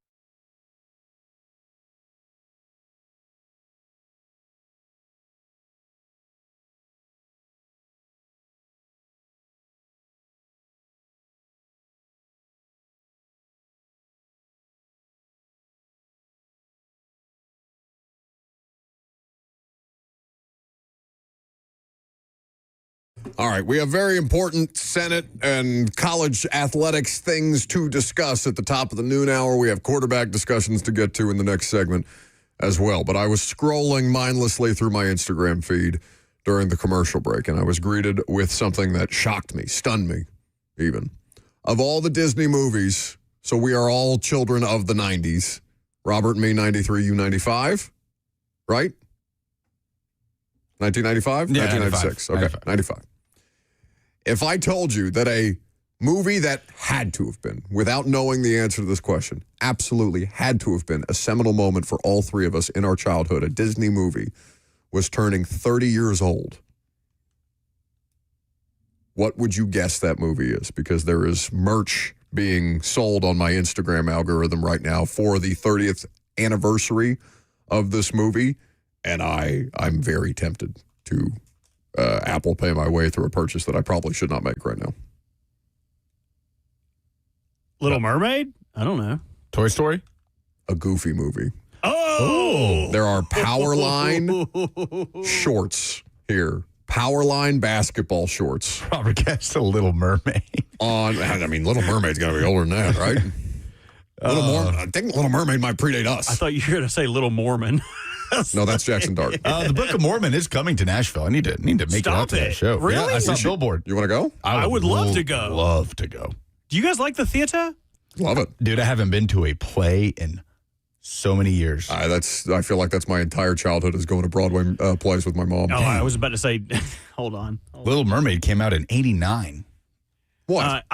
All right, we have very important Senate and college athletics things to discuss at the top of the noon hour. We have quarterback discussions to get to in the next segment as well. But I was scrolling mindlessly through my Instagram feed during the commercial break, and I was greeted with something that shocked me, stunned me even. Of all the Disney movies, so we are all children of the 90s. Robert and me, 93, you 95, right? 1995? Yeah, 1996. 95. Okay, 95. If I told you that a movie that had to have been, without knowing the answer to this question, absolutely had to have been a seminal moment for all three of us in our childhood, a Disney movie, was turning 30 years old, what would you guess that movie is? Because there is merch being sold on my Instagram algorithm right now for the 30th anniversary of this movie, and I'm very tempted to Apple Pay my way through a purchase that I probably should not make right now. Little Mermaid? I don't know. Toy Story? A Goofy movie. Oh! There are Powerline shorts here. Powerline basketball shorts. Robert guessed a Little Mermaid. Little Mermaid's got to be older than that, right? I think Little Mermaid might predate us. I thought you were going to say Little Mormon. No, that's Jackson Dart. The Book of Mormon is coming to Nashville. I need to make it out to that show. Really? Yeah, I saw a billboard. You want to go? I would love to go. Love to go. Do you guys like the theater? Love it. Dude, I haven't been to a play in so many years. I feel like that's my entire childhood is going to Broadway plays with my mom. Oh, I was about to say, hold on. Little Mermaid came out in 89. What?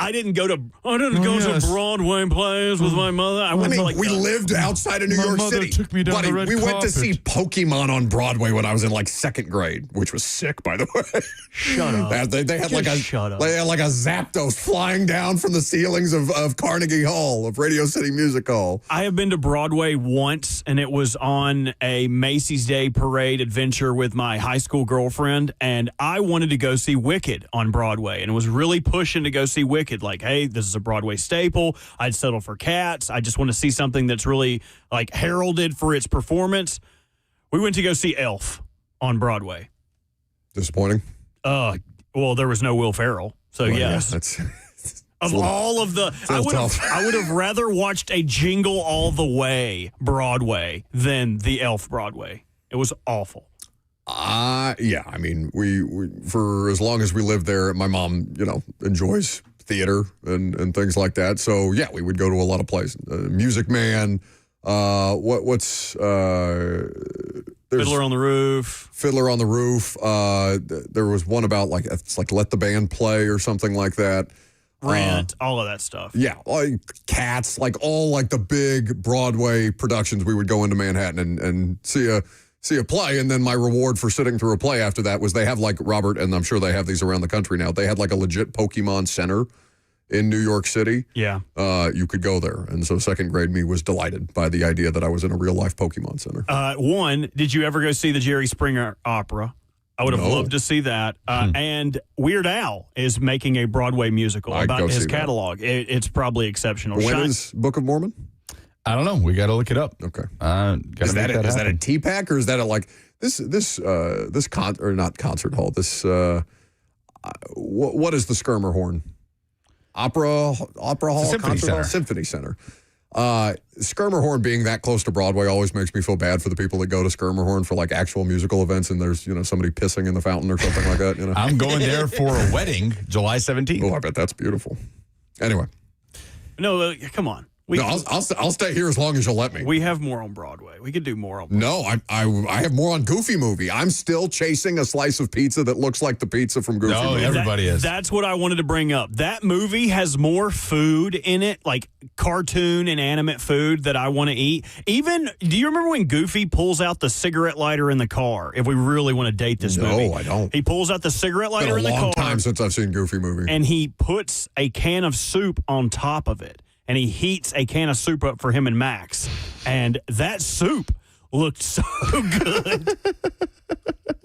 I didn't go to Broadway plays with my mother. We lived outside of New York City. Took me down Buddy, the red we went to carpet. see Pokemon on Broadway when I was in like second grade, which was sick, by the way. Shut up. They had Shut up. They had like a Zapdos flying down from the ceilings of Carnegie Hall, of Radio City Music Hall. I have been to Broadway once, and it was on a Macy's Day Parade adventure with my high school girlfriend, and I wanted to go see Wicked on Broadway, and was really pushing to go see Wicked. Like, hey, this is a Broadway staple. I'd settle for Cats. I just want to see something that's really like heralded for its performance. We went to go see Elf on Broadway. Disappointing. Well, there was no Will Ferrell, so yes. I would have rather watched a Jingle All the Way Broadway than the Elf Broadway. It was awful. Yeah. I mean, we for as long as we lived there, my mom, enjoys theater and things like that. So yeah, we would go to a lot of plays. Music Man. What's Fiddler on the Roof. Fiddler on the Roof. There was one about it's like Let the Band Play or something like that. Rent, all of that stuff. Yeah, like Cats, all the big Broadway productions. We would go into Manhattan and see see a play, and then my reward for sitting through a play after that was they have like, Robert, and I'm sure they have these around the country now, they had like a legit Pokemon Center in New York City. Yeah. You could go there. And so second grade me was delighted by the idea that I was in a real-life Pokemon Center. One, did you ever go see the Jerry Springer opera? I would have loved to see that. And Weird Al is making a Broadway musical about his catalog. It's probably exceptional. When is Book of Mormon? I don't know. We got to look it up. Okay. Is that a T-Pack or is that a like this or not concert hall? This what is the Skirmerhorn? Opera hall, concert hall, Symphony Center. Skirmerhorn being that close to Broadway always makes me feel bad for the people that go to Skirmerhorn for like actual musical events and there's somebody pissing in the fountain or something like that. I'm going there for a wedding, July 17th. Oh, I bet that's beautiful. Anyway, no, come on. I'll stay here as long as you'll let me. We have more on Broadway. We could do more on Broadway. No, I have more on Goofy Movie. I'm still chasing a slice of pizza that looks like the pizza from Goofy Movie. Everybody is. That's what I wanted to bring up. That movie has more food in it, like cartoon and animate food that I want to eat. Even, do you remember when Goofy pulls out the cigarette lighter in the car? If we really want to date this movie. No, I don't. He pulls out the cigarette lighter in the car. It's been a long time since I've seen Goofy Movie. And he puts a can of soup on top of it. And he heats a can of soup up for him and Max. And that soup looked so good.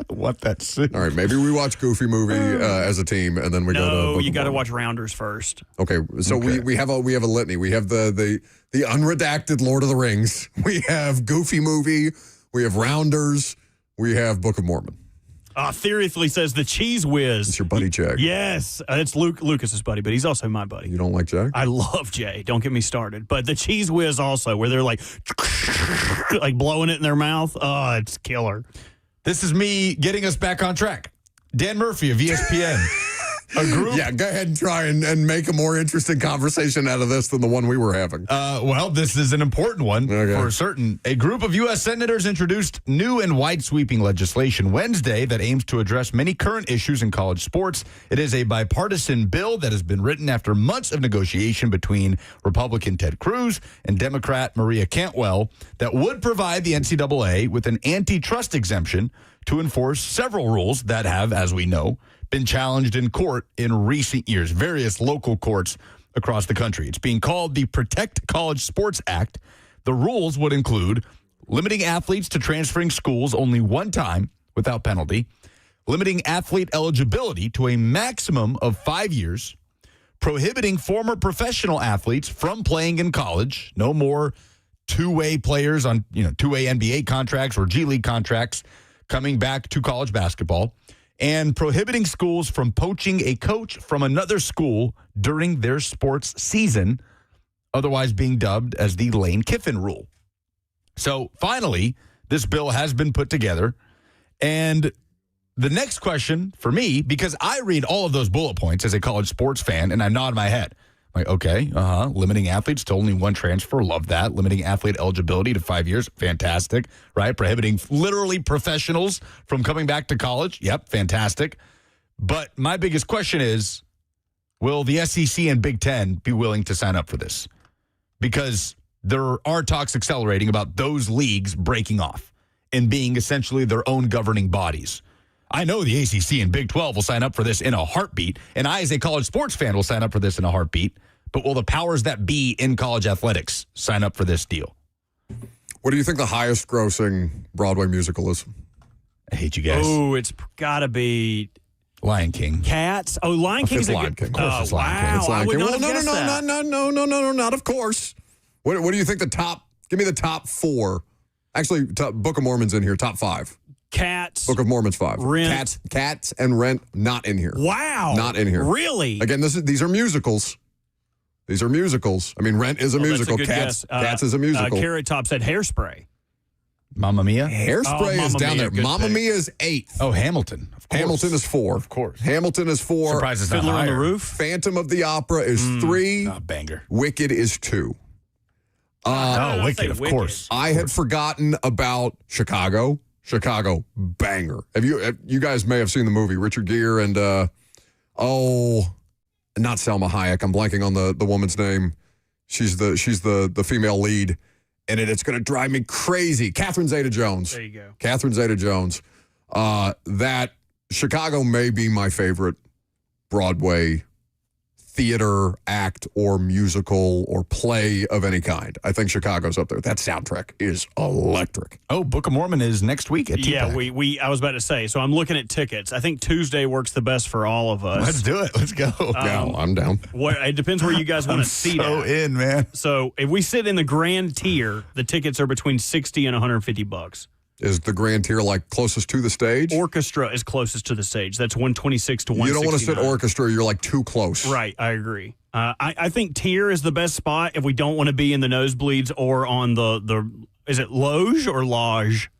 What that soup? All right, maybe we watch Goofy Movie as a team, and then we go to. No, you got to watch Rounders first. Okay, so we have a litany. We have the unredacted Lord of the Rings. We have Goofy Movie. We have Rounders. We have Book of Mormon. Seriously says the Cheese Whiz. It's your buddy Jay. Yes, it's Lucas's buddy, but he's also my buddy. You don't like Jay? I love Jay. Don't get me started. But the Cheese Whiz also, where they're like blowing it in their mouth. Oh, it's killer. This is me getting us back on track. Dan Murphy of ESPN. A group? Yeah, go ahead and try and make a more interesting conversation out of this than the one we were having. Well, this is an important one for certain. A group of U.S. senators introduced new and wide-sweeping legislation Wednesday that aims to address many current issues in college sports. It is a bipartisan bill that has been written after months of negotiation between Republican Ted Cruz and Democrat Maria Cantwell that would provide the NCAA with an antitrust exemption to enforce several rules that have, as we know, been challenged in court in recent years, various local courts across the country. It's being called the Protect College Sports Act. The rules would include limiting athletes to transferring schools only one time without penalty, limiting athlete eligibility to a maximum of 5 years, prohibiting former professional athletes from playing in college, no more two-way players on, two-way NBA contracts or G League contracts coming back to college basketball, and prohibiting schools from poaching a coach from another school during their sports season, otherwise being dubbed as the Lane Kiffin rule. So finally, this bill has been put together. And the next question for me, because I read all of those bullet points as a college sports fan, and I nod my head. Like, okay, limiting athletes to only one transfer, love that. Limiting athlete eligibility to 5 years, fantastic, right? Prohibiting literally professionals from coming back to college, yep, fantastic. But my biggest question is, will the SEC and Big Ten be willing to sign up for this? Because there are talks accelerating about those leagues breaking off and being essentially their own governing bodies. I know the ACC and Big 12 will sign up for this in a heartbeat, and I, as a college sports fan, will sign up for this in a heartbeat. But will the powers that be in college athletics sign up for this deal? What do you think the highest grossing Broadway musical is? I hate you guys. Oh, it's got to be Lion King. Cats. Oh, Lion King's a good. Of course, it's Lion King. It's Lion King. Well, no, not of course. What do you think the top? Give me the top four. Actually, Book of Mormon's in here. Top five. Cats. Book of Mormon's 5. Rent. Cats and Rent not in here. Wow. Not in here. Really? Again, these are musicals. These are musicals. I mean, Rent is a musical. Cats is a musical. Carrot Top said Hairspray. Mamma Mia? Hairspray is down there. Mamma Mia is 8th. Oh, Hamilton. Of course. Hamilton is 4. Of course. Hamilton is 4. Surprised it's not Fiddler on the higher. Roof. Phantom of the Opera is 3. Banger. Wicked is 2. Wicked, of course. I had forgotten about Chicago. Chicago, banger. You guys may have seen the movie, Richard Gere and, not Selma Hayek. I'm blanking on the woman's name. She's the female lead. in it. It's going to drive me crazy. Catherine Zeta-Jones. There you go. Catherine Zeta-Jones. That Chicago may be my favorite Broadway theater act or musical or play of any kind. I think Chicago's up there. That soundtrack is electric. Oh, Book of Mormon is next week at Yeah, TPAC. I was about to say, so I'm looking at tickets. I think Tuesday works the best for all of us. Let's do it. Let's go. Yeah, I'm down. It depends where you guys want to seat so at. in, man. So if we sit in the grand tier, the tickets are between $60 and $150. Is the grand tier like closest to the stage? Orchestra is closest to the stage. That's $126 to $169. You don't want to sit orchestra. You're like too close. Right, I agree. I think tier is the best spot if we don't want to be in the nosebleeds or on the is it loge or lodge?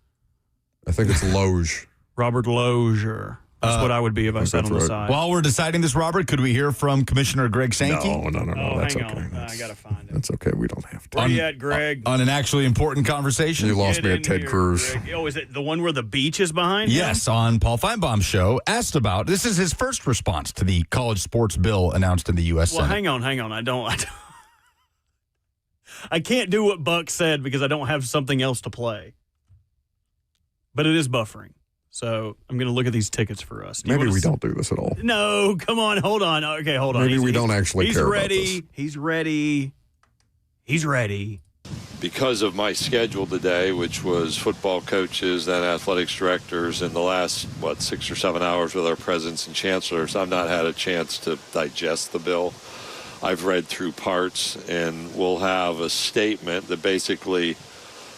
I think it's loge. Robert Lozier. That's what I would be if I sat on the side. While we're deciding this, Robert, could we hear from Commissioner Greg Sankey? No. That's hang okay. on. I got to find it. That's okay. We don't have to. Where you at, Greg? On an actually important conversation? You lost Get me in at Ted here, Cruz. Greg. Oh, is it the one where the beach is behind him? Yes, on Paul Feinbaum's show, asked about, this is his first response to the college sports bill announced in the U.S. Well, Senate. hang on. I don't. I can't do what Buck said because I don't have something else to play. But it is buffering. So I'm going to look at these tickets for us. Maybe we don't do this at all. No, come on. Hold on. Okay, hold on. Maybe we don't actually care about this. He's ready. He's ready. Because of my schedule today, which was football coaches and athletics directors in the last, 6 or 7 hours with our presidents and chancellors, I've not had a chance to digest the bill. I've read through parts, and we'll have a statement that basically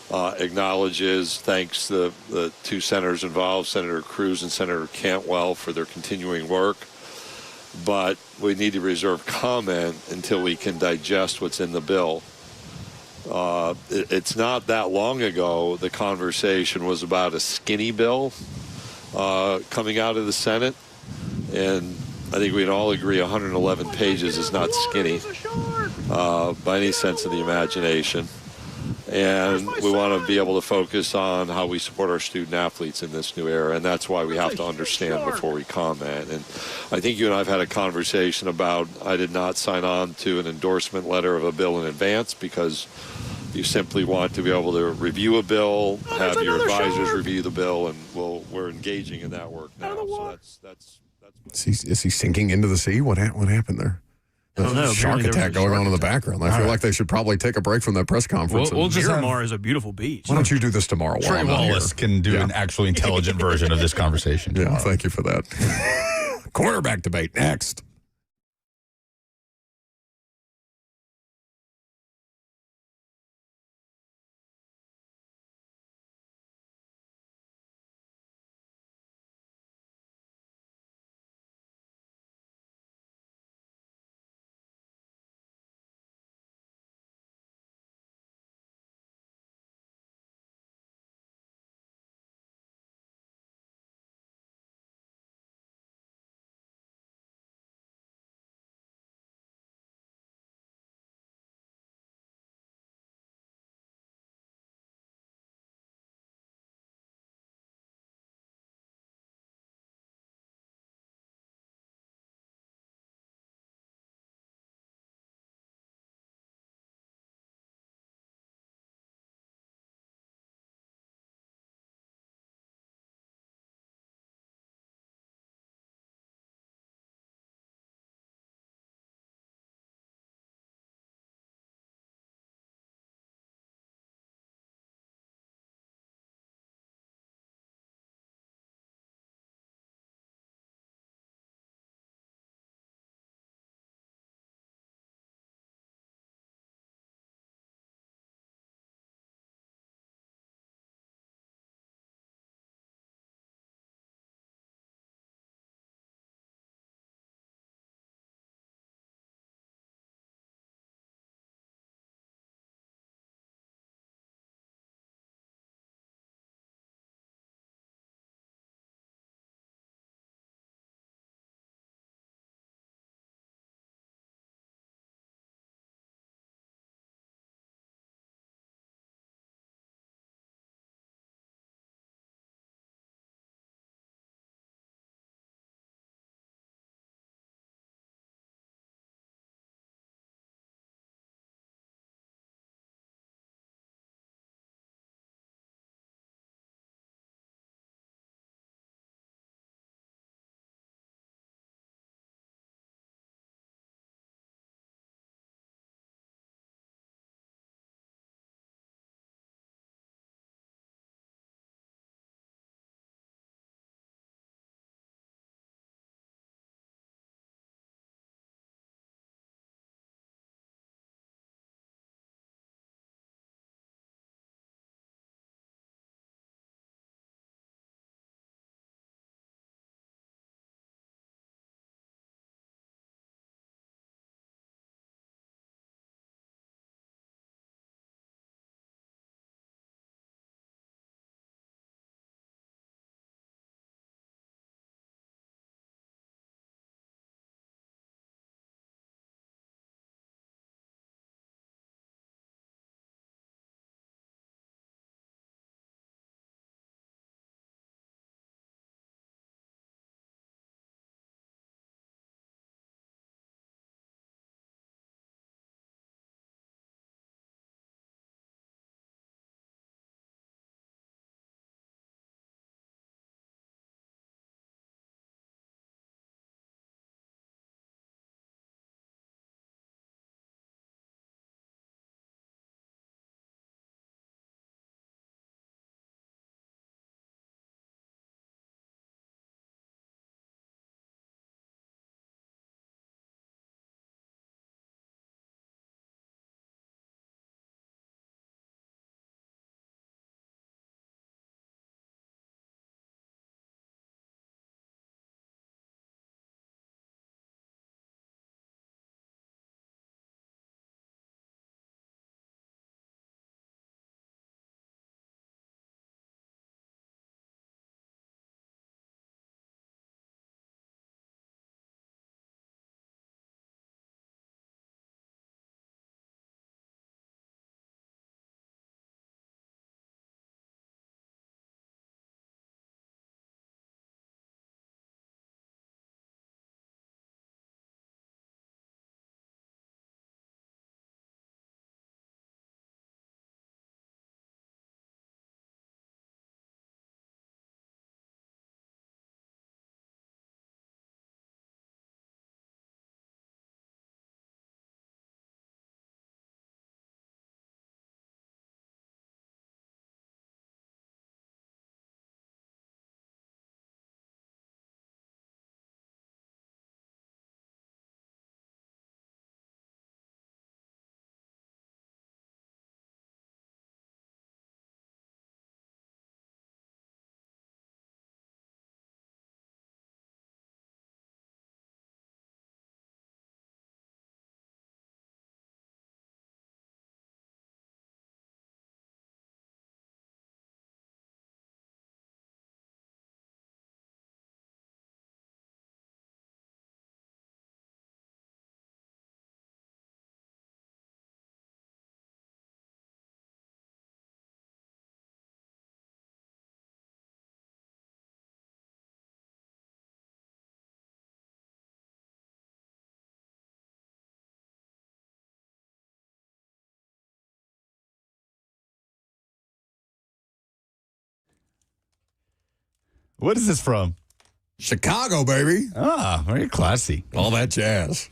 thanks the two senators involved, Senator Cruz and Senator Cantwell, for their continuing work. But we need to reserve comment until we can digest what's in the bill. It's not that long ago the conversation was about a skinny bill coming out of the Senate, and I think we'd all agree 111 pages is not skinny by any sense of the imagination. And we want to be able to focus on how we support our student athletes in this new era, and that's why we have to understand before we comment. And I think you and I have had a conversation about, I did not sign on to an endorsement letter of a bill in advance because you simply want to be able to review a bill, have your advisors review the bill, and we're engaging in that work now. So that's Is he sinking into the sea? What happened there? I don't know. Shark attack going on in the background. I feel like they should probably take a break from that press conference. We'll just Miramar is a beautiful beach. Why don't you do this tomorrow? Trey Wallace can do an actually intelligent version of this conversation. Yeah, thank you for that. Quarterback debate next. What is this from? Chicago, baby. Ah, very classy. All that jazz.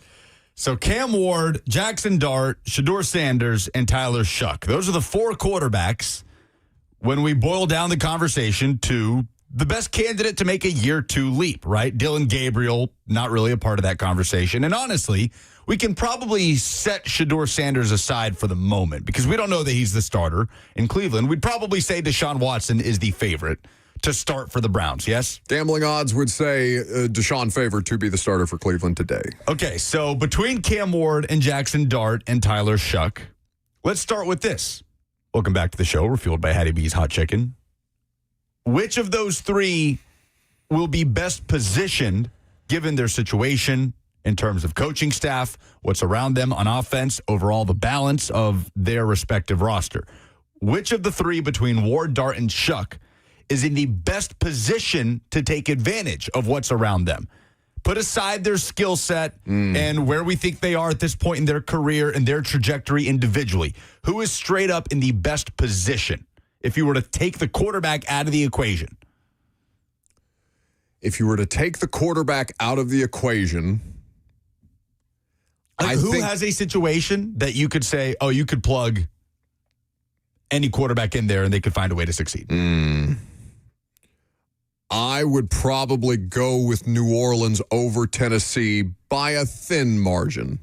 So Cam Ward, Jackson Dart, Shedeur Sanders, and Tyler Shuck. Those are the 4 quarterbacks when we boil down the conversation to the best candidate to make a year 2 leap, right? Dylan Gabriel, not really a part of that conversation. And honestly, we can probably set Shedeur Sanders aside for the moment because we don't know that he's the starter in Cleveland. We'd probably say Deshaun Watson is the favorite to start for the Browns, yes? Gambling odds would say Deshaun favored to be the starter for Cleveland today. Okay, so between Cam Ward and Jackson Dart and Tyler Shuck, let's start with this. Welcome back to the show. We're fueled by Hattie B's Hot Chicken. Which of those 3 will be best positioned given their situation in terms of coaching staff, what's around them on offense, overall the balance of their respective roster? Which of the 3 between Ward, Dart, and Shuck is in the best position to take advantage of what's around them? Put aside their skill set and where we think they are at this point in their career and their trajectory individually. Who is straight up in the best position if you were to take the quarterback out of the equation? If you were to take the quarterback out of the equation, who has a situation that you could say, oh, you could plug any quarterback in there and they could find a way to succeed? I would probably go with New Orleans over Tennessee by a thin margin.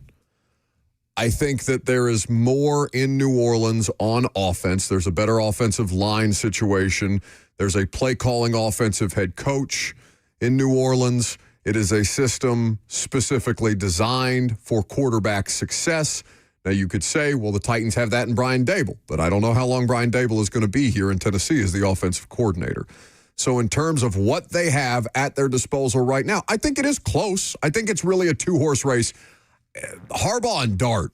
I think that there is more in New Orleans on offense. There's a better offensive line situation. There's a play-calling offensive head coach in New Orleans. It is a system specifically designed for quarterback success. Now, you could say, well, the Titans have that in Brian Dable, but I don't know how long Brian Dable is going to be here in Tennessee as the offensive coordinator. So in terms of what they have at their disposal right now, I think it is close. I think it's really a 2-horse race. Harbaugh and Dart,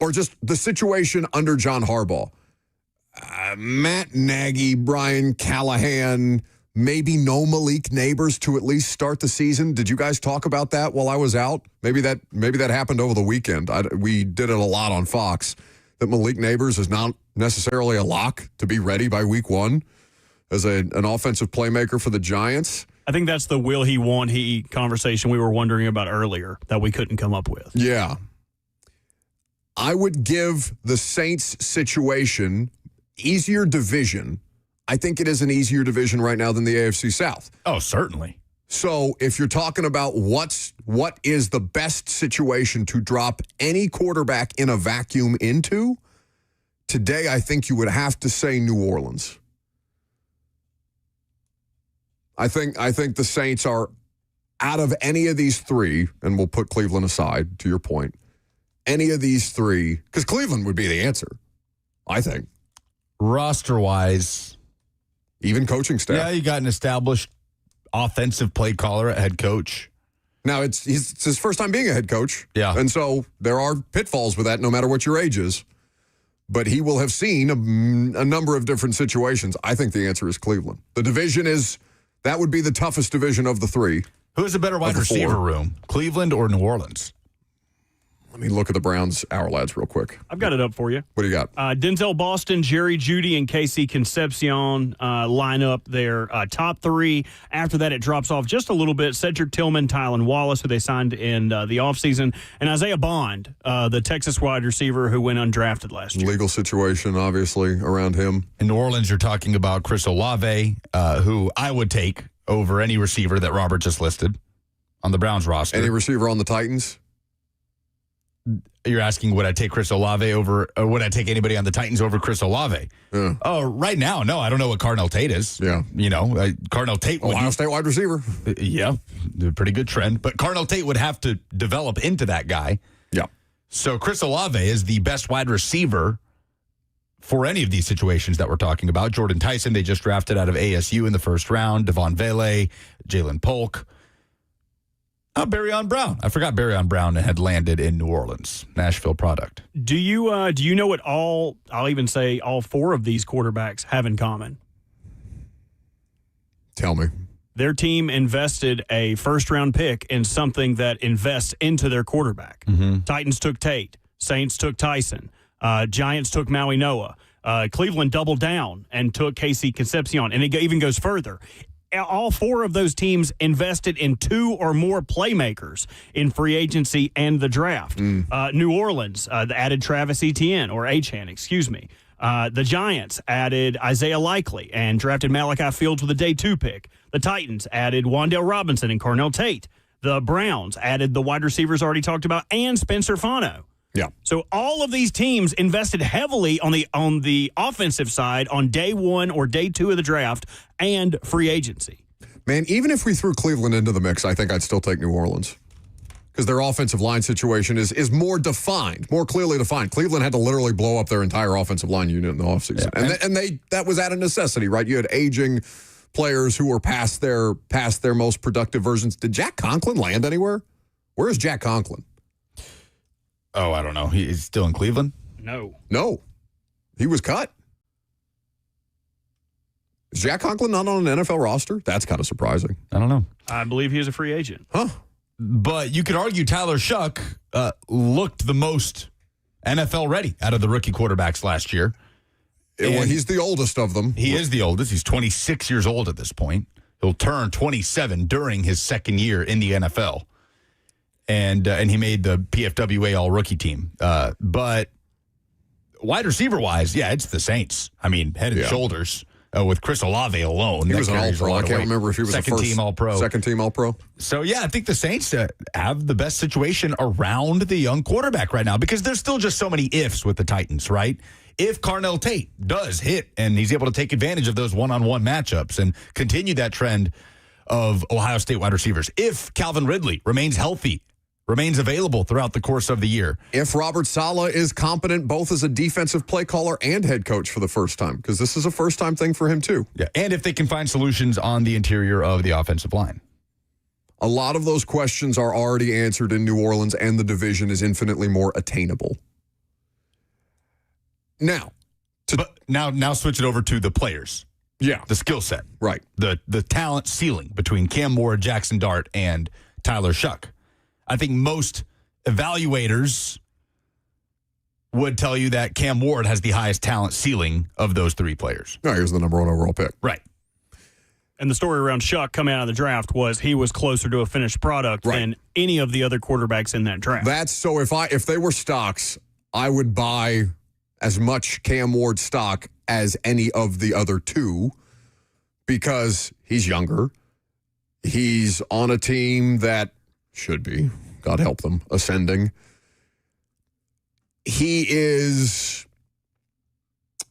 or just the situation under John Harbaugh. Matt Nagy, Brian Callahan, maybe no Malik Neighbors to at least start the season. Did you guys talk about that while I was out? Maybe that happened over the weekend. We did it a lot on Fox, that Malik Neighbors is not necessarily a lock to be ready by week 1 as an offensive playmaker for the Giants. I think that's the will he, want he conversation we were wondering about earlier that we couldn't come up with. Yeah. I would give the Saints situation easier division. I think it is an easier division right now than the AFC South. Oh, certainly. So if you're talking about what is the best situation to drop any quarterback in a vacuum into, today I think you would have to say New Orleans. I think the Saints are, out of any of these 3, and we'll put Cleveland aside, to your point, any of these 3, because Cleveland would be the answer, I think. Roster-wise. Even coaching staff. Yeah, you got an established offensive play caller at head coach. Now, it's his first time being a head coach. Yeah. And so there are pitfalls with that no matter what your age is. But he will have seen a number of different situations. I think the answer is Cleveland. The division is... That would be the toughest division of the 3. Who has a better wide receiver room, Cleveland or New Orleans? Let me look at the Browns' Our Lads real quick. I've got it up for you. What do you got? Denzel Boston, Jerry Jeudy, and Casey Concepcion line up their top 3. After that, it drops off just a little bit. Cedric Tillman, Tylan Wallace, who they signed in the offseason, and Isaiah Bond, the Texas wide receiver who went undrafted last year. Legal situation, obviously, around him. In New Orleans, you're talking about Chris Olave, who I would take over any receiver that Robert just listed on the Browns roster. Any receiver on the Titans? You're asking, would I take Chris Olave over, or would I take anybody on the Titans over Chris Olave? Yeah. Oh, right now, no. I don't know what Cardinal Tate is. Yeah. You know, Cardinal Tate. Ohio State wide receiver. Yeah, a pretty good trend. But Cardinal Tate would have to develop into that guy. Yeah. So Chris Olave is the best wide receiver for any of these situations that we're talking about. Jordan Tyson, they just drafted out of ASU in the first round. Devon Vele, Jalen Polk. Barryon Brown. I forgot Barryon Brown had landed in New Orleans. Nashville product. Do you know what I'll even say all 4 of these quarterbacks have in common? Tell me. Their team invested a first-round pick in something that invests into their quarterback. Mm-hmm. Titans took Tate. Saints took Tyson. Giants took Maui Noah. Cleveland doubled down and took Casey Concepcion. And it even goes further. all four of those teams invested in 2 or more playmakers in free agency and the draft. New Orleans added Travis Etienne, or Achane, excuse me. The Giants added Isaiah Likely and drafted Malachi Fields with a day 2 pick. The Titans added Wan'Dale Robinson and Carnell Tate. The Browns added the wide receivers already talked about and Spencer Fano. Yeah. So all of these teams invested heavily on the offensive side on day 1 or day 2 of the draft and free agency. Man, even if we threw Cleveland into the mix, I think I'd still take New Orleans. Because their offensive line situation is more defined, more clearly defined. Cleveland had to literally blow up their entire offensive line unit in the offseason. Yeah. And that was out of necessity, right? You had aging players who were past their most productive versions. Did Jack Conklin land anywhere? Where is Jack Conklin? Oh, I don't know. He's still in Cleveland? No. He was cut. Is Jack Conklin not on an NFL roster? That's kind of surprising. I don't know. I believe he is a free agent. Huh. But you could argue Tyler Shuck looked the most NFL ready out of the rookie quarterbacks last year. Well, he's the oldest of them. He is the oldest. He's 26 years old at this point. He'll turn 27 during his second year in the NFL. And he made the PFWA All-Rookie team. But wide receiver-wise, yeah, it's the Saints. I mean, head and shoulders with Chris Olave alone. He was an All-Pro. I can't remember if he was second team All-Pro. Second team All-Pro. So, yeah, I think the Saints have the best situation around the young quarterback right now because there's still just so many ifs with the Titans, right? If Carnell Tate does hit and he's able to take advantage of those one-on-one matchups and continue that trend of Ohio State wide receivers, if Calvin Ridley remains healthy, remains available throughout the course of the year. If Robert Saleh is competent both as a defensive play caller and head coach for the first time, because this is a first-time thing for him too. Yeah, and if they can find solutions on the interior of the offensive line. A lot of those questions are already answered in New Orleans, and the division is infinitely more attainable. Now switch it over to the players. Yeah. The skill set. Right. The talent ceiling between Cam Ward, Jackson Dart, and Tyler Shuck. I think most evaluators would tell you that Cam Ward has the highest talent ceiling of those 3 players. No, he was the number 1 overall pick. Right. And the story around Shuck coming out of the draft was he was closer to a finished product than any of the other quarterbacks in that draft. That's so if they were stocks, I would buy as much Cam Ward stock as any of the other 2 because he's younger. He's on a team that should be, God help them, ascending. He's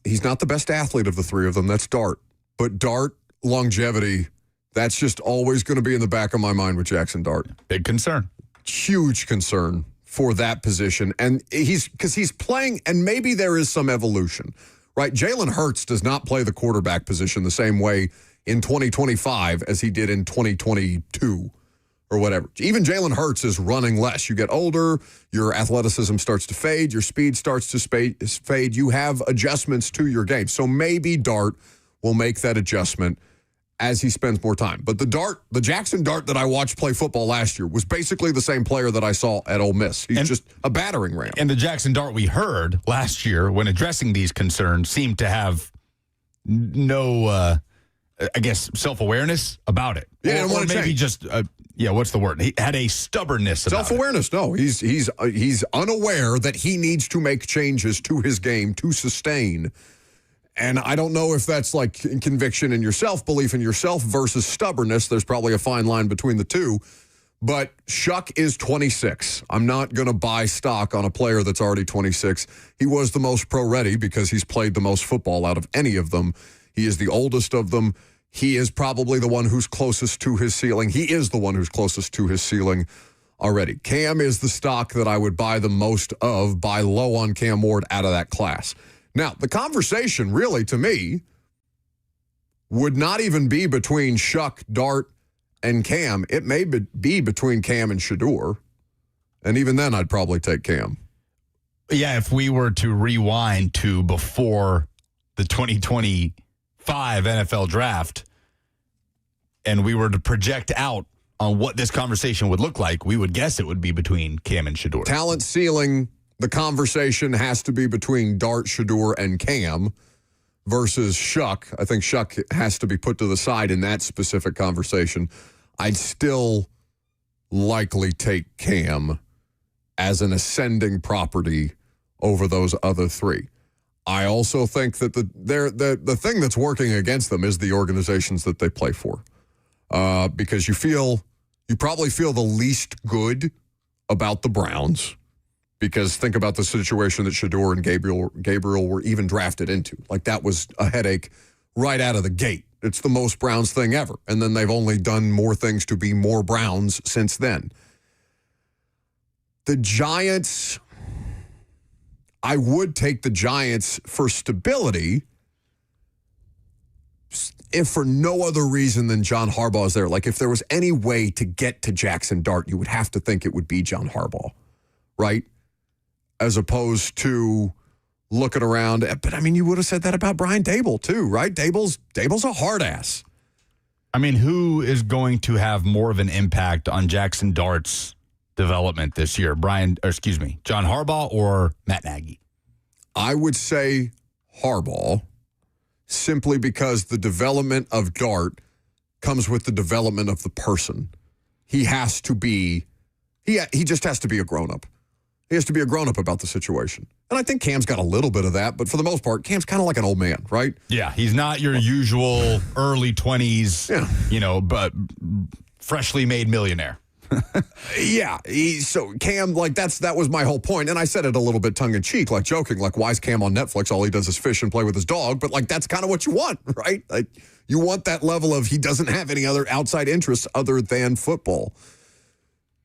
not the best athlete of the 3 of them. That's Dart. But Dart, longevity, that's just always going to be in the back of my mind with Jackson Dart. Big concern. Huge concern for that position. And because he's playing, and maybe there is some evolution, right? Jalen Hurts does not play the quarterback position the same way in 2025 as he did in 2022 or whatever. Even Jalen Hurts is running less. You get older, your athleticism starts to fade, your speed starts to fade. You have adjustments to your game. So maybe Dart will make that adjustment as he spends more time. But the Jackson Dart that I watched play football last year was basically the same player that I saw at Ole Miss. He's just a battering ram. And the Jackson Dart we heard last year when addressing these concerns seemed to have no, self-awareness about it. Yeah, or maybe just, what's the word? He had a stubbornness about self-awareness, it. No. He's unaware that he needs to make changes to his game to sustain. And I don't know if that's like conviction in yourself, belief in yourself versus stubbornness. There's probably a fine line between the 2. But Shuck is 26. I'm not going to buy stock on a player that's already 26. He was the most pro-ready because he's played the most football out of any of them. He is the oldest of them. He is probably the one who's closest to his ceiling. He is the one who's closest to his ceiling already. Cam is the stock that I would buy the most of, buy low on Cam Ward out of that class. Now, the conversation really, to me, would not even be between Shuck, Dart, and Cam. It may be between Cam and Shedeur. And even then, I'd probably take Cam. Yeah, if we were to rewind to before the 2025 NFL draft and we were to project out on what this conversation would look like, we would guess it would be between Cam and Shedeur. Talent ceiling, the conversation has to be between Dart, Shedeur, and Cam. versus Shuck. I think Shuck has to be put to the side in that specific conversation. I'd still likely take Cam as an ascending property over those other three. I also think that the thing that's working against them is the organizations that they play for, because you probably feel the least good about the Browns, because think about the situation that Shedeur and Gabriel were even drafted into. Like, that was a headache right out of the gate. It's the most Browns thing ever, and then they've only done more things to be more Browns since then. The Giants, I would take the Giants for stability, if for no other reason than John Harbaugh is there. Like, if there was any way to get to Jackson Dart, you would have to think it would be John Harbaugh, right? As opposed to looking around. But, I mean, you would have said that about Brian Daboll, too, right? Daboll's a hard ass. I mean, who is going to have more of an impact on Jackson Dart's development this year? John Harbaugh or Matt Nagy? I would say Harbaugh, simply because the development of Dart comes with the development of the person. He has to be, he just has to be a grown-up. He has to be a grown-up about the situation. And I think Cam's got a little bit of that, but for the most part, Cam's kind of like an old man, right? Yeah, he's not your usual early 20s, but freshly made millionaire. Yeah, so Cam, like, that was my whole point, and I said it a little bit tongue-in-cheek, like joking, like, why is Cam on Netflix? All he does is fish and play with his dog, but, like, that's kind of what you want, right? Like, you want that level of he doesn't have any other outside interests other than football.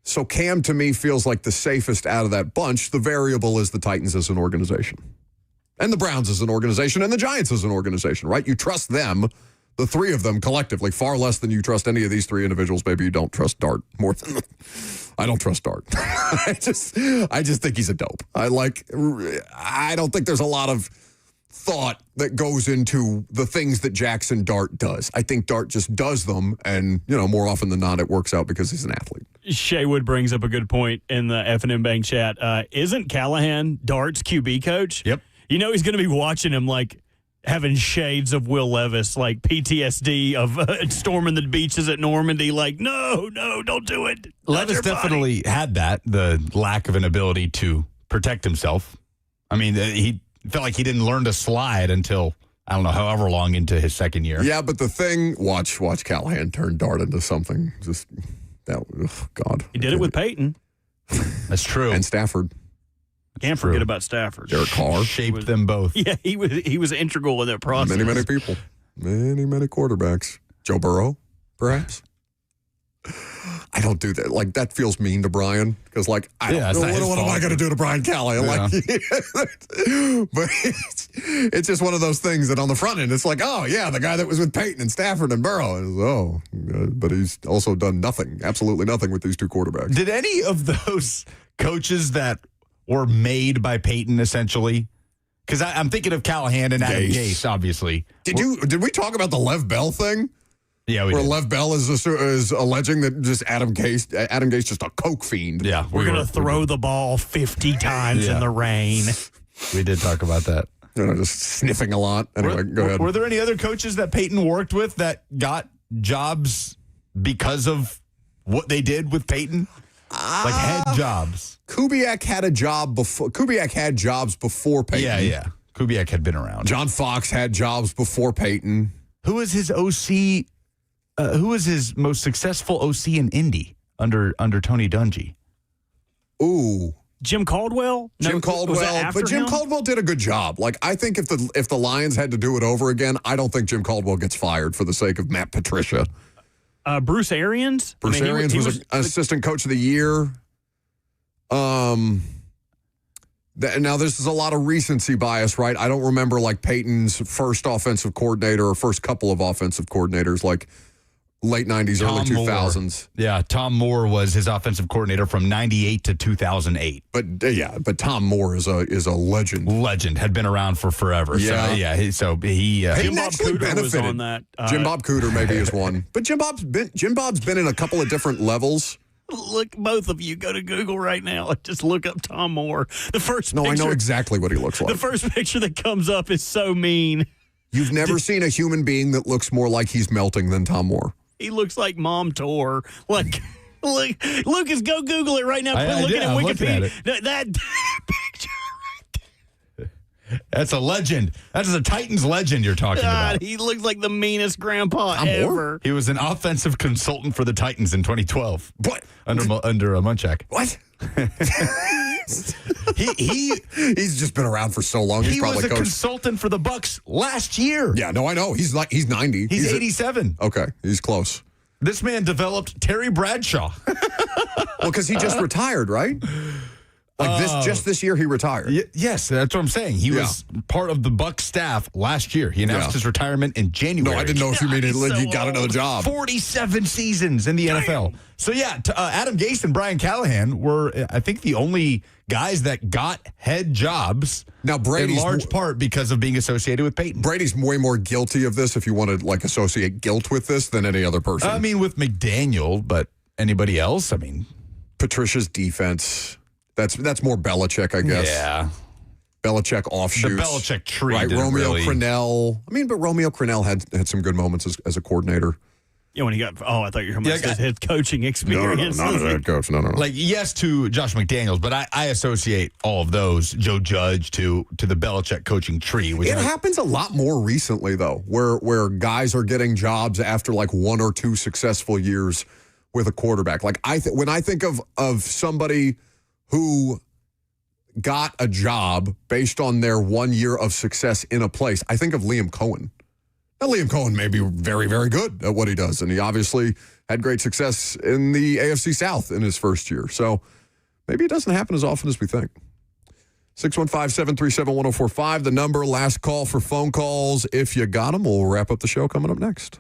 So Cam, to me, feels like the safest out of that bunch. The variable is the Titans as an organization, and the Browns as an organization, and the Giants as an organization, right? You trust them, the three of them collectively, far less than you trust any of these three individuals. Maybe you don't trust Dart more than I don't trust Dart. I just think he's a dope. I don't think there's a lot of thought that goes into the things that Jackson Dart does. I think Dart just does them, and more often than not, it works out because he's an athlete. Shay Wood brings up a good point in the F&M Bank chat. Isn't Callahan Dart's QB coach? Yep. He's going to be watching him like having shades of Will Levis, like PTSD of storming the beaches at Normandy. Like, no, don't do it. Levis definitely had that, the lack of an ability to protect himself. I mean, he felt like he didn't learn to slide until, I don't know, however long into his second year. Yeah, but the thing, watch Callahan turn Dart into something. Just, God. He did it with Peyton. That's true. And Stafford. Can't forget about Stafford. Derek Carr. Shaped them both. Yeah, he was integral in that process. Many people. Many quarterbacks. Joe Burrow, perhaps. I don't do that. Like, that feels mean to Brian, because, like, I don't know what am I going to do to Brian Callahan? Yeah. Like, but it's just one of those things that on the front end, it's like, oh, yeah, the guy that was with Peyton and Stafford and Burrow. But he's also done nothing, absolutely nothing with these two quarterbacks. Did any of those coaches that were made by Peyton, essentially? Because I'm thinking of Callahan and Adam Gase, obviously. Did we talk about the Lev Bell thing? Yeah, where Lev Bell is alleging that just Adam Gase just a coke fiend. Yeah, we're going to throw the ball 50 times in the rain. We did talk about that. Just sniffing a lot. Anyway, go ahead. Were there any other coaches that Peyton worked with that got jobs because of what they did with Peyton? Like head jobs. Kubiak had a job before. Kubiak had jobs before Peyton. Yeah. Kubiak had been around. John Fox had jobs before Peyton. Who was his OC? Who was his most successful OC in Indy under Tony Dungy? Ooh, Jim Caldwell. Jim Caldwell, but Jim Caldwell did a good job. Like, I think if the Lions had to do it over again, I don't think Jim Caldwell gets fired for the sake of Matt Patricia. Bruce Arians. Bruce Arians was an assistant coach of the year. Now, this is a lot of recency bias, right? I don't remember, like, Peyton's first offensive coordinator or first couple of offensive coordinators, like late 90s, early 2000s. Yeah, Tom Moore was his offensive coordinator from 98 to 2008. But Tom Moore is a legend. Legend, had been around for forever. Yeah. So he Jim Bob Cooter was on that. Jim Bob Cooter maybe is one. But Jim Bob's been in a couple of different levels. Look, both of you, go to Google right now and just look up Tom Moore. The first picture, I know exactly what he looks like. The first picture that comes up is so mean. You've never seen a human being that looks more like he's melting than Tom Moore. He looks like Mom Tor. Like, Lucas, go Google it right now. I Look did. at I'm Wikipedia. looking at it. That picture. That's a legend. That is a Titans legend you're talking God, about. he looks like the meanest grandpa ever. He was an offensive consultant for the Titans in 2012. What? Under Munchak. What? He's just been around for so long. He He's probably was a coached. consultant for the Bucks last year. Yeah, no, I know. He's 90. He's 87. Okay, he's close. This man developed Terry Bradshaw. Well, because he just retired, right? Like just this year he retired. Yes, that's what I'm saying. He was part of the Bucks staff last year. He announced his retirement in January. No, I didn't know if you mean he got another job. 47 seasons in the NFL. So yeah, Adam Gase and Brian Callahan were, I think, the only guys that got head jobs. Now Brady's in large part because of being associated with Peyton. Brady's way more guilty of this, if you want to like associate guilt with this, than any other person. I mean, with McDaniel, but anybody else? I mean, Patricia's defense. That's more Belichick, I guess. Yeah. Belichick offshoots. The Belichick tree. Right, Romeo Crennel. I mean, but Romeo Crennel had some good moments as a coordinator. Yeah, when he got, I thought you were talking about his coaching experience. No, not as a head coach. No. Like, yes to Josh McDaniels, but I associate all of those, Joe Judge, to the Belichick coaching tree. It happens a lot more recently, though, where guys are getting jobs after like 1 or 2 successful years with a quarterback. Like, when I think of somebody who got a job based on their 1 year of success in a place, I think of Liam Cohen. Now, Liam Cohen may be very, very good at what he does, and he obviously had great success in the AFC South in his first year. So maybe it doesn't happen as often as we think. 615-737-1045, the number. Last call for phone calls. If you got them, we'll wrap up the show coming up next.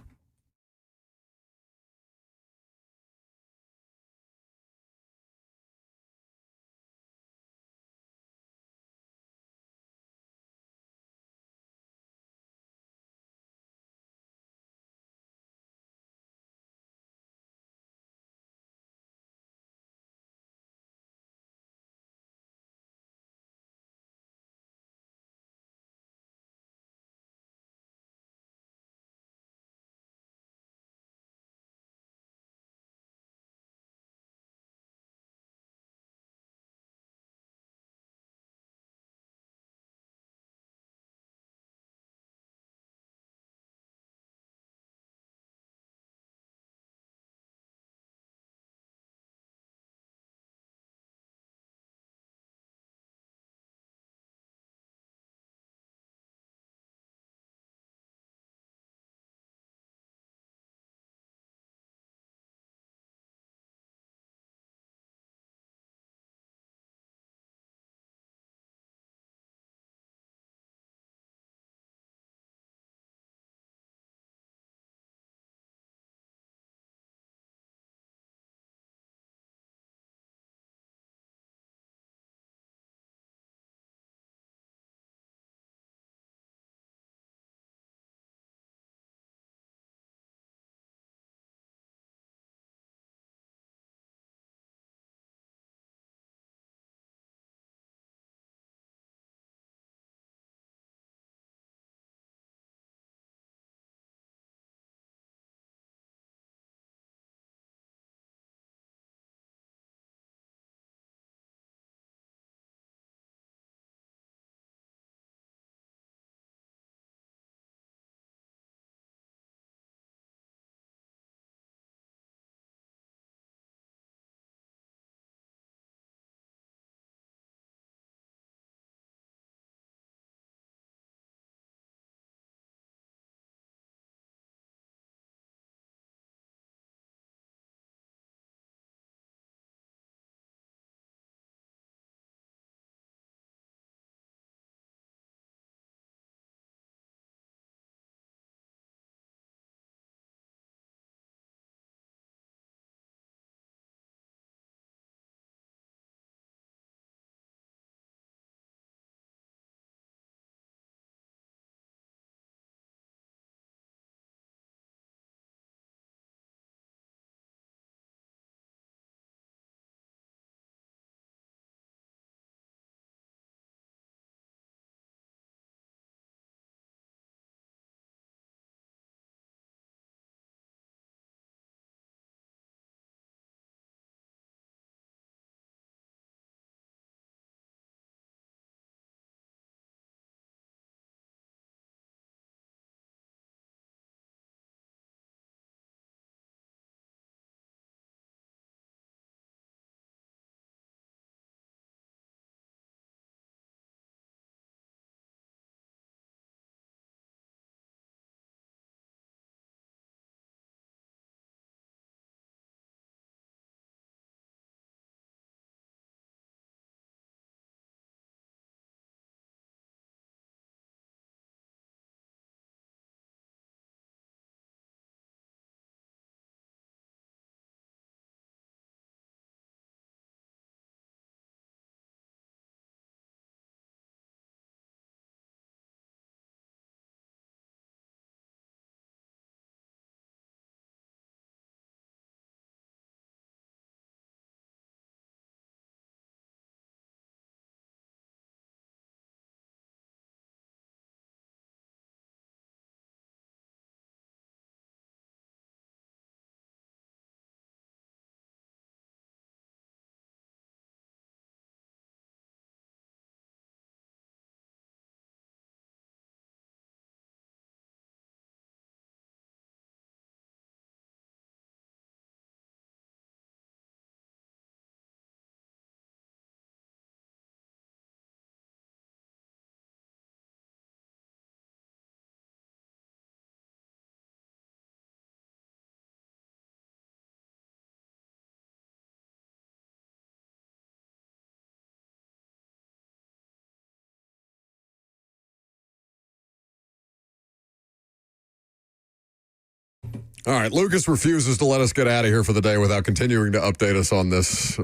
All right, Lucas refuses to let us get out of here for the day without continuing to update us on this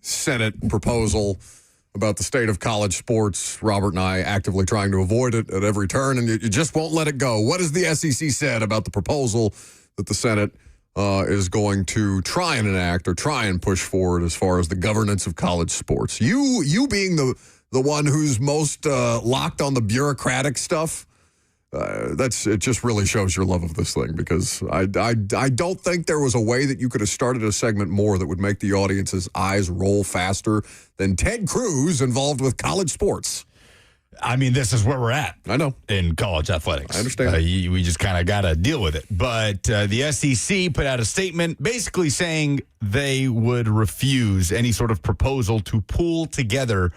Senate proposal about the state of college sports. Robert and I actively trying to avoid it at every turn, and you just won't let it go. What has the SEC said about the proposal that the Senate is going to try and enact or try and push forward as far as the governance of college sports? You being the one who's most locked on the bureaucratic stuff, it just really shows your love of this thing, because I don't think there was a way that you could have started a segment more that would make the audience's eyes roll faster than Ted Cruz involved with college sports. I mean, this is where we're at. I know. In college athletics. I understand. We just kind of got to deal with it. But the SEC put out a statement basically saying they would refuse any sort of proposal to pool together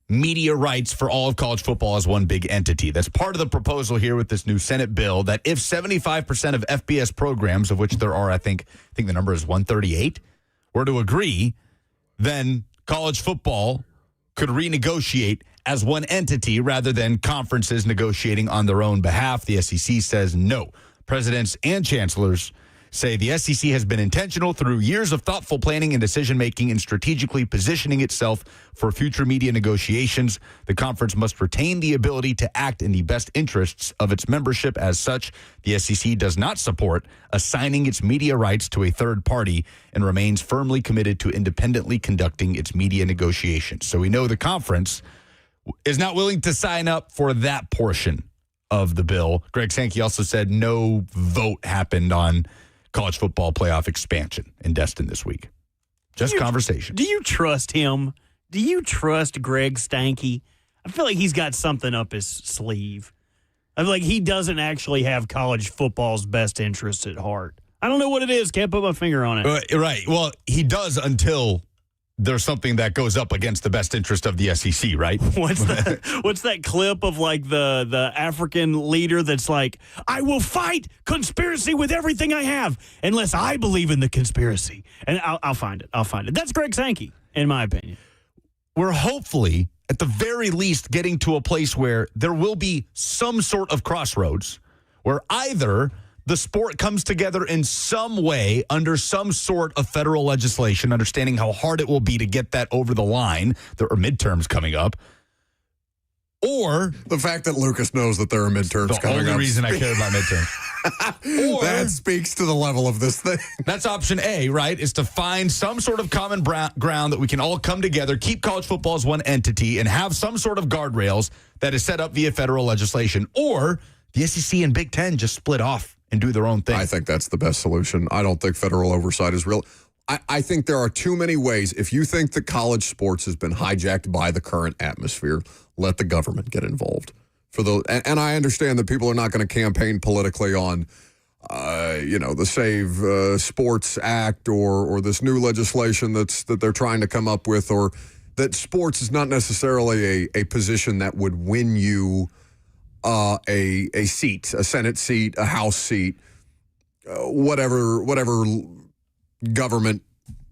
media rights for all of college football as one big entity. That's part of the proposal here with this new Senate bill, that if 75% of FBS programs, of which there are, I think the number is 138, were to agree, then college football could renegotiate as one entity rather than conferences negotiating on their own behalf. The SEC says no. Presidents and chancellors say the SEC has been intentional through years of thoughtful planning and decision-making and strategically positioning itself for future media negotiations. The conference must retain the ability to act in the best interests of its membership. As such, the SEC does not support assigning its media rights to a third party and remains firmly committed to independently conducting its media negotiations. So we know the conference is not willing to sign up for that portion of the bill. Greg Sankey also said no vote happened on college football playoff expansion in Destin this week. Just conversation. Do you trust him? Do you trust Greg Stanky? I feel like he's got something up his sleeve. I feel like he doesn't actually have college football's best interests at heart. I don't know what it is. Can't put my finger on it. Right. Well, he does until there's something that goes up against the best interest of the SEC, right? What's that clip of like the African leader that's like, I will fight conspiracy with everything I have unless I believe in the conspiracy. And I'll find it. That's Greg Sankey, in my opinion. We're hopefully, at the very least, getting to a place where there will be some sort of crossroads where either the sport comes together in some way under some sort of federal legislation, understanding how hard it will be to get that over the line. There are midterms coming up. Or the fact that Lucas knows that there are midterms coming up. The only reason I care about midterms. Or, that speaks to the level of this thing. That's option A, right, is to find some sort of common ground that we can all come together, keep college football as one entity, and have some sort of guardrails that is set up via federal legislation. Or the SEC and Big Ten just split off and do their own thing. I think that's the best solution. I don't think federal oversight is real. I think there are too many ways. If you think that college sports has been hijacked by the current atmosphere, let the government get involved. And I understand that people are not going to campaign politically on, the Save Sports Act or this new legislation that they're trying to come up with, or that sports is not necessarily a position that would win you a seat, a Senate seat, a House seat, whatever government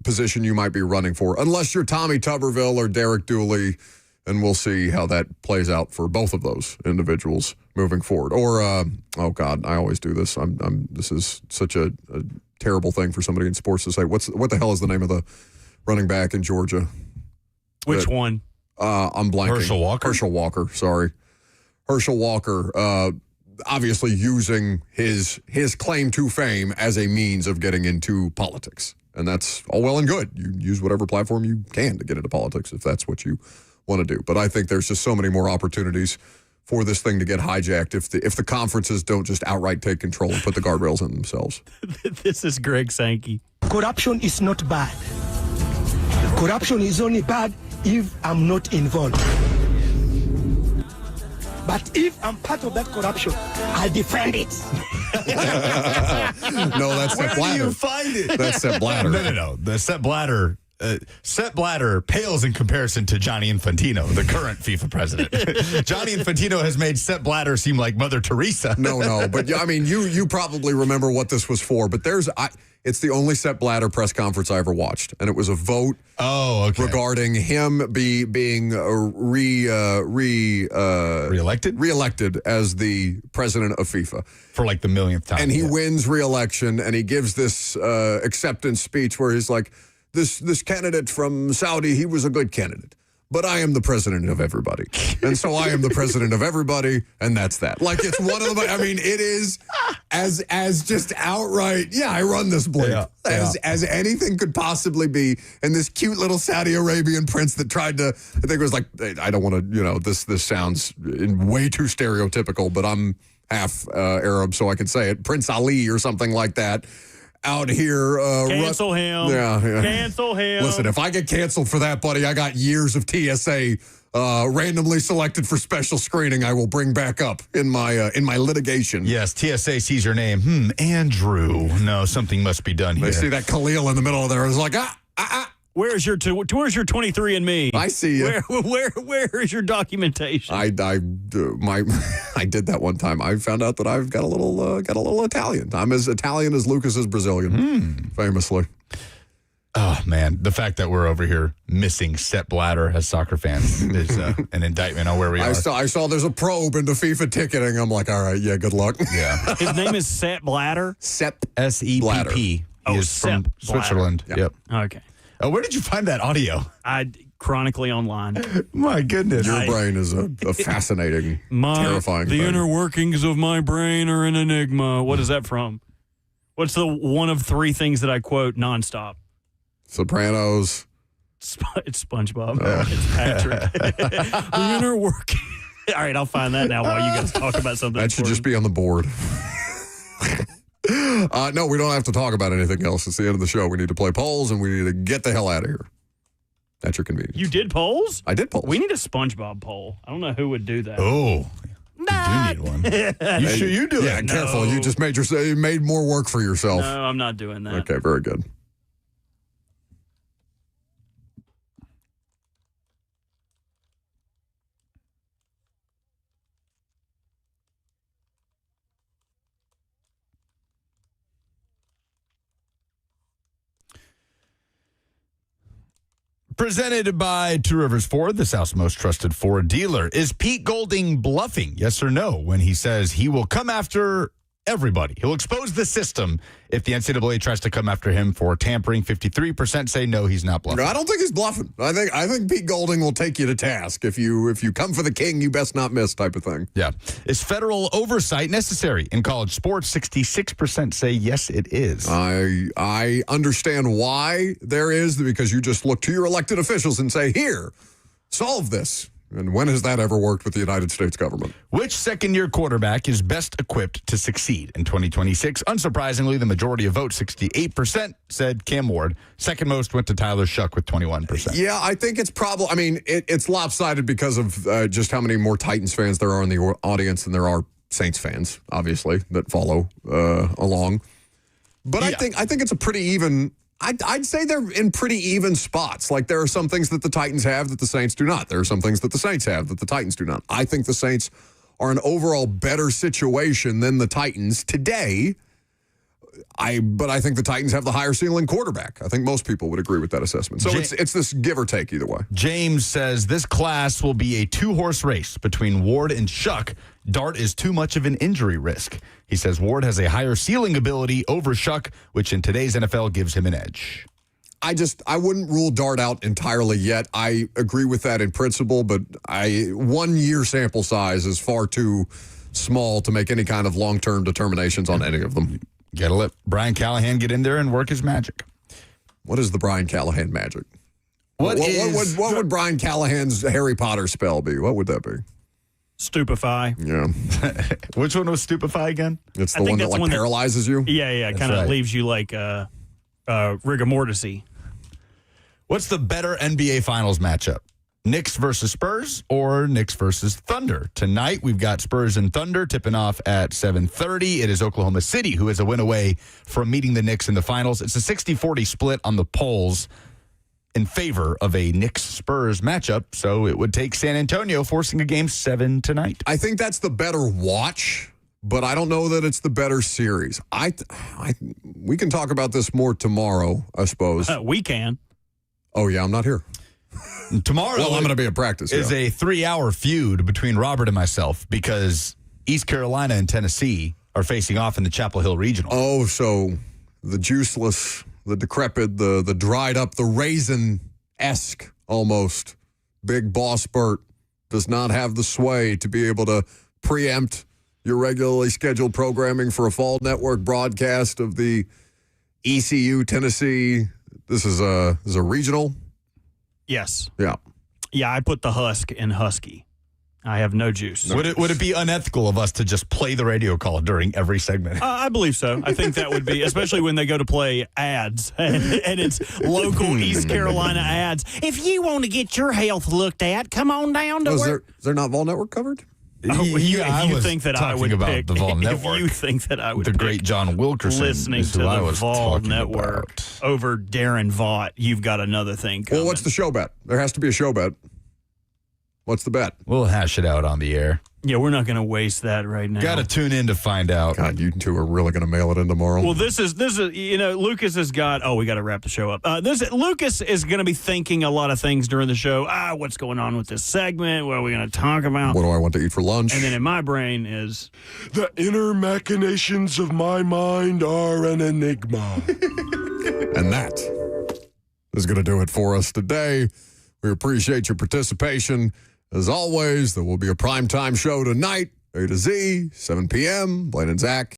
position you might be running for, unless you're Tommy Tuberville or Derek Dooley, and we'll see how that plays out for both of those individuals moving forward. Or, oh God, I always do this. This is such a terrible thing for somebody in sports to say. What the hell is the name of the running back in Georgia? Which one? I'm blanking. Herschel Walker. Sorry. Herschel Walker, obviously using his claim to fame as a means of getting into politics. And that's all well and good. You use whatever platform you can to get into politics if that's what you want to do. But I think there's just so many more opportunities for this thing to get hijacked if the conferences don't just outright take control and put the guardrails in themselves. This is Greg Sankey. Corruption is not bad. Corruption is only bad if I'm not involved. But if I'm part of that corruption, I'll defend it. No, that's Sepp Blatter. Where do you find it? That's Sepp Blatter. No. The Sepp Blatter. Sepp Blatter pales in comparison to Gianni Infantino, the current FIFA president. Gianni Infantino has made Sepp Blatter seem like Mother Teresa. No, but I mean, you probably remember what this was for. But It's the only Sepp Blatter press conference I ever watched, and it was a vote regarding him being reelected as the president of FIFA for like the millionth time. And he wins re-election, and he gives this acceptance speech where he's like, "This candidate from Saudi, he was a good candidate. But I am the president of everybody. And so I am the president of everybody, and that's that." Like, it's one of the, I mean, it is as just outright, yeah, I run this bleep, as anything could possibly be. And this cute little Saudi Arabian prince that tried to, I think it was like, I don't want to, this sounds way too stereotypical, but I'm half Arab, so I can say it, Prince Ali or something like that. Out here. Cancel him. Yeah. Cancel him. Listen, if I get canceled for that, buddy, I got years of TSA randomly selected for special screening I will bring back up in my litigation. Yes, TSA sees your name. Andrew. No, something must be done here. They see that Khalil in the middle of there. It's like, Where's your 23andMe? I see you. Where is your documentation? I did that one time. I found out that I've got a little Italian. I'm as Italian as Lucas is Brazilian, famously. Oh man, the fact that we're over here missing Sepp Blatter as soccer fans is an indictment on where we are. I saw there's a probe into FIFA ticketing. I'm like, all right, yeah, good luck. Yeah. His name is Sepp Blatter. Sepp SEPP. He is Sepp from Switzerland. Yep. Okay. Where did you find that audio? Chronically online. My goodness. Your brain is a fascinating, terrifying The thing. inner workings of my brain are an enigma. What is that from? What's the one of three things that I quote nonstop? Sopranos. It's SpongeBob. It's Patrick. The inner working. All right, I'll find that now while you guys talk about something. That should just be on the board. No, we don't have to talk about anything else. It's the end of the show. We need to play polls, and we need to get the hell out of here. At your convenience. You did polls? I did polls. We need a SpongeBob poll. I don't know who would do that. Oh, you do need one. You do it. Yeah, careful. You just made more work for yourself. No, I'm not doing that. Okay, very good. Presented by Two Rivers Ford, the South's most trusted Ford dealer. Is Pete Golding bluffing, yes or no, when he says he will come after everybody? He'll expose the system if the NCAA tries to come after him for tampering. 53% say no, he's not bluffing. No, I don't think he's bluffing. I think Pete Golding will take you to task. If you come for the king, you best not miss type of thing. Yeah. Is federal oversight necessary in college sports? 66% say yes, it is. I understand why there is, because you just look to your elected officials and say, here, solve this. And when has that ever worked with the United States government? Which second-year quarterback is best equipped to succeed in 2026? Unsurprisingly, the majority of votes, 68%, said Cam Ward. Second most went to Tyler Shuck with 21%. Yeah, I think it's probably, it's lopsided because of just how many more Titans fans there are in the audience than there are Saints fans, obviously, that follow along. But yeah. I think it's a pretty even... I'd say they're in pretty even spots. Like, there are some things that the Titans have that the Saints do not. There are some things that the Saints have that the Titans do not. I think the Saints are an overall better situation than the Titans today. But I think the Titans have the higher ceiling quarterback. I think most people would agree with that assessment. So it's this give or take either way. James says this class will be a two-horse race between Ward and Shuck. Dart is too much of an injury risk. He says Ward has a higher ceiling ability over Shuck, which in today's NFL gives him an edge. I wouldn't rule Dart out entirely yet. I agree with that in principle, but 1 year sample size is far too small to make any kind of long-term determinations on any of them. Got to let Brian Callahan get in there and work his magic. What is the Brian Callahan magic? What would Brian Callahan's Harry Potter spell be? What would that be? Stupefy. Yeah. Which one was Stupefy again? It's the one that paralyzes you? Yeah. Kind of leaves you like rigor mortis-y. What's the better NBA Finals matchup? Knicks versus Spurs or Knicks versus Thunder? Tonight, we've got Spurs and Thunder tipping off at 7:30. It is Oklahoma City who is a win away from meeting the Knicks in the finals. It's a 60-40 split on the polls in favor of a Knicks-Spurs matchup, so it would take San Antonio forcing a Game 7 tonight. I think that's the better watch but I don't know that it's the better series. We can talk about this more tomorrow, I suppose. We can. Oh, yeah, I'm not here. Tomorrow, well, I'm going to be at practice. Is a 3-hour feud between Robert and myself because East Carolina and Tennessee are facing off in the Chapel Hill Regional. Oh, so the juiceless, the decrepit, the dried up, the raisin-esque almost Big Boss Bert does not have the sway to be able to preempt your regularly scheduled programming for a fall network broadcast of the ECU Tennessee. This is a regional. Yes. Yeah. Yeah, I put the Husk in Husky. I have no juice. Would it be unethical of us to just play the radio call during every segment? I believe so. I think that would be, especially when they go to play ads and it's local East Carolina ads. If you want to get your health looked at, come on down to Is there not Vol Network covered? Oh, if you think that I would about pick the Vol Network. If you think that I would the pick great John Wilkerson listening is to who I the was Vol talking Network about. over Darren Vaught, you've got another thing coming. Well, what's the show bet? There has to be a show bet. What's the bet? We'll hash it out on the air. Yeah, we're not going to waste that right now. Got to tune in to find out. God, you two are really going to mail it in tomorrow. Well, this is Lucas has got. Oh, we got to wrap the show up. Lucas is going to be thinking a lot of things during the show. What's going on with this segment? What are we going to talk about? What do I want to eat for lunch? And then in my brain is the inner machinations of my mind are an enigma. And that is going to do it for us today. We appreciate your participation. As always, there will be a primetime show tonight, A to Z, 7 p.m. Blaine and Zach